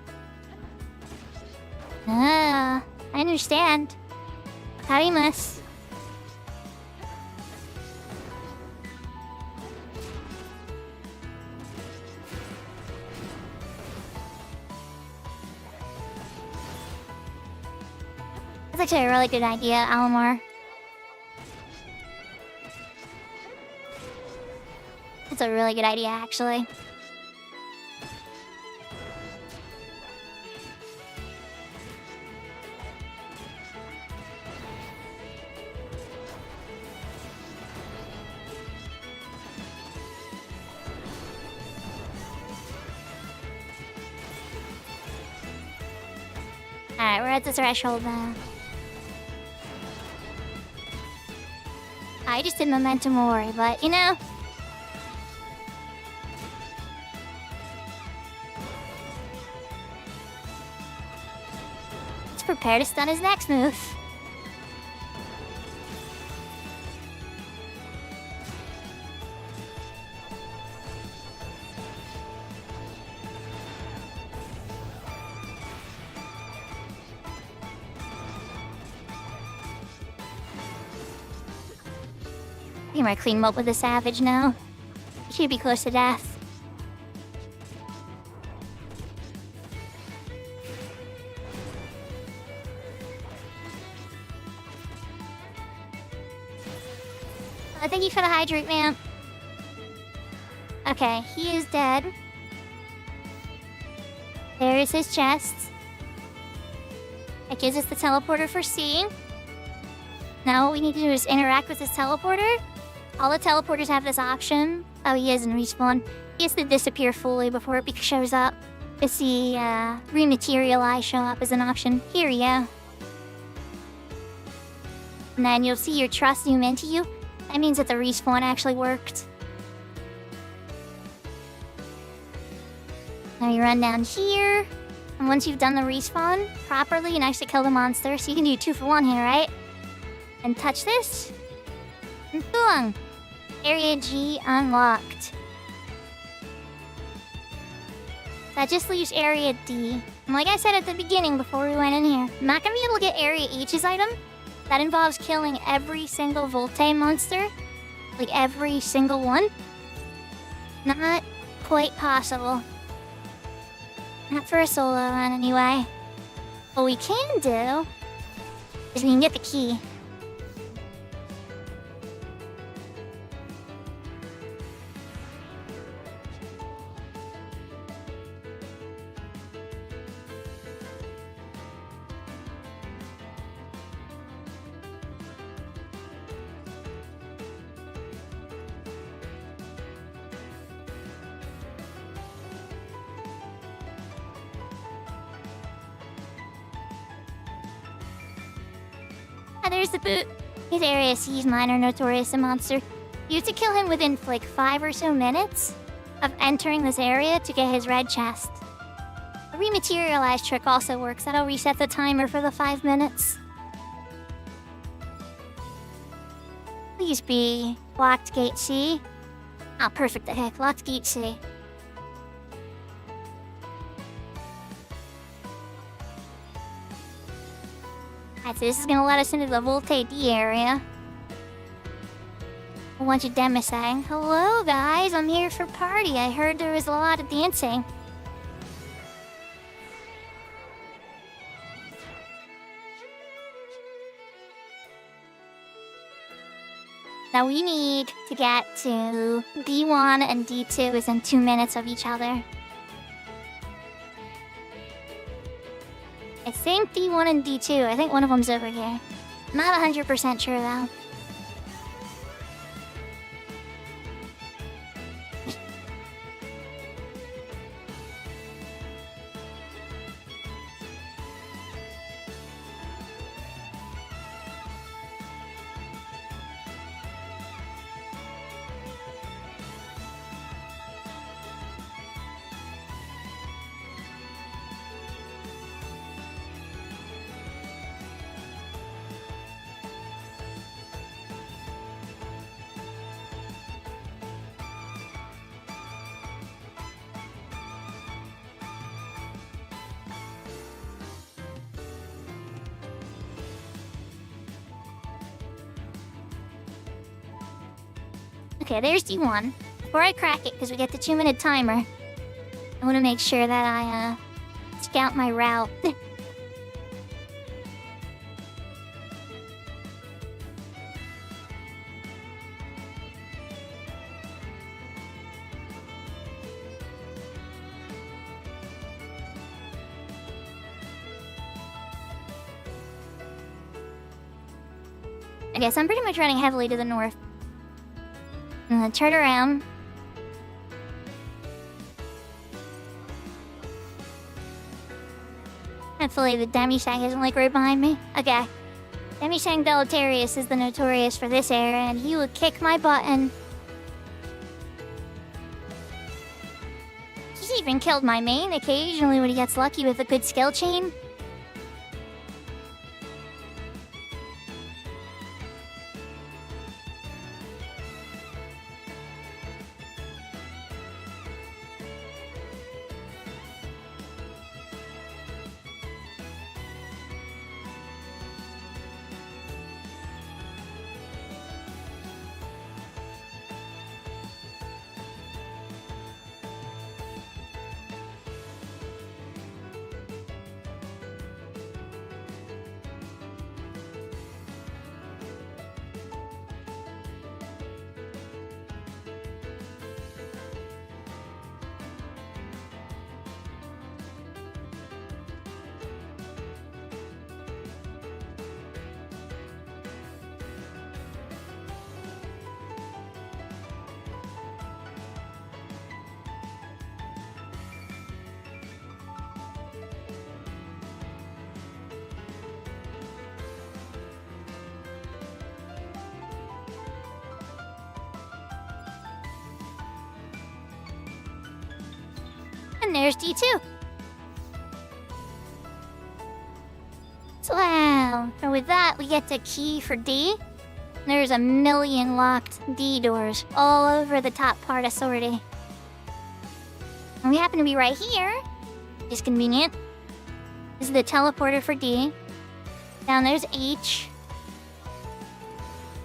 I understand. Karimasu. That's actually a really good idea, Alomar. It's a really good idea, actually. Alright, we're at the threshold now. I just did Momentum Worry, but you know. Let's prepare to stun his next move. I think I might clean him up with a Savage now. He should be close to death. Thank you for the hydrate, man. Okay, he is dead. There is his chest. It gives us the teleporter for C. Now what we need to do is interact with this teleporter. All the teleporters have this option. Oh, he is in respawn. He has to disappear fully before it shows up. To see rematerialize show up as an option. Here we go. And then you'll see your trust zoom into you. That means that the respawn actually worked. Now you run down here. And once you've done the respawn properly, you can actually kill the monster. So you can do 2 for 1 here, right? And touch this. And boom! Area G unlocked. That just leaves Area D. And like I said at the beginning before we went in here, I'm not gonna be able to get Area H's item. That involves killing every single Volte monster. Like every single one. Not quite possible. Not for a solo run anyway. What we can do is we can get the key. There's the boot. His Area C's minor notorious monster. You have to kill him within like 5 or so minutes of entering this area to get his red chest. The rematerialize trick also works. That'll reset the timer for the 5 minutes. Please be locked gate C. Ah, perfect the heck. Locked gate C. Alright, so this is gonna let us into the Volte D area. A bunch of demos saying, "Hello guys, I'm here for party. I heard there was a lot of dancing." Now we need to get to D1 and D2 within 2 minutes of each other. I think D1 and D2, I think one of them's over here. Not 100% sure though. Okay, there's D1. Before I crack it, because we get the 2-minute timer, I want to make sure that I scout my route. I guess I'm pretty much running heavily to the north. I'm gonna turn around. Hopefully the Demi-Shang isn't like right behind me. Okay. Demi-Shang Deleterious is the notorious for this area, and he will kick my button. He's even killed my main occasionally when he gets lucky with a good skill chain. And there's D2. So, wow. And with that, we get the key for D. There's a million locked D doors all over the top part of Sortie. And we happen to be right here. It's convenient. This is the teleporter for D. Down there's H.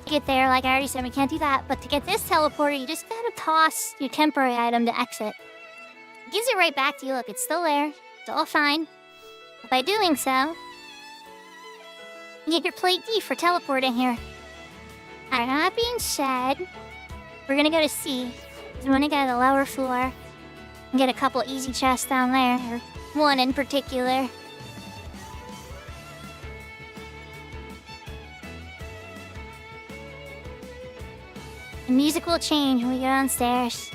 To get there, like I already said, we can't do that. But to get this teleporter, you just gotta toss your temporary item to exit. It gives it right back to you. Look, it's still there. It's all fine. But by doing so, you get your plate D for teleporting here. Alright, now that being said, we're gonna go to C. We wanna go to the lower floor and get a couple easy chests down there, or one in particular. The music will change when we go downstairs.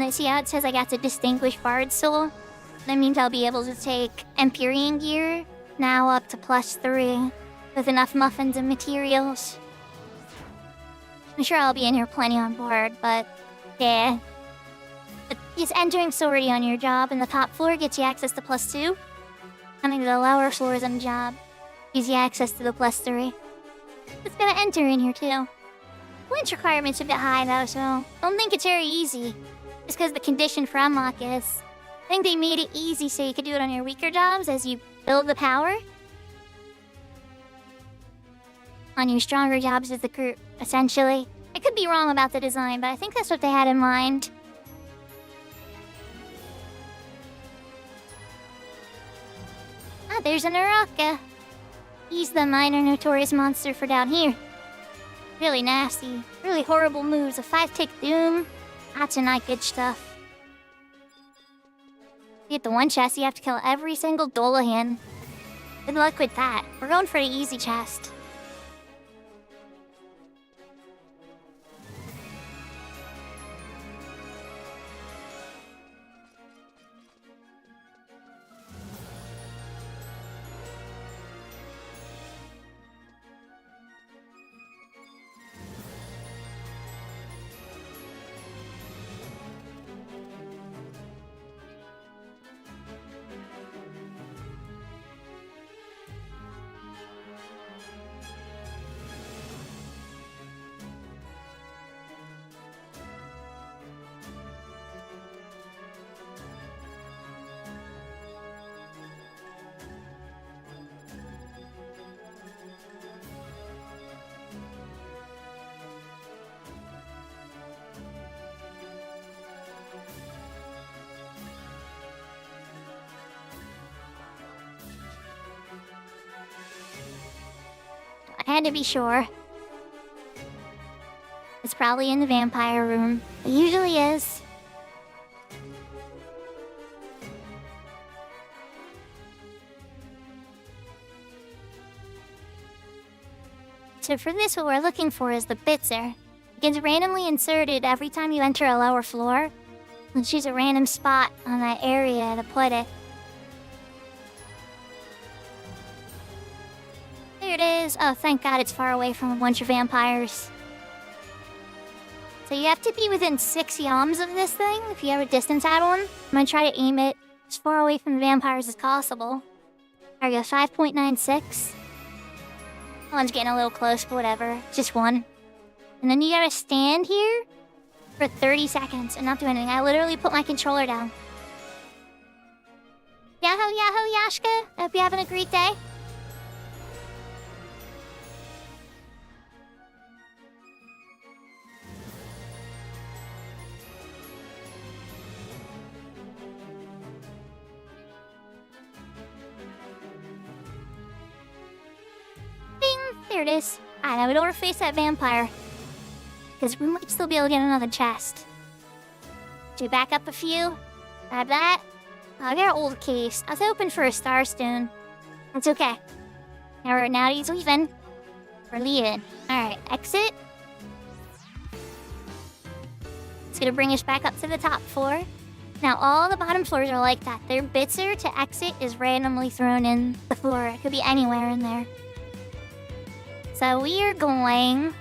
And see how it says I got to distinguish Bard Soul? That means I'll be able to take Empyrean gear, now up to +3, with enough muffins and materials. I'm sure I'll be in here plenty on board, but yeah. But just entering sorority on your job in the top floor gets you access to +2. Coming to the lower floors on the job gives you access to the +3. It's gonna enter in here too. Lynch requirement's a bit high though, so don't think it's very easy. Just because the condition for unlock is. I think they made it easy so you could do it on your weaker jobs as you build the power. On your stronger jobs as the group, essentially. I could be wrong about the design, but I think that's what they had in mind. Ah, there's an Araka. He's the minor notorious monster for down here. Really nasty, really horrible moves, a 5-tick doom. That's not good stuff. To get the one chest, you have to kill every single Dolahan. Good luck with that. We're going for the easy chest. I had to be sure. It's probably in the vampire room. It usually is. So for this, what we're looking for is the Bitzer. It gets randomly inserted every time you enter a lower floor. And choose a random spot on that area to put it. There it is. Oh, thank God it's far away from a bunch of vampires. So you have to be within 6 yams of this thing if you have a distance add-on. I'm gonna try to aim it as far away from the vampires as possible. There we go, 5.96. That one's getting a little close, but whatever. Just one. And then you gotta stand here for 30 seconds and not do anything. I literally put my controller down. Yahoo, yahoo, Yashka. I hope you're having a great day. There it is. Alright, now we don't want to face that vampire. Because we might still be able to get another chest. Should we back up a few? Grab that. Oh, I got an old case. I was hoping for a Starstone. That's okay. Now he's leaving. We're leaving. Alright, exit. It's gonna bring us back up to the top floor. Now all the bottom floors are like that. Their bitzer to exit is randomly thrown in the floor. It could be anywhere in there. So we are going...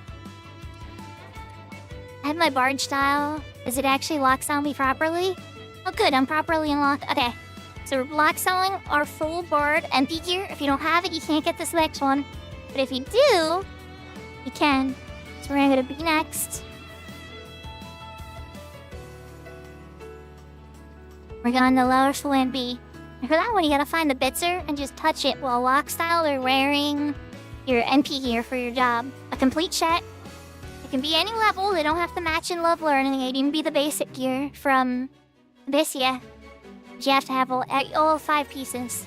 I have my barge style. Does it actually lock style me properly? Oh good, I'm properly unlocked. Okay. So we're block selling our full board empty gear. If you don't have it, you can't get this next one. But if you do, you can. So we're gonna go to B next. We're going to lower floor and B. And for that one, you gotta find the bitzer and just touch it while lock style or wearing your MP gear for your job. A complete set. It can be any level. They don't have to match in level or anything. It can even be the basic gear from Abyssia. But you have to have all 5 pieces.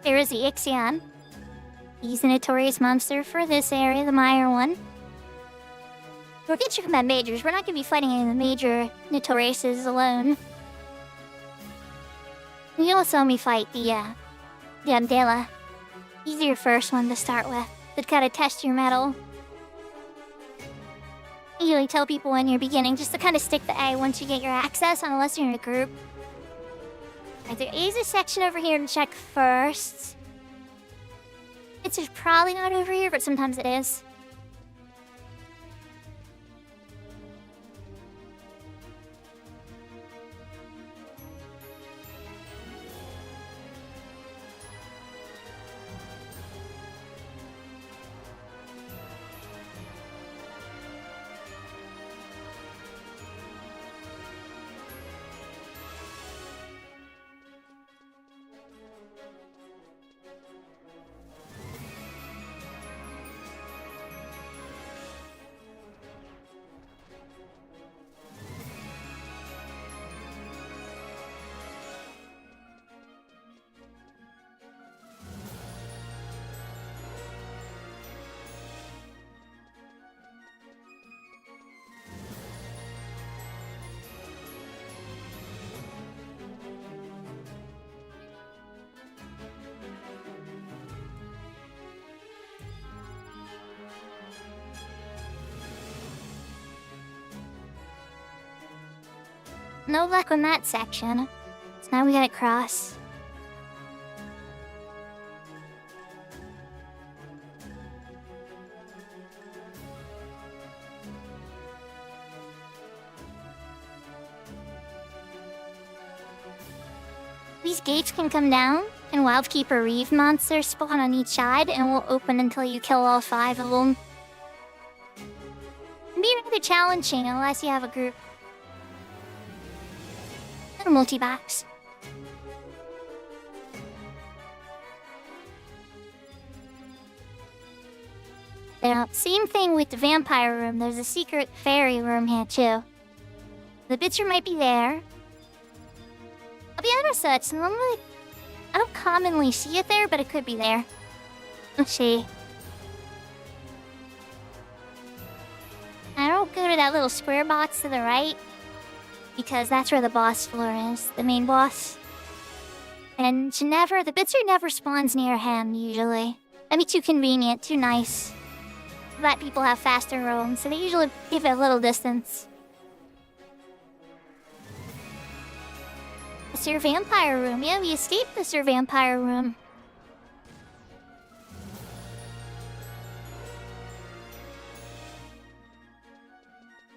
There is the Ixion. He's a notorious monster for this area, the Meyer one. Forget your combat majors. We're not gonna be fighting any of the major Nito races alone. You also saw me fight the Andela. He's your first one to start with. That gotta test your mettle. I usually tell people when you're beginning just to kind of stick the A once you get your access, unless you're in a group. Right, there is a section over here to check first. It's probably not over here, but sometimes it is. No luck on that section. So now we gotta cross. These gates can come down, and Wildkeeper Reeve monsters spawn on each side and will open until you kill all 5 of them. It can be rather challenging unless you have a group. Multi-box. Now, same thing with the vampire room. There's a secret fairy room here too. The bitcher might be there. I'll be honest, it's normally I don't commonly see it there, but it could be there. Let's see. I don't go to that little square box to the right, because that's where the boss floor is, the main boss. And the bitzer never spawns near him, usually. That'd be too convenient, too nice. Let people have faster roams, so they usually give it a little distance. It's your vampire room. Yeah, we escaped the Sir Vampire room.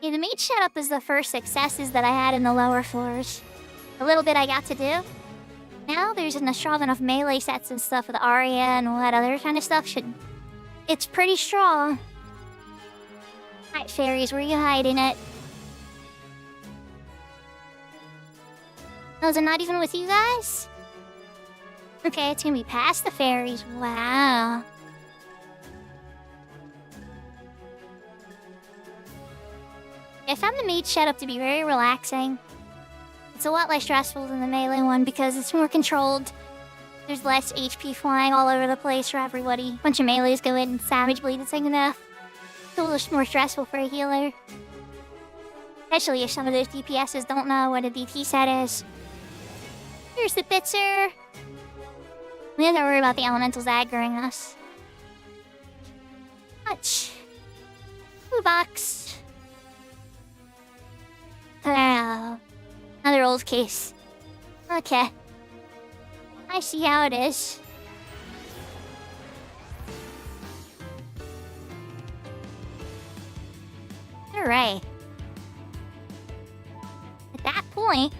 Yeah, the mage setup is the first successes that I had in the lower floors. The little bit I got to do. Now there's strong enough melee sets and stuff with Arya and all that other kind of stuff. It's pretty strong. Alright, fairies, where are you hiding it? Those are not even with you guys? Okay, it's gonna be past the fairies. Wow. I found the mage setup to be very relaxing. It's a lot less stressful than the melee one because it's more controlled. There's less HP flying all over the place for everybody. A bunch of melees go in and savage bleed and thing enough. It's a little more stressful for a healer. Especially if some of those DPSs don't know what a DT set is. Here's the bitzer. We don't have to worry about the elementals aggroing us. Touch. Blue box. Oh, another old case. Okay. I see how it is. Alright. At that point,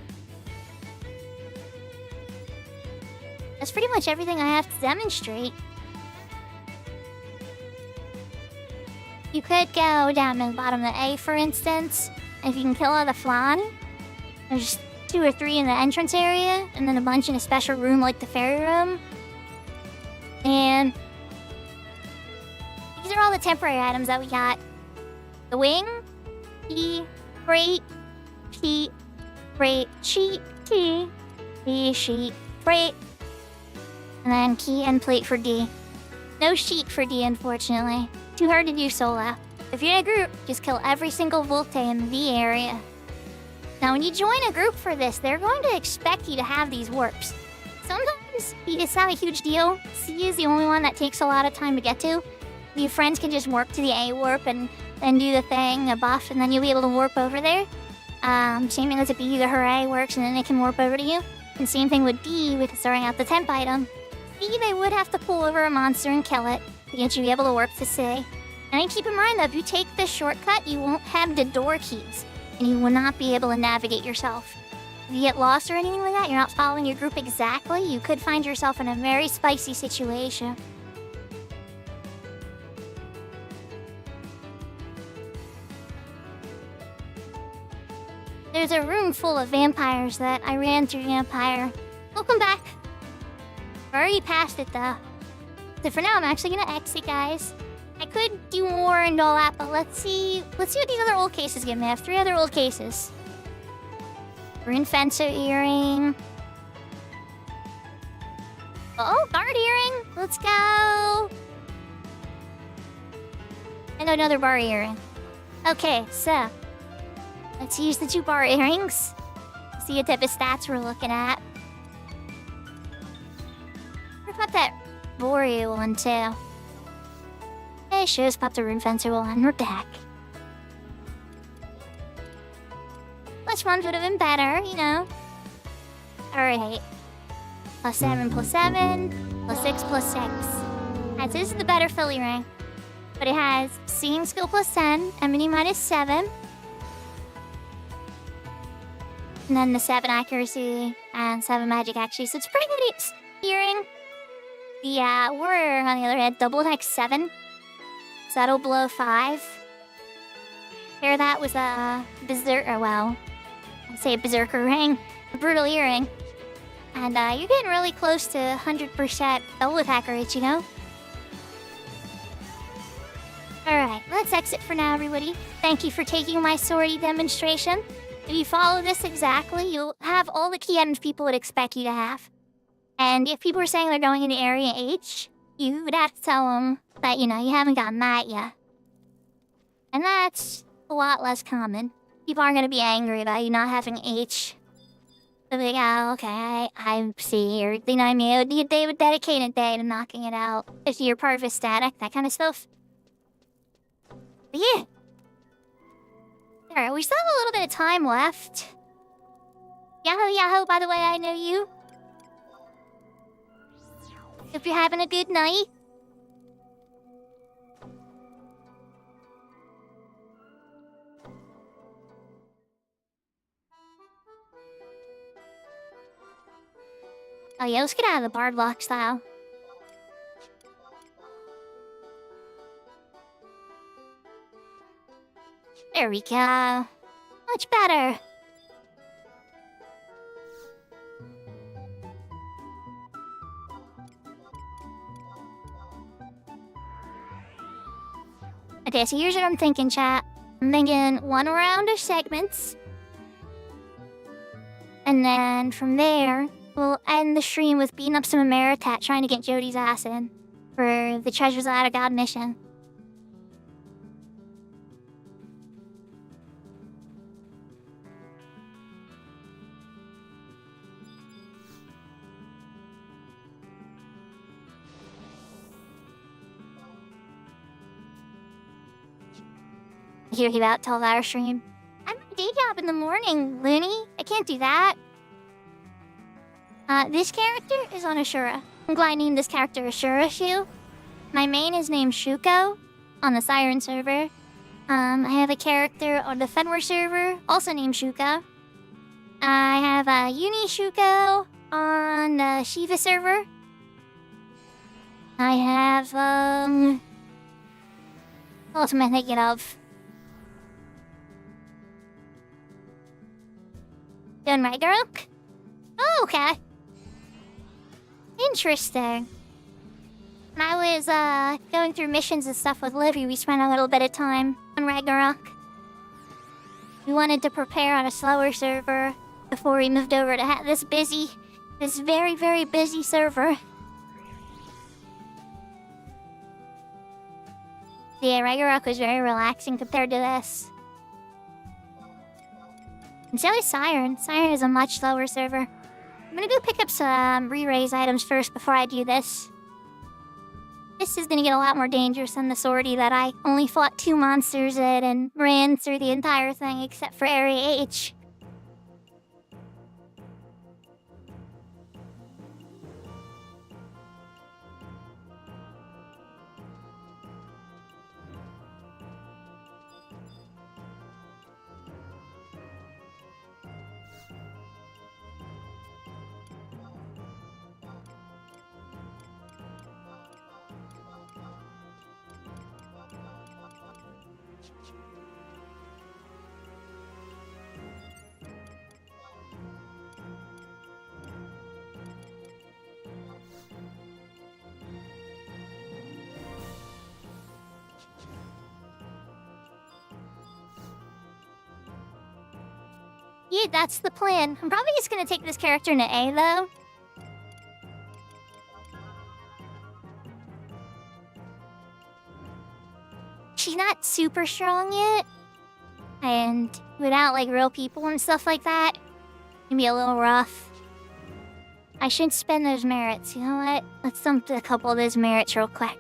that's pretty much everything I have to demonstrate. You could go down to the bottom of the A, for instance. If you can kill all the flan, there's 2 or 3 in the entrance area, and then a bunch in a special room like the fairy room. And these are all the temporary items that we got. The wing, key, crate, sheet, crate, sheet, key, sheet, crate, and then key and plate for D. No sheet for D, unfortunately. Too hard to do solo. If you're in a group, just kill every single Volte in the area. Now, when you join a group for this, they're going to expect you to have these warps. Sometimes it's not a huge deal. C is the only one that takes a lot of time to get to. Your friends can just warp to the A warp and then do the thing, a buff, and then you'll be able to warp over there. Same thing as a B, the hooray works, and then they can warp over to you. And same thing with D with throwing out the temp item. C, they would have to pull over a monster and kill it to get you able to warp to C. And keep in mind that if you take this shortcut, you won't have the door keys, and you will not be able to navigate yourself. If you get lost or anything like that, you're not following your group exactly, you could find yourself in a very spicy situation. There's a room full of vampires that I ran through Vampire. Welcome back. Already passed it though. So for now, I'm actually gonna exit, guys. I could do more and all that, but let's see what these other old cases give me. I have 3 other old cases. Rune Fencer earring. Oh, guard earring. Let's go. And another bar earring. Okay, so let's use the 2 bar earrings. See what type of stats we're looking at. What about that Boreal one too? Hey, sure, let's pop the Rune Fencer one. We're back. Which one would have been better, you know? Alright. +7, +7. +6, +6. This is the better Philly ring. But it has Seeing Skill +10, Enmity -7. And then the 7 accuracy and 7 magic actually, so it's pretty good earring. The warrior, on the other hand, double attack 7. So that'll blow 5. Pair that with a berserker, well, I'd say a berserker ring, a brutal earring. And you're getting really close to 100% double attack rates, you know? Alright, let's exit for now, everybody. Thank you for taking my sortie demonstration. If you follow this exactly, you'll have all the key items people would expect you to have. And if people are saying they're going into Area H, you would have to tell them that, you know, you haven't gotten that yet. And that's a lot less common. People aren't going to be angry about you not having H. They'll be like, oh, okay, I see. Or, you know what I mean? They would dedicate a day to knocking it out. If you're part of a static, that kind of stuff. But yeah. Alright, we still have a little bit of time left. Yahoo, Yahoo, by the way, I know you. Hope you're having a good night. Oh yeah, let's get out of the Bard Lock style. There we go. Much better. Okay, so here's what I'm thinking, chat. I'm thinking 1 round of segments. And then from there, we'll end the stream with beating up some Ameritat trying to get Jody's ass in for the Treasures Out of God mission. Hear you about 12-hour stream. I'm a day job in the morning, Looney. I can't do that. This character is on Ashura. I'm glad I named this character Ashura Shu. My main is named Shuko on the Siren server. I have a character on the Fenwar server, also named Shuko. I have a Uni Shuko on the Shiva server. I have, what else am I thinking of? Doing Ragnarok? Oh, okay. Interesting. When I was, going through missions and stuff with Livy, we spent a little bit of time on Ragnarok. We wanted to prepare on a slower server before we moved over to this very, very busy server. Yeah, Ragnarok was very relaxing compared to this. And so is Siren. Siren is a much slower server. I'm gonna go pick up some re-raise items first before I do this. This is gonna get a lot more dangerous than the sortie that I only fought 2 monsters in and ran through the entire thing except for Area H. Yeah, that's the plan. I'm probably just gonna take this character into A, though. She's not super strong yet. And without, like, real people and stuff like that, it can be a little rough. I should spend those merits. You know what? Let's dump a couple of those merits real quick.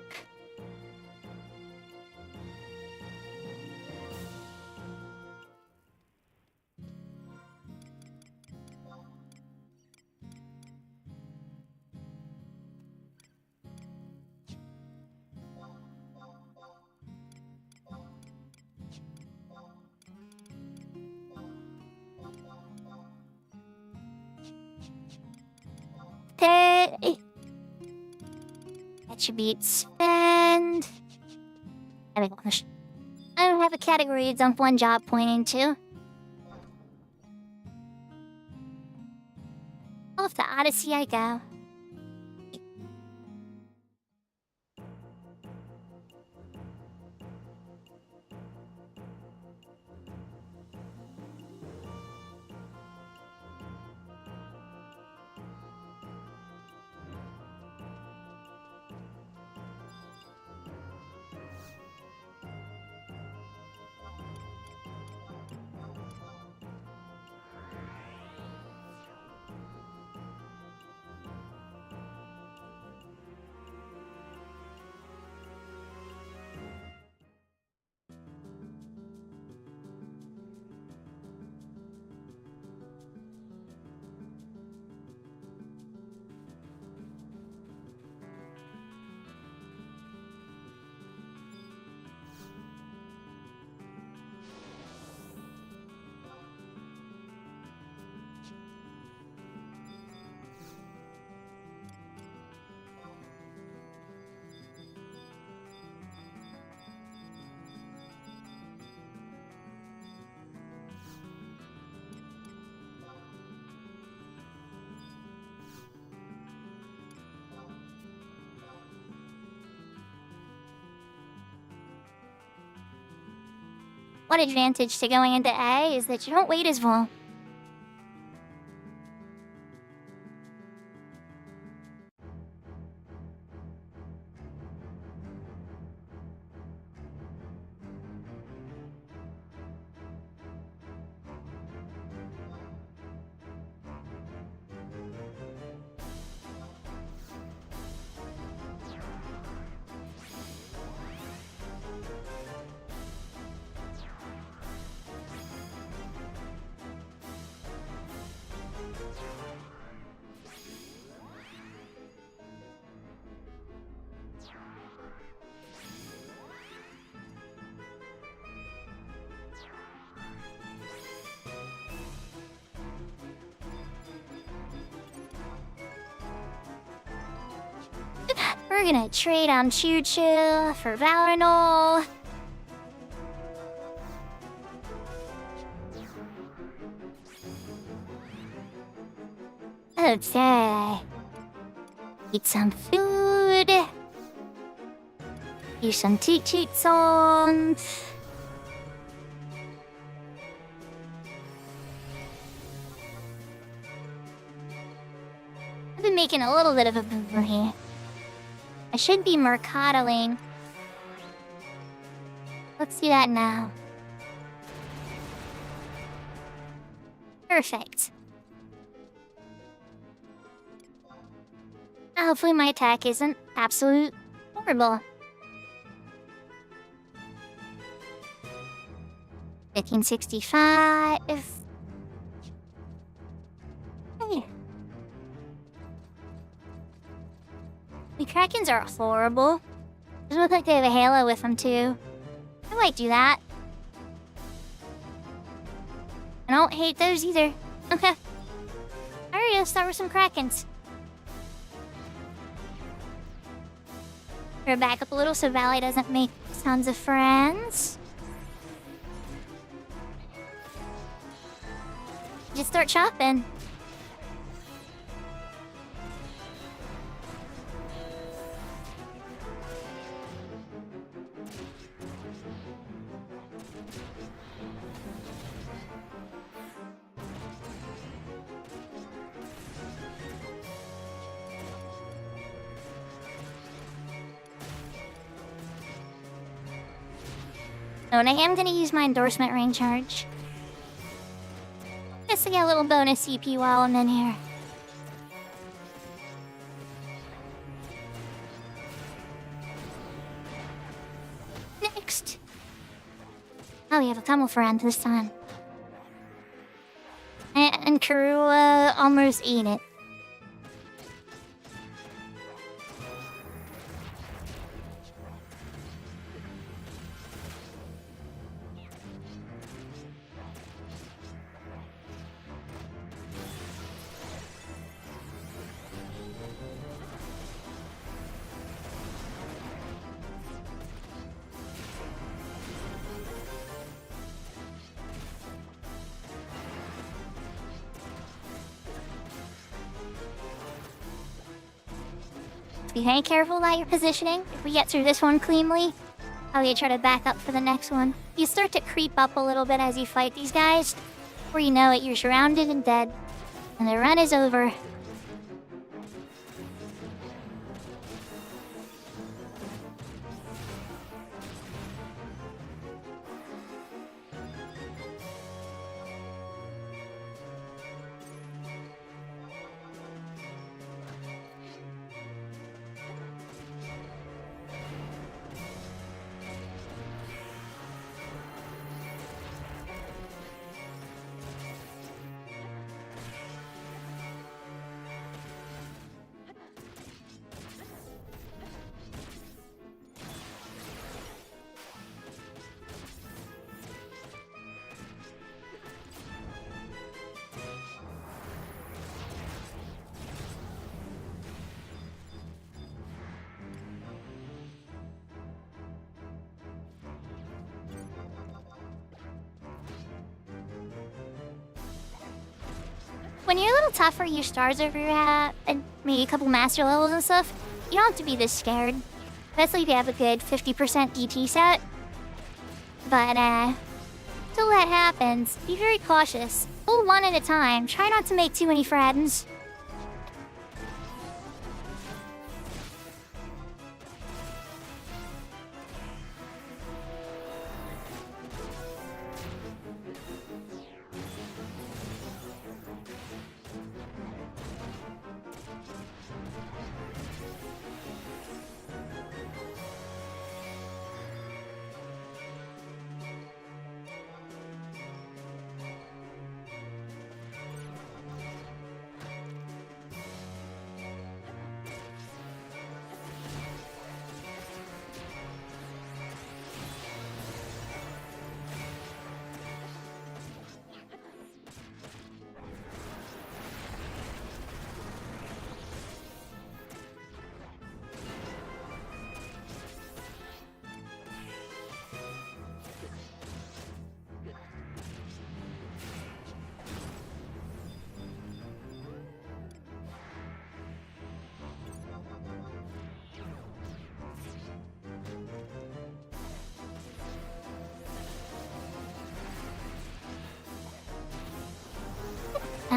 Attributes spend. I don't have a category to dump 1 job point into. Off to Odyssey I go. One advantage to going into A is that you don't wait as long. We're gonna trade on Choo Choo for Valinor. Okay. Eat some food. Do some toot songs. I've been making a little bit of a boo-boo here. I should be mercadoing Let's do that now. Perfect. Hopefully my attack isn't absolute horrible. 1565. Hey. The Krakens are horrible. They look like they have a halo with them too. I might do that. I don't hate those either. Okay. Alright, let's start with some Krakens. We're back up a little so Valley doesn't make tons of friends. Just start chopping. Oh, and I am gonna use my endorsement ring charge. Just to get a little bonus CP while I'm in here. Next. Oh, we have a camel friend this time. And Karua almost ate it. Be very careful about your positioning. If we get through this one cleanly, how you try to back up for the next one. You start to creep up a little bit as you fight these guys. Before you know it, you're surrounded and dead. And the run is over. When you're a little tougher, your stars over your hat, and maybe a couple master levels and stuff, you don't have to be this scared. Especially if you have a good 50% DT set. But, till that happens, be very cautious. Hold one at a time. Try not to make too many friends.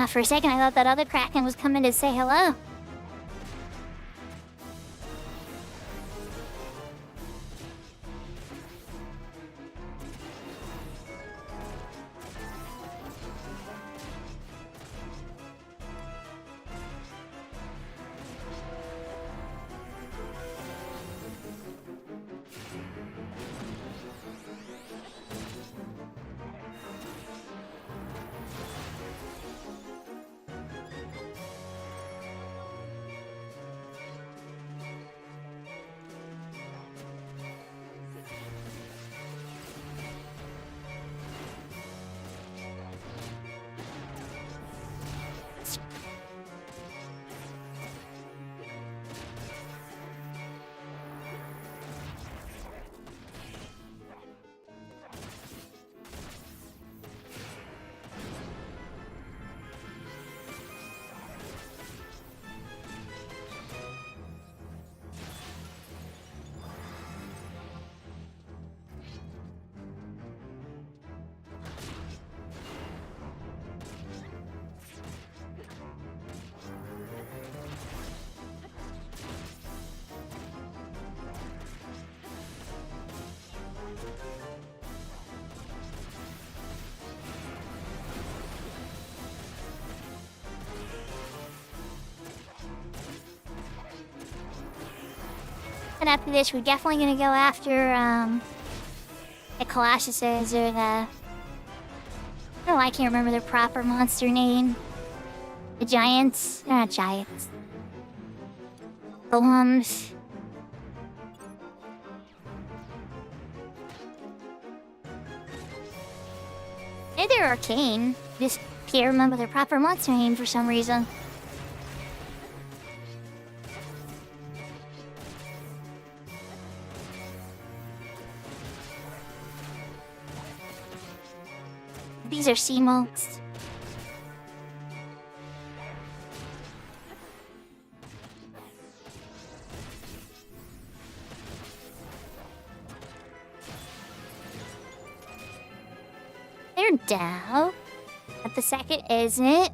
For a second, I thought that other Kraken was coming to say hello. And after this, we're definitely gonna go after, the Colossuses or the... Oh, I can't remember their proper monster name. The giants. They're not giants. Golems. Maybe they're arcane. Just can't remember their proper monster name for some reason. These are sea monks. They're down. But the second isn't.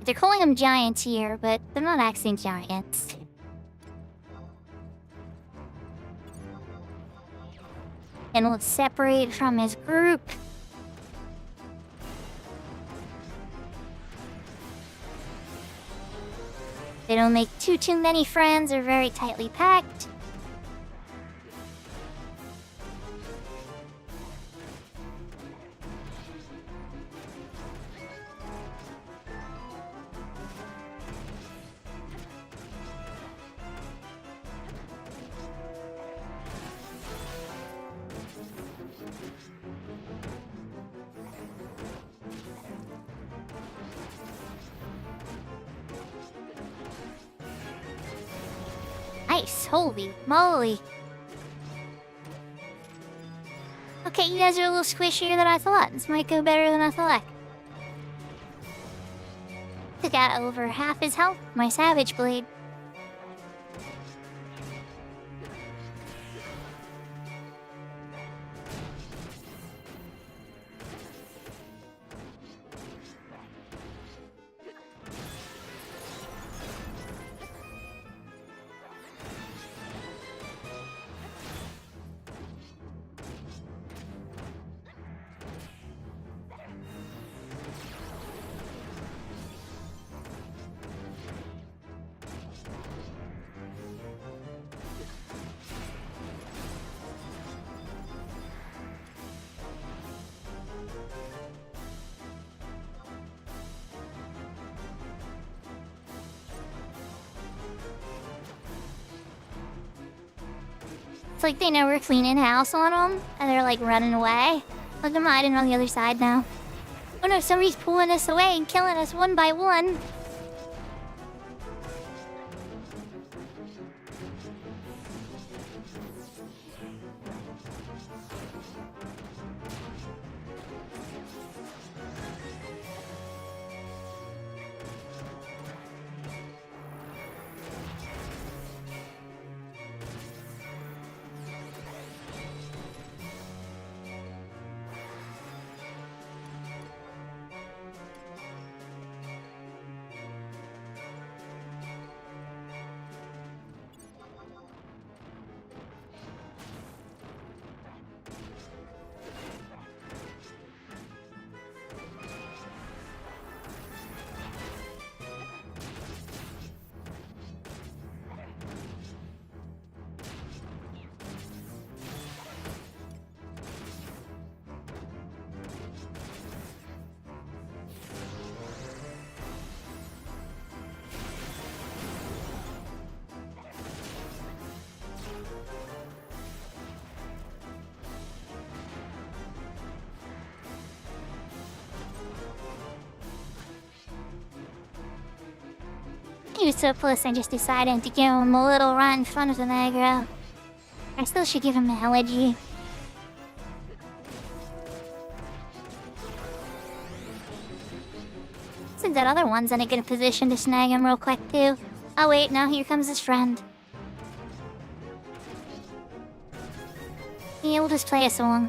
They're calling them giants here, but they're not actually giants. And we'll separate from his group. They don't make too many friends. They're very tightly packed. Nice, holy moly. Okay, you guys are a little squishier than I thought. This might go better than I thought. Took out over half his health, my Savage Blade. It's like they know we're cleaning house on them, and they're like running away. Look, I'm hiding on the other side now. Oh no, somebody's pulling us away and killing us one by one. He was so close, I just decided to give him a little run in front of the aggro. I still should give him an elegy. Since that other one's in a good position to snag him real quick, too. Oh wait, now here comes his friend. Yeah, we'll just play a song.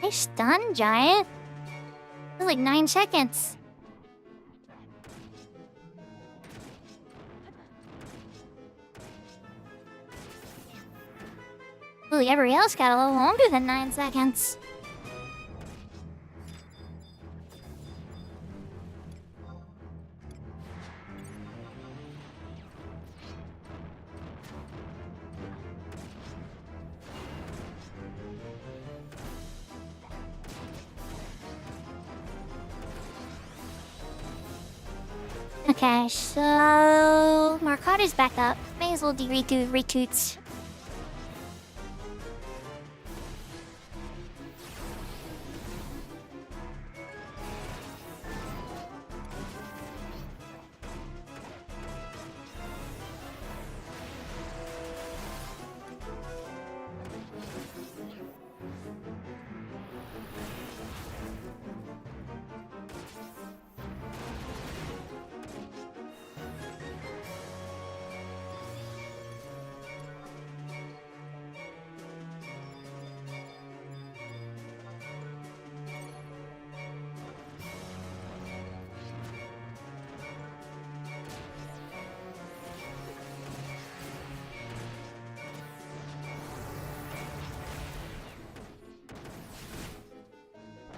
Nice stun, Giant. It was like 9 seconds. Ooh, everybody else got a little longer than 9 seconds. Okay, so Marcada's back up. May as well do retoots.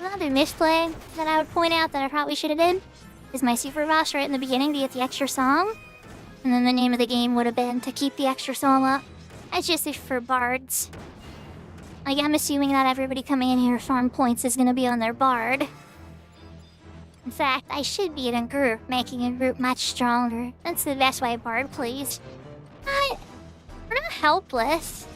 Another misplay that I would point out that I probably should have did is my super rush right in the beginning to get the extra song. And then the name of the game would have been to keep the extra song up. That's just for bards. Like, I'm assuming that everybody coming in here to farm points is gonna be on their bard. In fact, I should be in a group, making a group much stronger. That's the best way a bard plays. We're not helpless.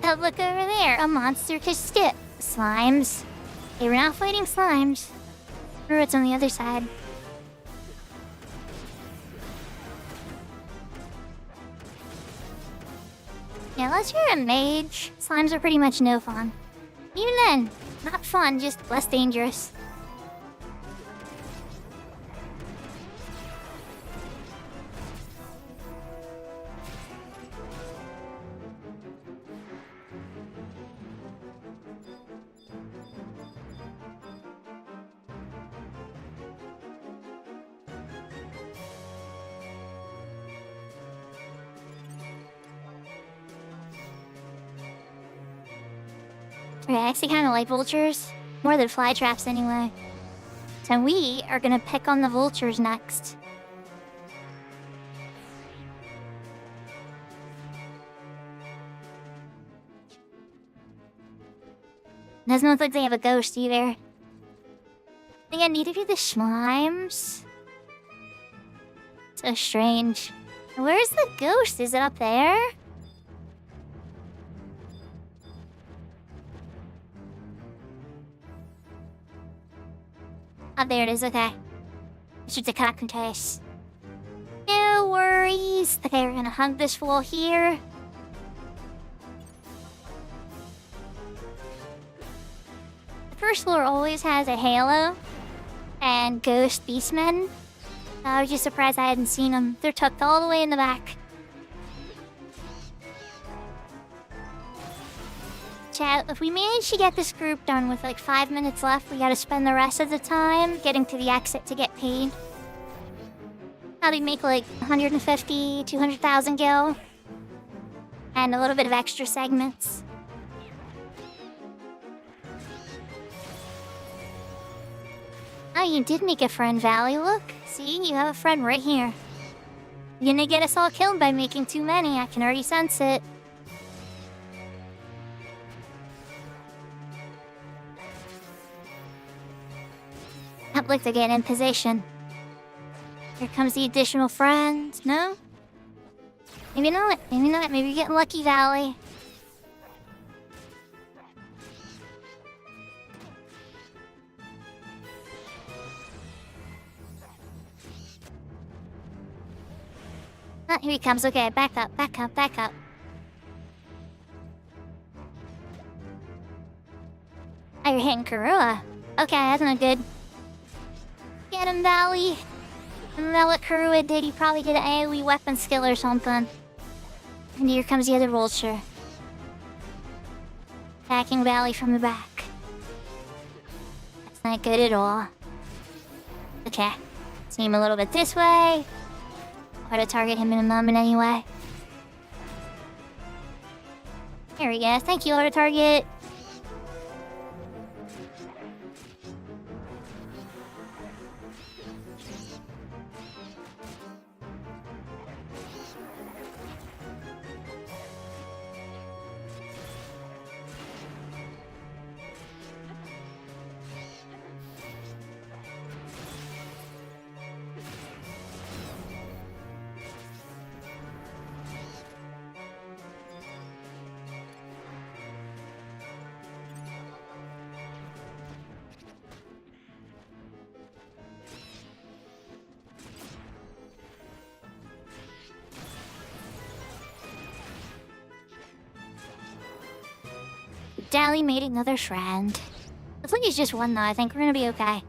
Oh, look over there, a monster can skip. Slimes. Hey, we're not fighting slimes. Or it's on the other side. Yeah, unless you're a mage, slimes are pretty much no fun. Even then, not fun, just less dangerous. I actually kind of like vultures. More than fly traps anyway. So we are gonna pick on the vultures next. Doesn't look like they have a ghost either. I think I need to do the slimes. So strange. Where's the ghost? Is it up there? Oh, there it is, okay. It's just a contest. No worries. Okay, we're gonna hug this wall here. The first floor always has a halo and ghost beastmen. I was just surprised I hadn't seen them. They're tucked all the way in the back. Chat, if we manage to get this group done with like 5 minutes left, we gotta spend the rest of the time getting to the exit to get paid. Probably make like 150, 200,000 gil. And a little bit of extra segments. Oh, you did make a friend, Valley. Look, see, you have a friend right here. You're gonna get us all killed by making too many. I can already sense it. I'd like to get in position. Here comes the additional friend. No? Maybe not. Maybe not. Maybe you're getting lucky, Valley. Ah, here he comes. Okay, back up, back up, back up. Oh, you're hitting Karua. Okay, that's not good. Get him, Valley. I don't know what Karua did. He probably did an AoE weapon skill or something. And here comes the other vulture. Attacking Valley from the back. That's not good at all. Okay. Seem a little bit this way. Try to target him in a moment anyway. There we go. Thank you, auto target. Dally made another friend. Looks like he's just one though. I think we're gonna be okay.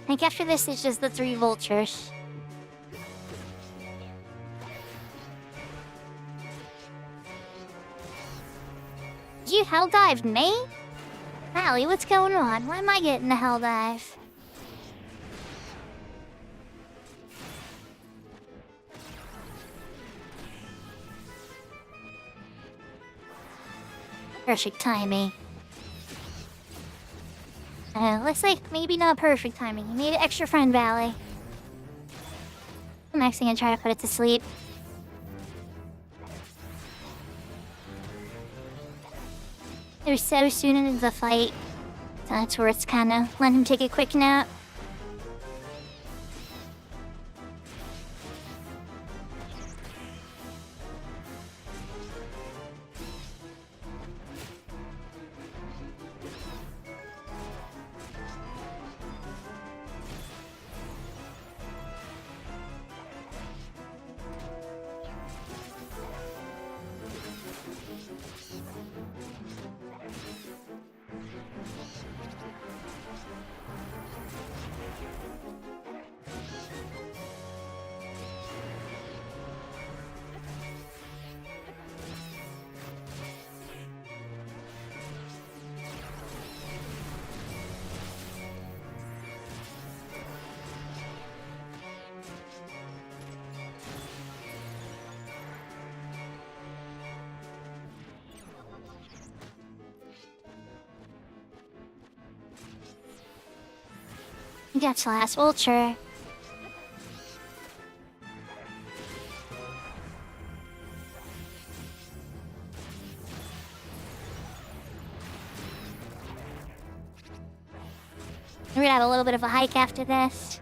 I think after this, it's just the 3 vultures. You hell dived me? Allie, what's going on? Why am I getting the hell dive? Perfect timing. Looks like maybe not perfect timing. You made an extra friend, Valley. I'm actually gonna try to put it to sleep. They're so soon into the fight. So that's where it's kinda letting him take a quick nap. That's the last vulture. We're gonna have a little bit of a hike after this.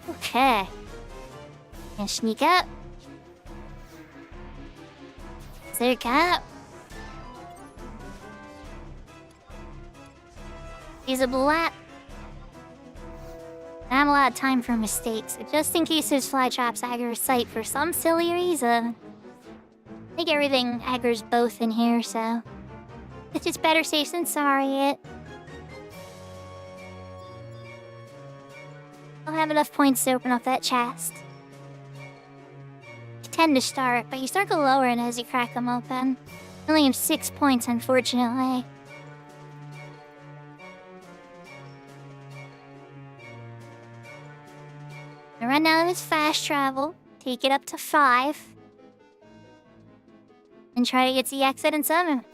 Okay. Gonna sneak up. Zerk up. Feasible lap. Not a lot of time for mistakes, so just in case those fly traps aggro sight for some silly reason. I think everything aggro's both in here, so it's just better safe than sorry. I'll have enough points to open up that chest. You tend to start, but you start to lower it as you crack them open. I only have 6 points, unfortunately. I run down this fast travel, take it up to 5, and try to get to the exit and summon.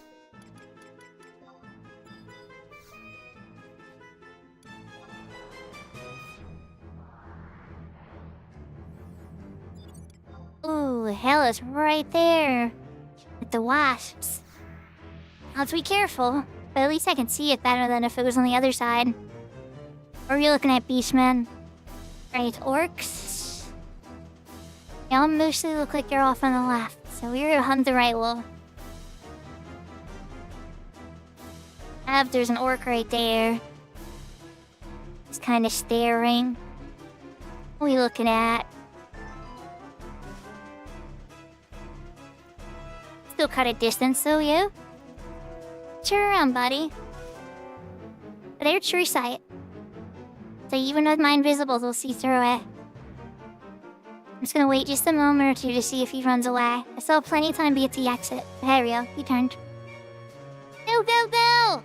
Ooh, hell is right there with the wasps. I'll have to be careful, but at least I can see it better than if it was on the other side. Or you're looking at beastmen. Right, orcs. Y'all mostly look like you're off on the left, so we're gonna hunt the right one. There's an orc right there. He's kind of staring. What are we looking at? Still cut a distance, so you. Turn around, buddy. They're true sight. So even with my invisibles, we'll see through it. I'm just gonna wait just a moment or two to see if he runs away. I still have plenty of time to get to the exit. There we go, he turned. Go, go, go!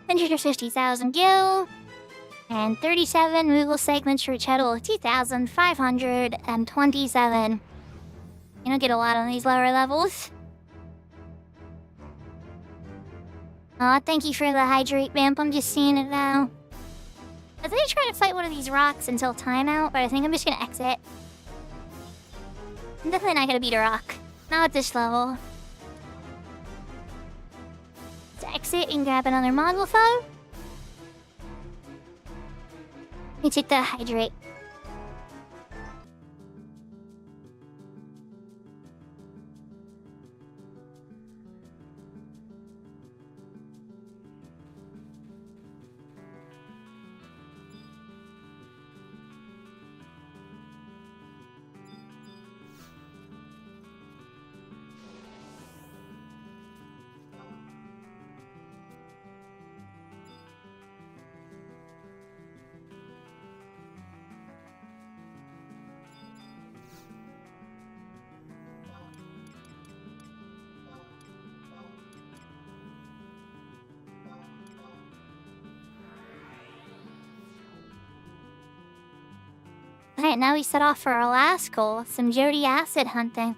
$150,000 gil, and 37 Moogle segments for a total of 2,527. You don't get a lot on these lower levels. Aw, thank you for the hydrate vamp, I'm just seeing it now. I was gonna try to fight one of these rocks until timeout, but I think I'm just gonna exit. I'm definitely not gonna beat a rock. Not at this level. Let's exit and grab another model phone. Let me take the hydrate. Alright, now we set off for our last goal, some Jody acid hunting.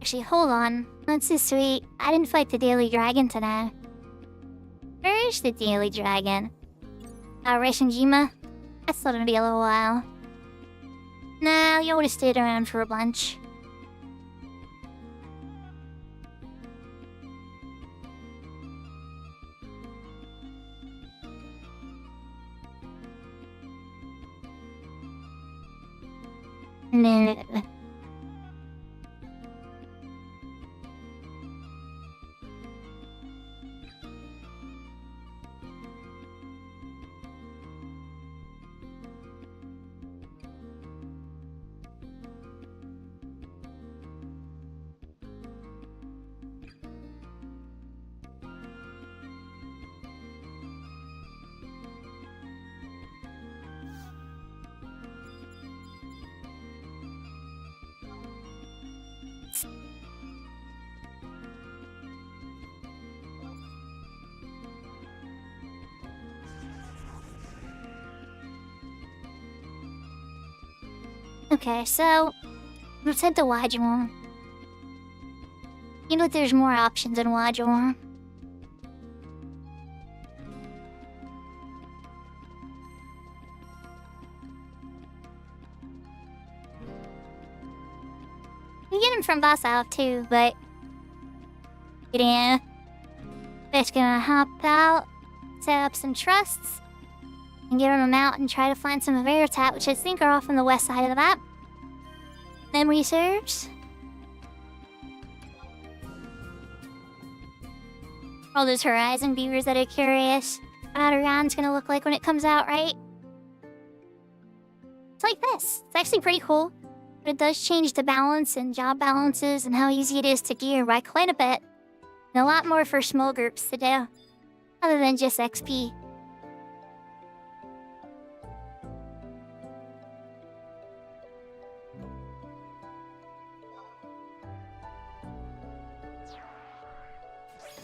Actually, hold on. That's so sweet. I didn't fight the Daily Dragon today. Where's the Daily Dragon? Reshinjima? I thought it'd be a little while. Nah, you would've stayed around for a bunch. Nah. Okay, so let's head to Wajimon. You know there's more options in Wajimon. You get him from Boss Out too, but yeah. Just gonna hop out, set up some trusts, and get on a mountain and try to find some of Veritat, which I think are off on the west side of the map. Memory serves. All those Horizon viewers that are curious what Outer gonna look like when it comes out, right? It's like this. It's actually pretty cool. But it does change the balance and job balances and how easy it is to gear by quite a bit. And a lot more for small groups to do. Other than just XP.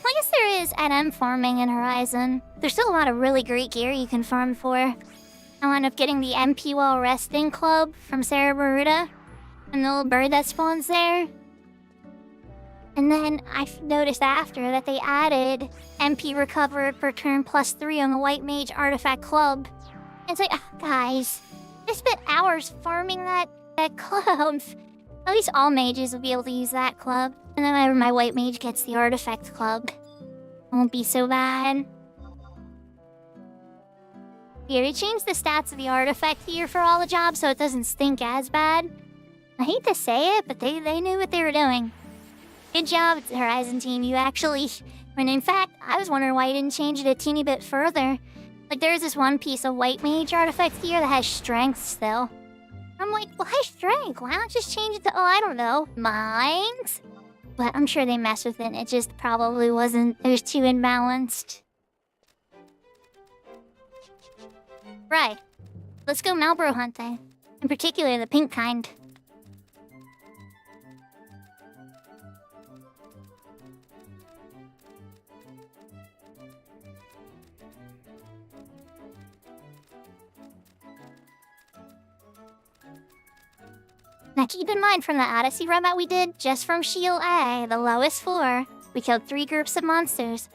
I guess there is NM farming in Horizon. There's still a lot of really great gear you can farm for. I wound up getting the MP while resting club from Sarah Baruta. And the little bird that spawns there. And then I noticed after that they added MP recovered per turn +3 on the White Mage Artifact Club. And it's like, oh, guys, I spent hours farming that club. At least all mages will be able to use that club. And then whenever my White Mage gets the Artifact Club, it won't be so bad. Here, we changed the stats of the Artifact here for all the jobs so it doesn't stink as bad. I hate to say it, but they knew what they were doing. Good job, Horizon team. You actually... When in fact, I was wondering why you didn't change it a teeny bit further. Like, there's this one piece of White Mage Artifact here that has strength still. I'm like, why strength? Why not just change it to, oh, I don't know, minds? But I'm sure they messed with it. It just probably wasn't... It was too imbalanced. Right. Let's go Malboro hunting. In particular, the pink kind. Now keep in mind from the Odyssey run that we did, just from Shield A, the lowest 4, we killed 3 groups of monsters.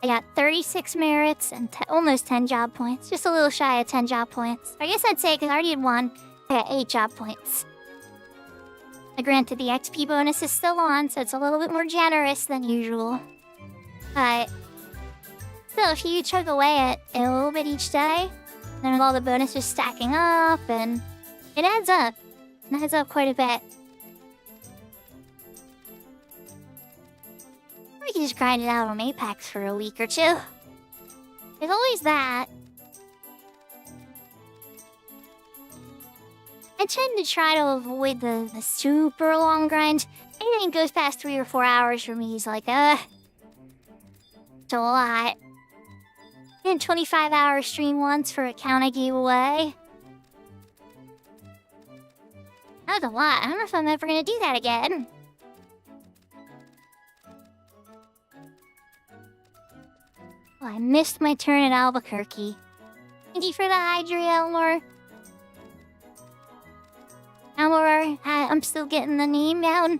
I got 36 merits and almost 10 job points. Just a little shy of 10 job points. I guess I'd say, because I already had 1, I got 8 job points. Now granted, the XP bonus is still on, so it's a little bit more generous than usual. But still, if you chug away at a little bit each day, then with all the bonuses stacking up, and it adds up. It adds up quite a bit. We can just grind it out on Apex for a week or 2. There's always that. I tend to try to avoid the super long grind. Anything goes past 3 or 4 hours for me is like, it's a lot. I did a 25-hour stream once for a account I gave away. That was a lot. I don't know if I'm ever gonna do that again. Oh, I missed my turn at Albuquerque. Thank you for the Hydra, Elmore. Elmore, I'm still getting the name down.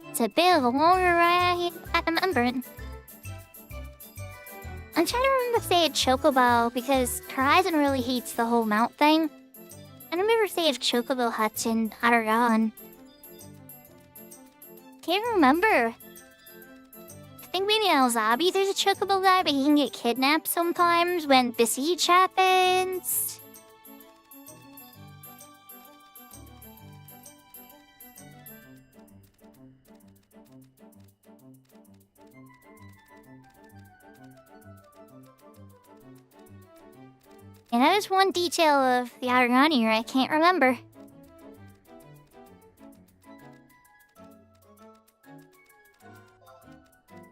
It's a bit of a longer ride here. I remember it. I'm trying to remember if they had Chocobo, because Horizon really hates the whole mount thing. I don't remember if they have Chocobo huts in Aragon. Can't remember. I think maybe in Elzabi there's a Chocobo guy, but he can get kidnapped sometimes when Besiege happens. And that is one detail of the Aragon era I can't remember.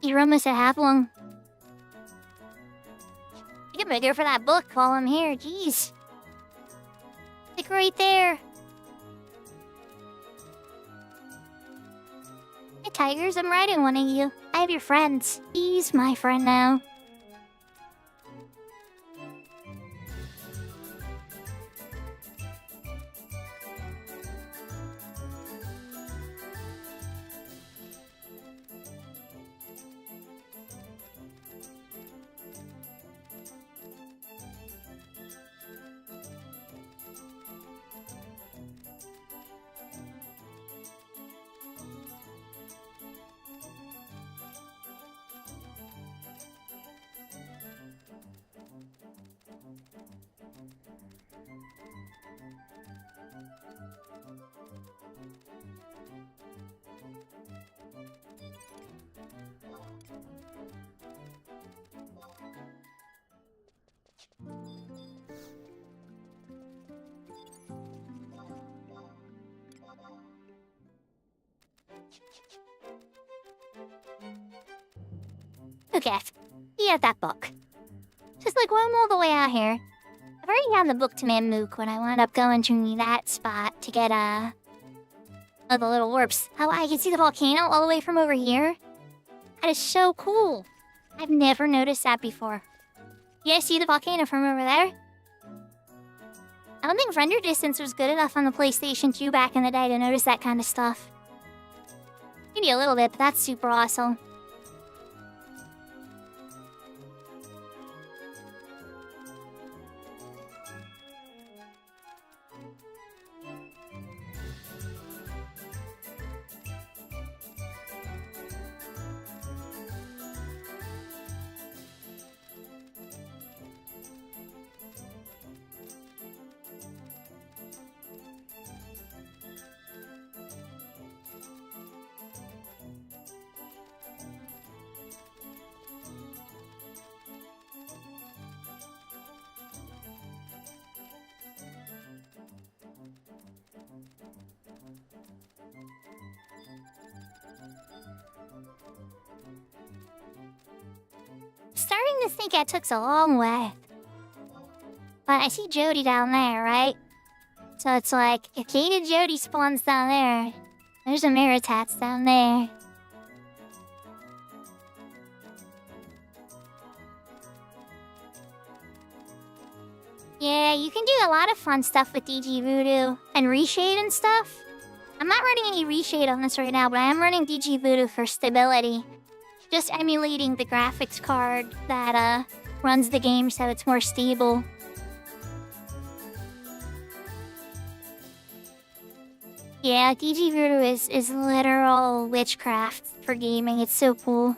You're almost at Haplong. You can go for that book while I'm here, jeez. Like right there. Hey Tigers, I'm riding one of you. I have your friends. He's my friend now. Okay, yeah, that book. Just like when I'm all the way out here. I've already had the book to Mammook when I wound up going to that spot to get, oh, the little warps. Oh, I can see the volcano all the way from over here. That is so cool. I've never noticed that before. You guys see the volcano from over there? I don't think render distance was good enough on the PlayStation 2 back in the day to notice that kind of stuff. Maybe a little bit, but that's super awesome. Starting to think I took a long way. But I see Jody down there, right? So it's like, if Kate and Jody spawns down there, there's a Meritats down there. Yeah, you can do a lot of fun stuff with DG Voodoo and reshade and stuff. I'm not running any reshade on this right now, but I am running DG Voodoo for stability. Just emulating the graphics card that runs the game so it's more stable. Yeah, DG Voodoo is literal witchcraft for gaming. It's so cool.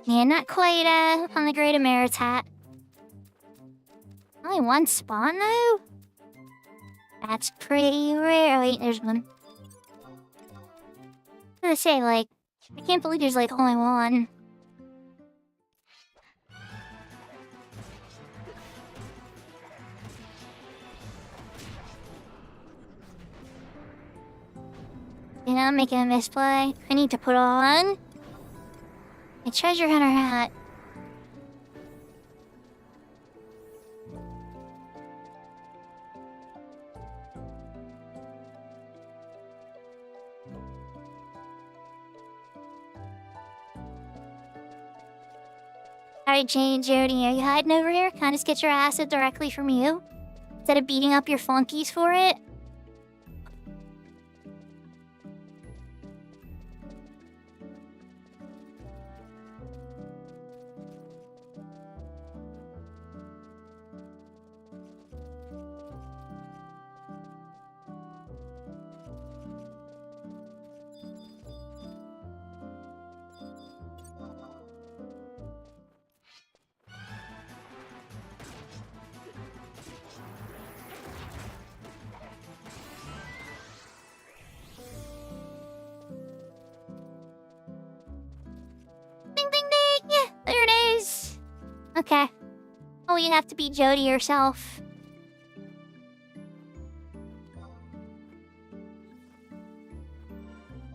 Yeah, not quite on the Great Emeritat. Only one spawn though? That's pretty rare. Wait, there's one. I was gonna say, like, I can't believe there's like only one. You know, I'm making a misplay. I need to put on a treasure hunter hat. Alright, Jane, Jody, are you hiding over here? Can I just get your acid directly from you? Instead of beating up your flunkies for it? Ding, ding, ding! Yeah, there it is! Okay. Oh, you have to be Jody yourself.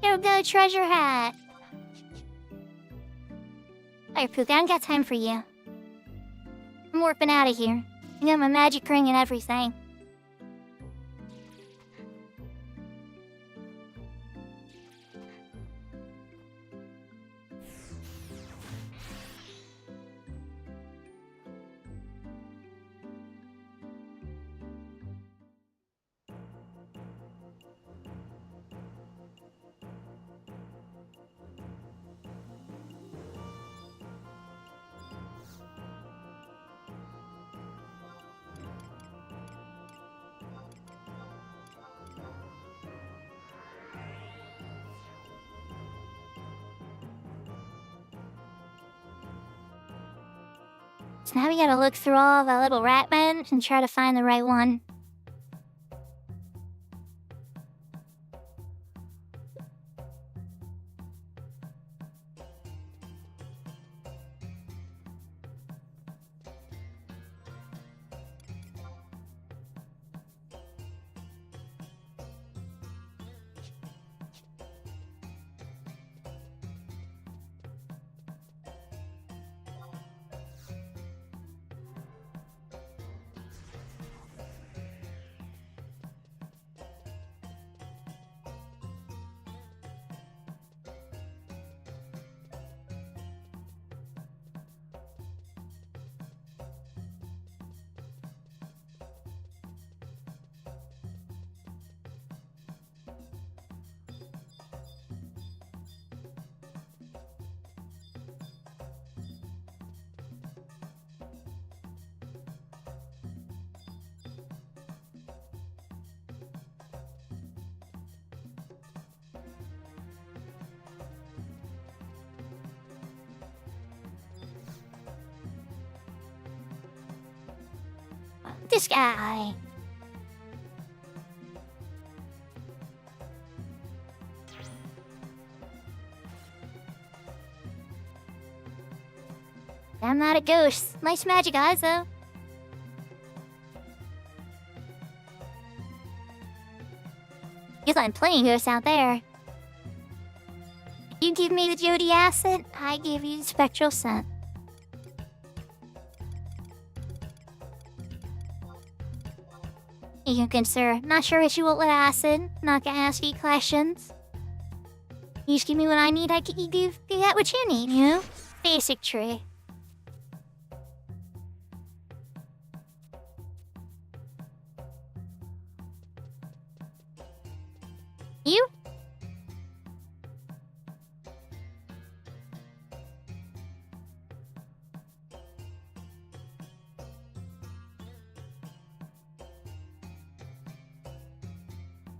Here we go, treasure hat. Alright, Pook, I don't got time for you. I'm warping out of here. I got my magic ring and everything. So now we gotta look through all the little rat men and try to find the right one. This guy. I'm not a ghost. Nice magic eyes, though. Guess I'm playing ghosts out there. You give me the Jody acid, I give you the spectral scent. You can, sir. Not sure what you want with acid. Not gonna ask you questions. You just give me what I need, I can give that what you need, you know? Basic tree. You?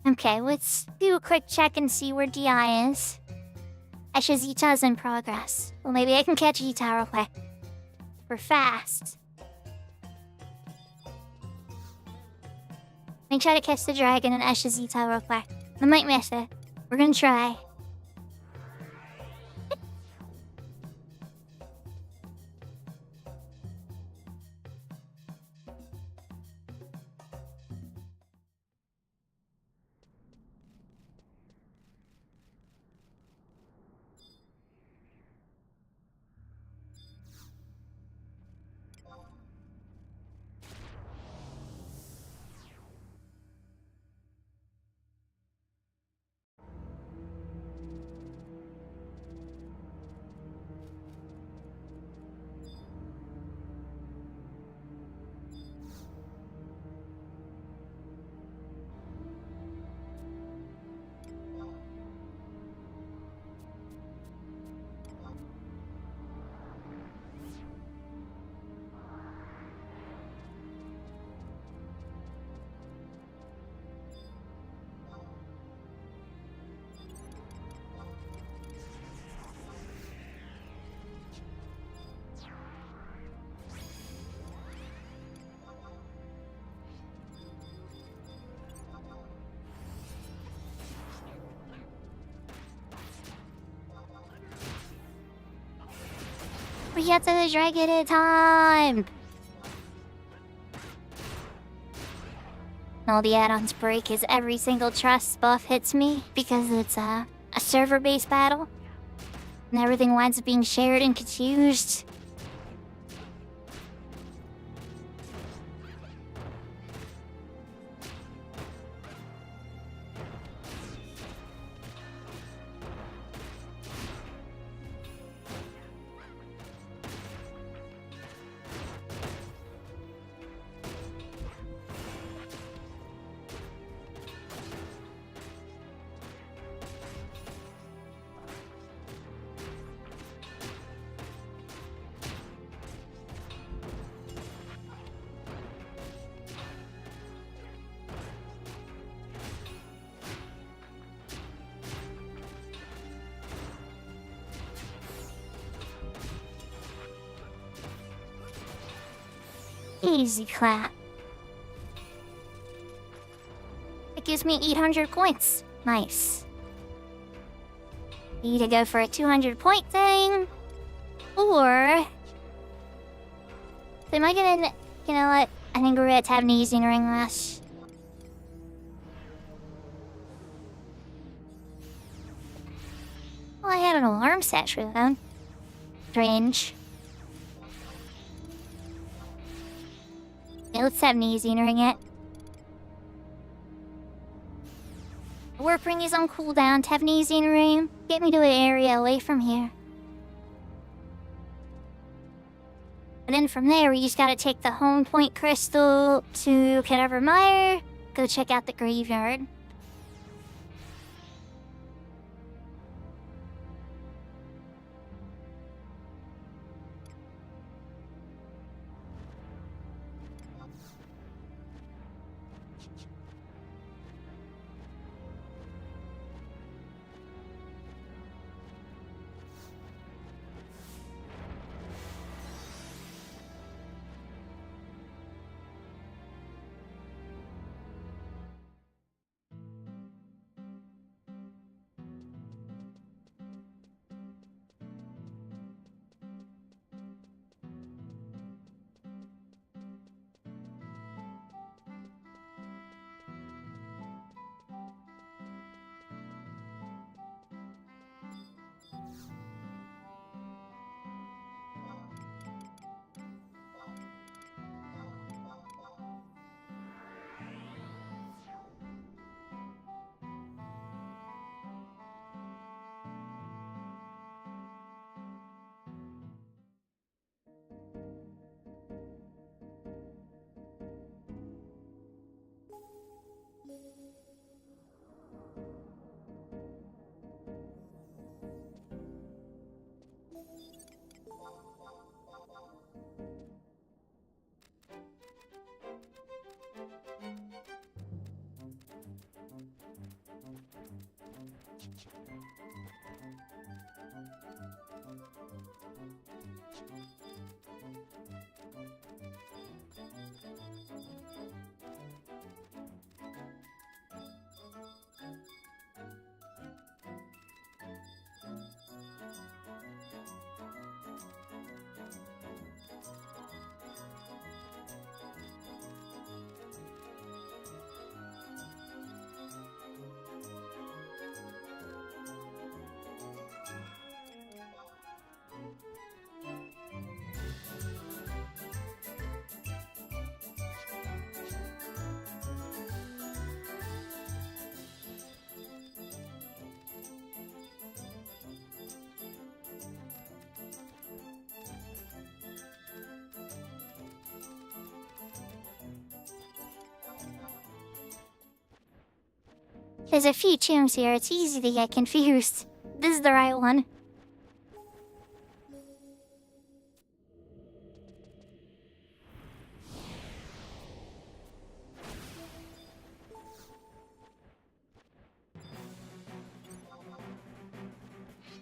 Okay, let's do a quick check and see where DI is. Ashes Ita's in progress. Well, maybe I can catch Ita real quick. We're fast. Let me try to catch the dragon and Ashes Ita real quick. I might miss it. We're gonna try. We have to the dragon in time! All the add-ons break is every single trust buff hits me because it's a server-based battle. And everything winds up being shared and confused. Easy clap. It gives me 800 points. Nice. Need to go for a 200 point thing. Or... am I gonna... you know what? I think we're gonna have an easy ring last. Well, I had an alarm set for them. Strange. Yeah, let's have an easy ring it. The warp ring is on cooldown. Have an easy ring. Get me to an area away from here. And then from there, we just gotta take the home point crystal to Cadaver Mire. Go check out the graveyard. There's a few tunes here, it's easy to get confused. This is the right one.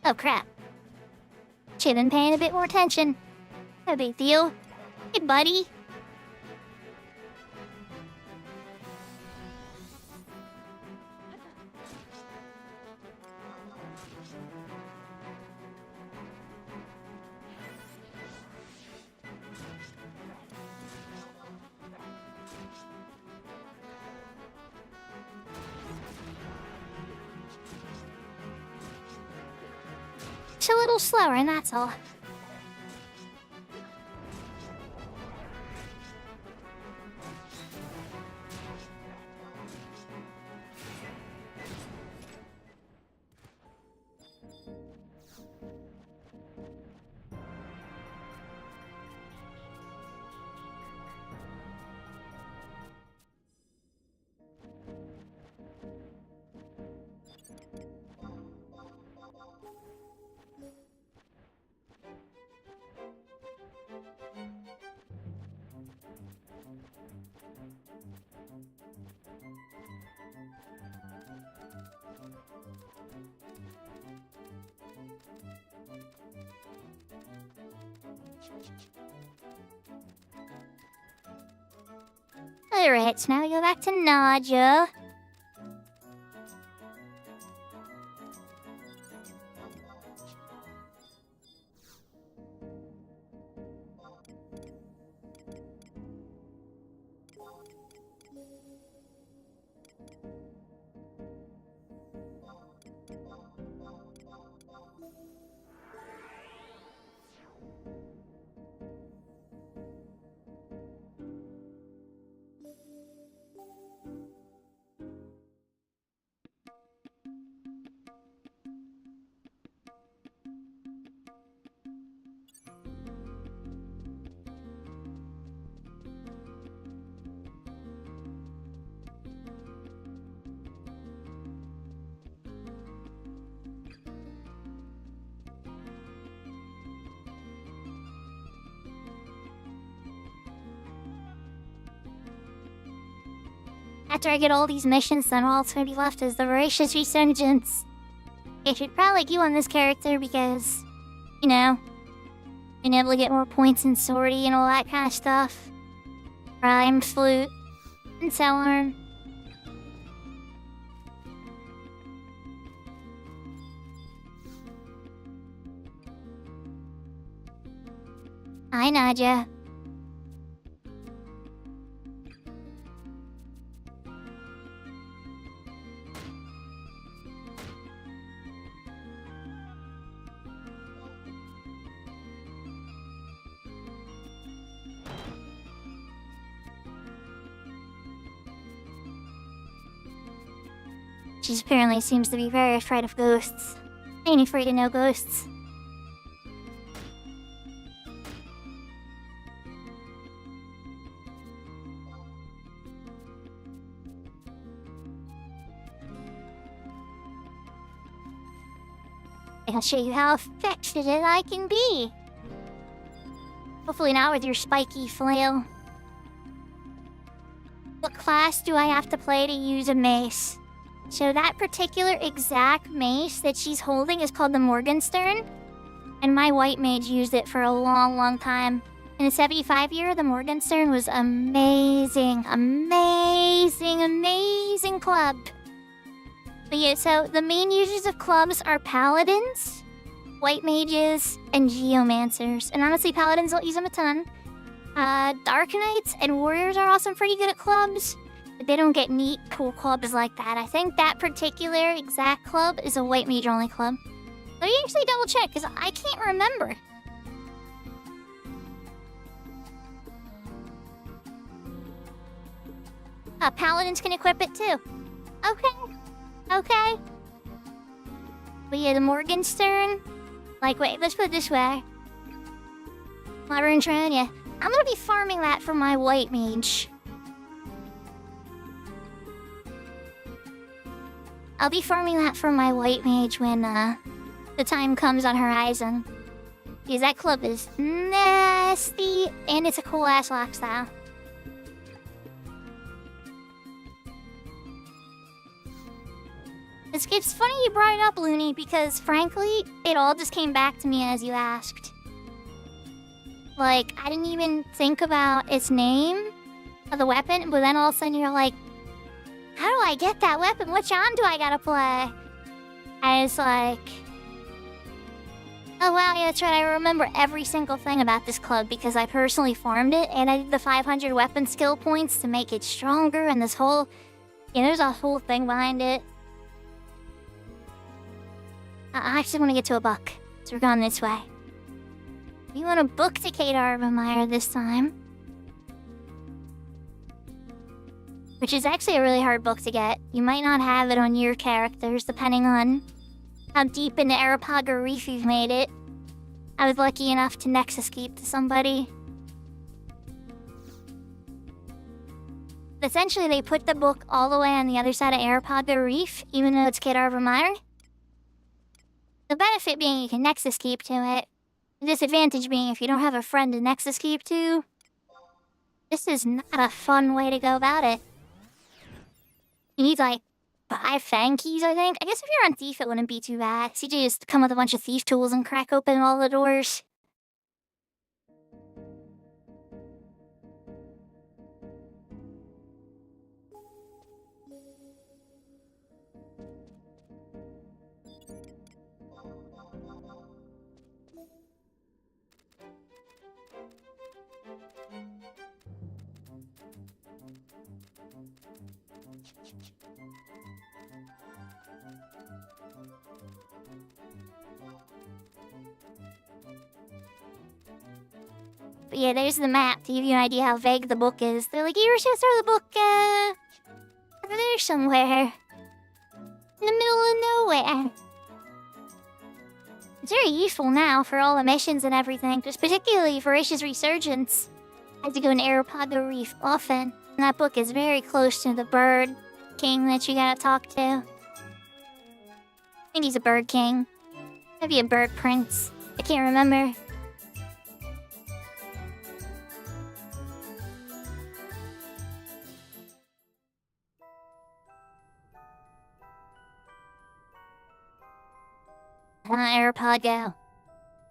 Oh crap. Should've been paying a bit more attention. No big deal. Hey buddy. Just a little slower, and that's all. Alright, so now we go back to Naja. After I get all these missions, then all that's gonna be left is the Voracious Resurgence. I should probably queue on this character because, you know, being able to get more points in sortie and all that kind of stuff. Rhyme, flute, and so on. Hi, Nadia. She apparently seems to be very afraid of ghosts. I ain't afraid of no ghosts. I'll show you how affectionate I can be. Hopefully not with your spiky flail. What class do I have to play to use a mace? So that particular exact mace that she's holding is called the Morgenstern. And my white mage used it for a long, long time. In the 75 year, the Morgenstern was amazing. Amazing club. But yeah, so the main users of clubs are paladins, white mages, and geomancers. And honestly, paladins don't use them a ton. Dark knights and warriors are also pretty good at clubs. But they don't get neat, cool clubs like that. I think that particular exact club is a white mage only club. Let me actually double check, because I can't remember. Paladins can equip it too. Okay. But yeah, the Morgenstern. Like, wait, let's put it this way. Modern Tronia. I'm gonna be farming that for my white mage. I'll be farming that for my white mage when, the time comes on Horizon. Because that club is nasty, and it's a cool-ass lock style. It's funny you brought it up, Looney, because frankly, it all just came back to me as you asked. Like, I didn't even think about its name of the weapon, but then all of a sudden you're like, how do I get that weapon? Which arm do I gotta play? And it's like, oh wow, yeah, that's right, I remember every single thing about this club because I personally farmed it, and I did the 500 weapon skill points to make it stronger, and this whole, yeah, there's a whole thing behind it. I actually want to get to a book, so we're going this way. We want a book to Kate Arbenmeyer this time. Which is actually a really hard book to get. You might not have it on your characters, depending on how deep into Arapaga Reef you've made it. I was lucky enough to Nexus Keep to somebody. Essentially, they put the book all the way on the other side of Arapaga Reef, even though it's Kate Arbenmeyer. The benefit being you can Nexus Keep to it. The disadvantage being if you don't have a friend to Nexus Keep to, this is not a fun way to go about it. You need like 5 Fang keys, I think. I guess if you're on Thief, it wouldn't be too bad. So you just come with a bunch of Thief tools and crack open all the doors. But yeah, there's the map to give you an idea how vague the book is. They're like, you were supposed to throw the book, over there somewhere. In the middle of nowhere. It's very useful now for all the missions and everything, just particularly for Ish's Resurgence. I have to go to Arapaga Reef often, and that book is very close to the bird king that you gotta talk to. I think he's a bird king. Maybe a bird prince. I can't remember. Arapago.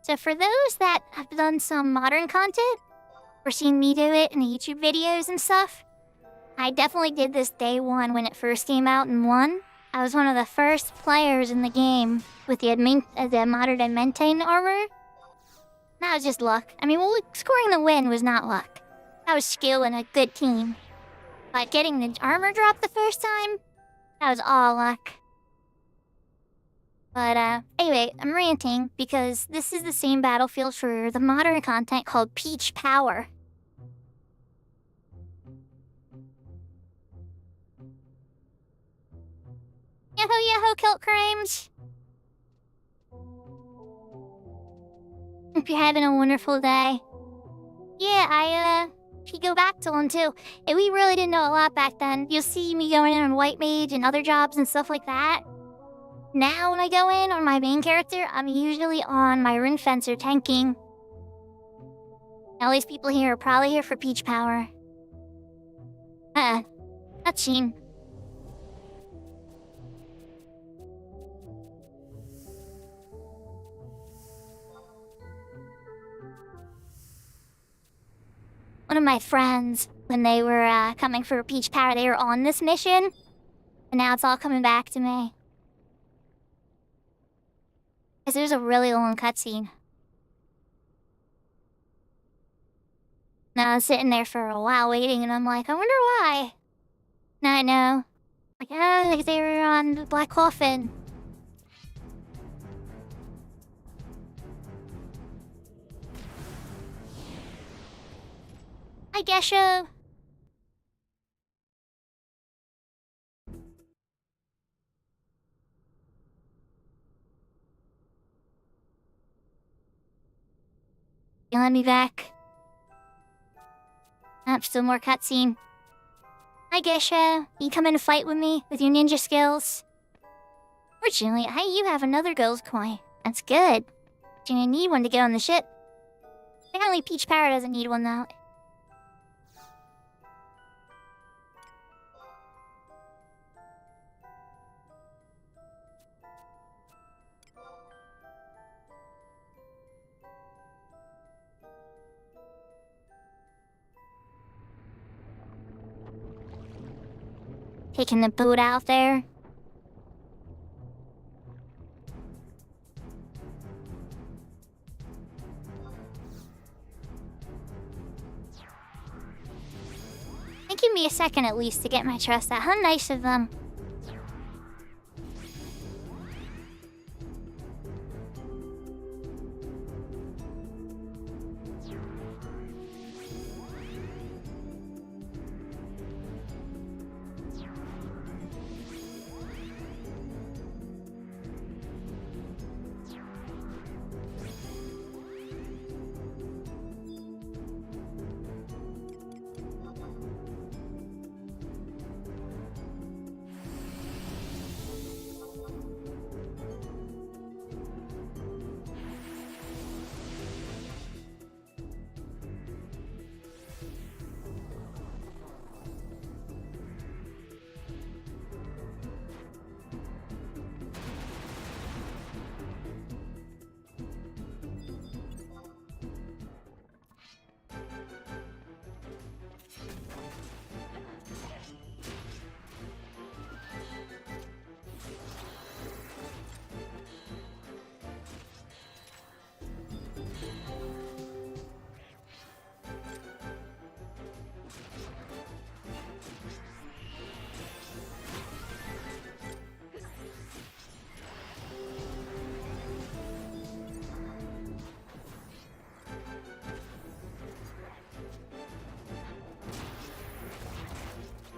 So for those that have done some modern content, or seen me do it in the YouTube videos and stuff, I definitely did this day one when it first came out in 1. I was one of the first players in the game with the modern Admentane armor. That was just luck. I mean, well, scoring the win was not luck. That was skill and a good team. But getting the armor drop the first time, that was all luck. But, anyway, I'm ranting because this is the same battlefield for the modern content called Peach Power. Yahoo, kilt crimes! Hope you're having a wonderful day. Yeah, I should go back to one too. And we really didn't know a lot back then. You'll see me going in on White Mage and other jobs and stuff like that. Now when I go in on my main character, I'm usually on my Rune Fencer tanking. All these people here are probably here for Peach Power. Not Sheen. of my friends, when they were coming for Peach Power, they were on this mission. And now it's all coming back to me. Because there's a really long cutscene. And I was sitting there for a while waiting, and I'm like, I wonder why. Now I know. Like, oh, because they were on the Black Coffin. Hi, Gesho. You let me back. Still more cutscene. Hi, Gesha. You come in to fight with me with your ninja skills? Fortunately, hey, you have another gold coin. That's good. But you're gonna need one to get on the ship. Apparently, Peach Power doesn't need one, though. Taking the boat out there. Give me a second at least to get my trust out. How nice of them.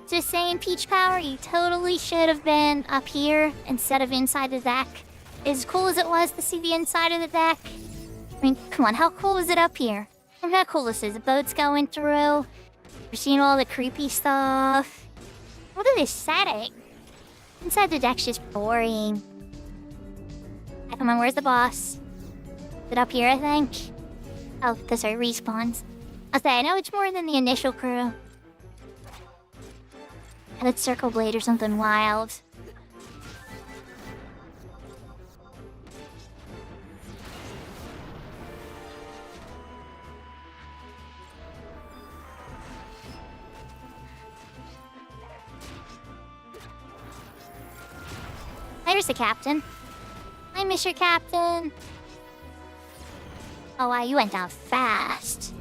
Just saying, Peach Power, you totally should have been up here instead of inside the deck. As cool as it was to see the inside of the deck. I mean, come on, how cool is it up here? Look how cool this is. The boat's going through. We're seeing all the creepy stuff. What are they setting? Inside the deck's just boring. Ah, come on, where's the boss? Is it up here, I think? Oh, that's right, respawns. I'll say, I know it's more than the initial crew. Had a circle blade or something wild. There's the captain. Hi, Mr. Captain. Oh wow, you went down fast.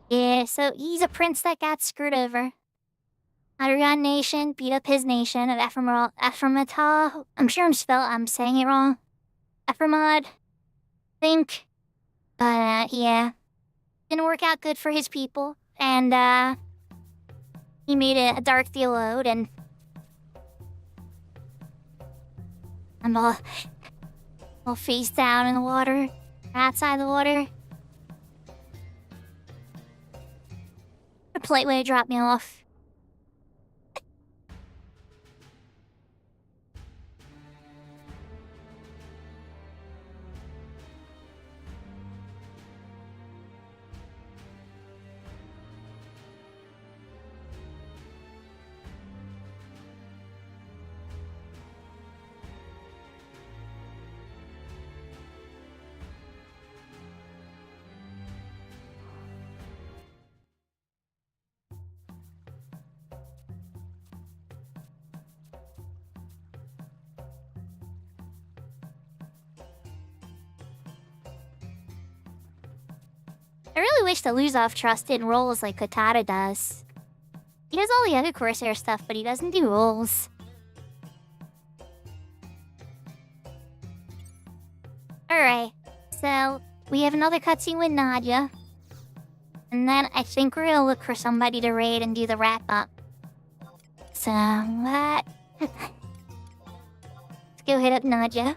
Yeah, so he's a prince that got screwed over. Adrian Nation beat up his nation of Ephraimata. I'm saying it wrong. Ephraimad, think. But, yeah. Didn't work out good for his people. And, he made a dark theoload and... I'm all face down in the water. Outside the water. A polite way to drop me off. I really wish the Luzov Trust did roles like Katara does. He does all the other Corsair stuff, but he doesn't do roles. Alright, so we have another cutscene with Nadia. And then I think we're gonna look for somebody to raid and do the wrap-up. So, let's go hit up Nadia.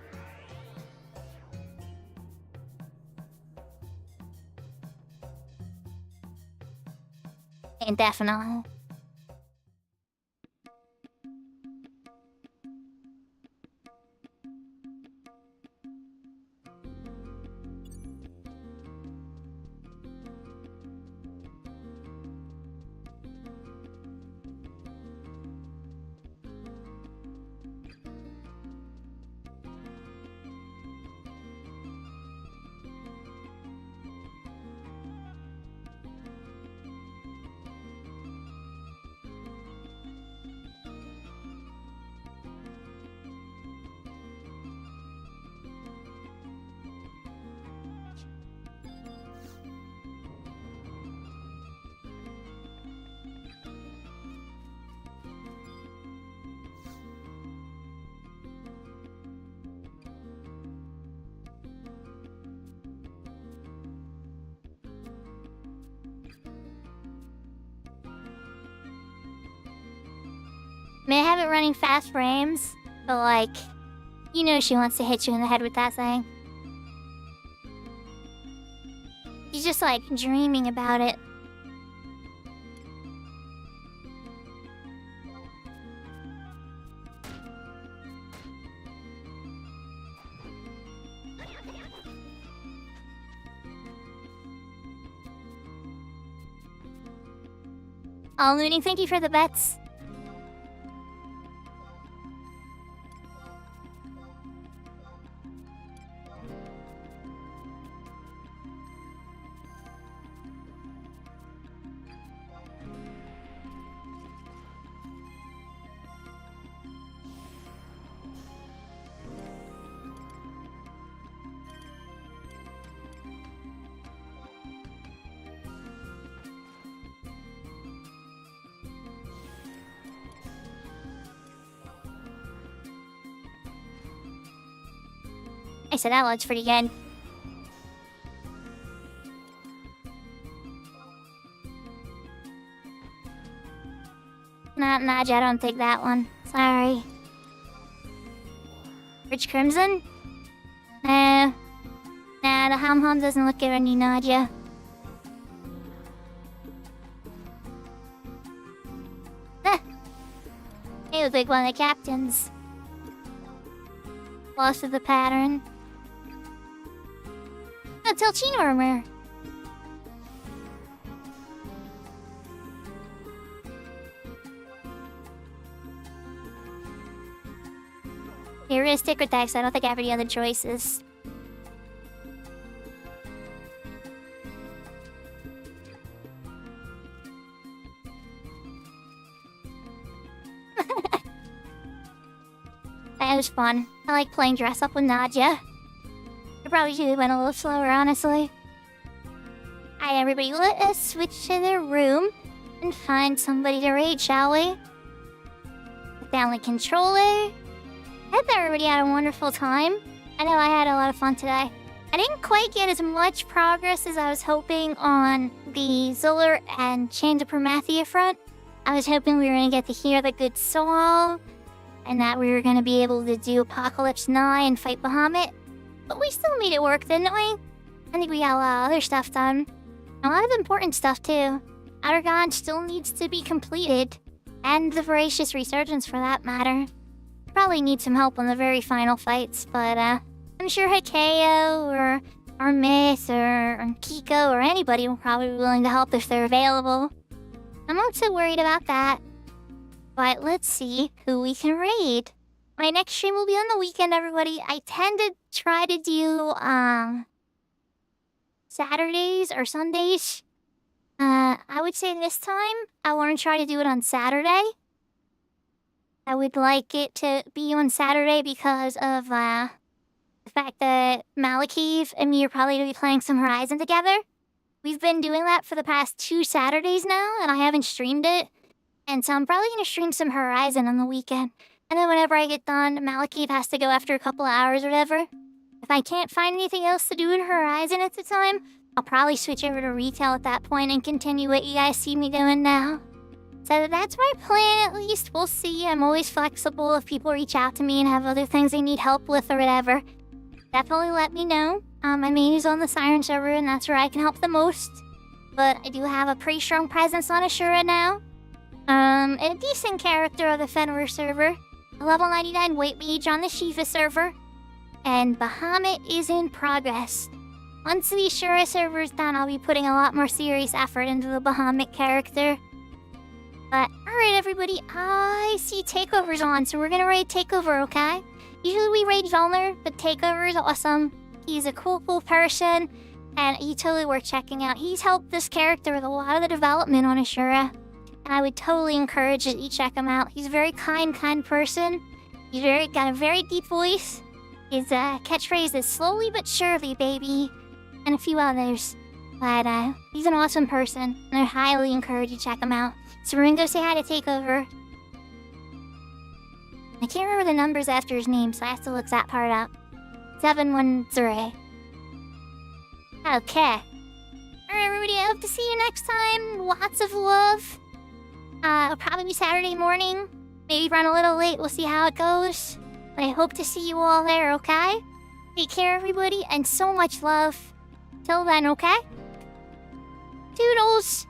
And definitely. May I have it running fast frames, but like, you know she wants to hit you in the head with that thing. She's just like dreaming about it. Oh, Looney, thank you for the bets. I said that looks pretty good. Not Naja, I don't take that one. Sorry. Rich Crimson? No. Nah, the Hum doesn't look good on you, Nadia. You look like one of the captains. Lost of the pattern. No, Telchino armor. You're gonna stick with Dex. I don't think I have any other choices. That was fun. I like playing dress up with Nadia. I probably should have went a little slower, honestly. Alright, everybody, let us switch to the room and find somebody to raid, shall we? Put down the controller. I hope everybody had a wonderful time. I know I had a lot of fun today. I didn't quite get as much progress as I was hoping on the Zuller and Chains of Promathia front. I was hoping we were going to get to hear the good song, and that we were going to be able to do Apocalypse Nigh and fight Bahamut. But we still made it work, didn't we? I think we got a lot of other stuff done. A lot of important stuff, too. Outer God still needs to be completed. And the Voracious Resurgence, for that matter. Probably need some help on the very final fights, but I'm sure Hikeo or Miss or Kiko or anybody will probably be willing to help if they're available. I'm not so worried about that. But let's see who we can raid. My next stream will be on the weekend, everybody. I tend to try to do Saturdays or Sundays. I would say this time I want to try to do it on Saturday. I would like it to be on Saturday because of the fact that Malakiv and me are probably going to be playing some Horizon together, We've been doing that for the past 2 Saturdays now, and I haven't streamed it. And so I'm probably gonna stream some Horizon on the weekend. And then whenever I get done, Malekith has to go after a couple of hours or whatever. If I can't find anything else to do in Horizon at the time, I'll probably switch over to retail at that point and continue what you guys see me doing now. So that's my plan, at least. We'll see. I'm always flexible if people reach out to me and have other things they need help with or whatever. Definitely let me know. My main is on the Siren server, and that's where I can help the most. But I do have a pretty strong presence on Ashura now. A decent character on the Fenrir server. A level 99 weight mage on the Shiva server. And Bahamut is in progress. Once the Ashura server is done, I'll be putting a lot more serious effort into the Bahamut character. But, alright everybody, I see Takeover's on, so we're gonna raid Takeover, okay? Usually we raid Jolner, but Takeover is awesome. He's a cool person, and he's totally worth checking out. He's helped this character with a lot of the development on Ashura, and I would totally encourage that you check him out. He's a very kind person. He's got a very deep voice. His catchphrase is slowly but surely, baby, and a few others. But he's an awesome person, and I highly encourage you to check him out. So we're gonna go say hi to Takeover. I can't remember the numbers after his name, so I have to look that part up. 713. Okay. Alright, everybody, I hope to see you next time. Lots of love. It'll probably be Saturday morning. Maybe run a little late, we'll see how it goes. But I hope to see you all there, okay? Take care, everybody, and so much love. Till then, okay? Toodles!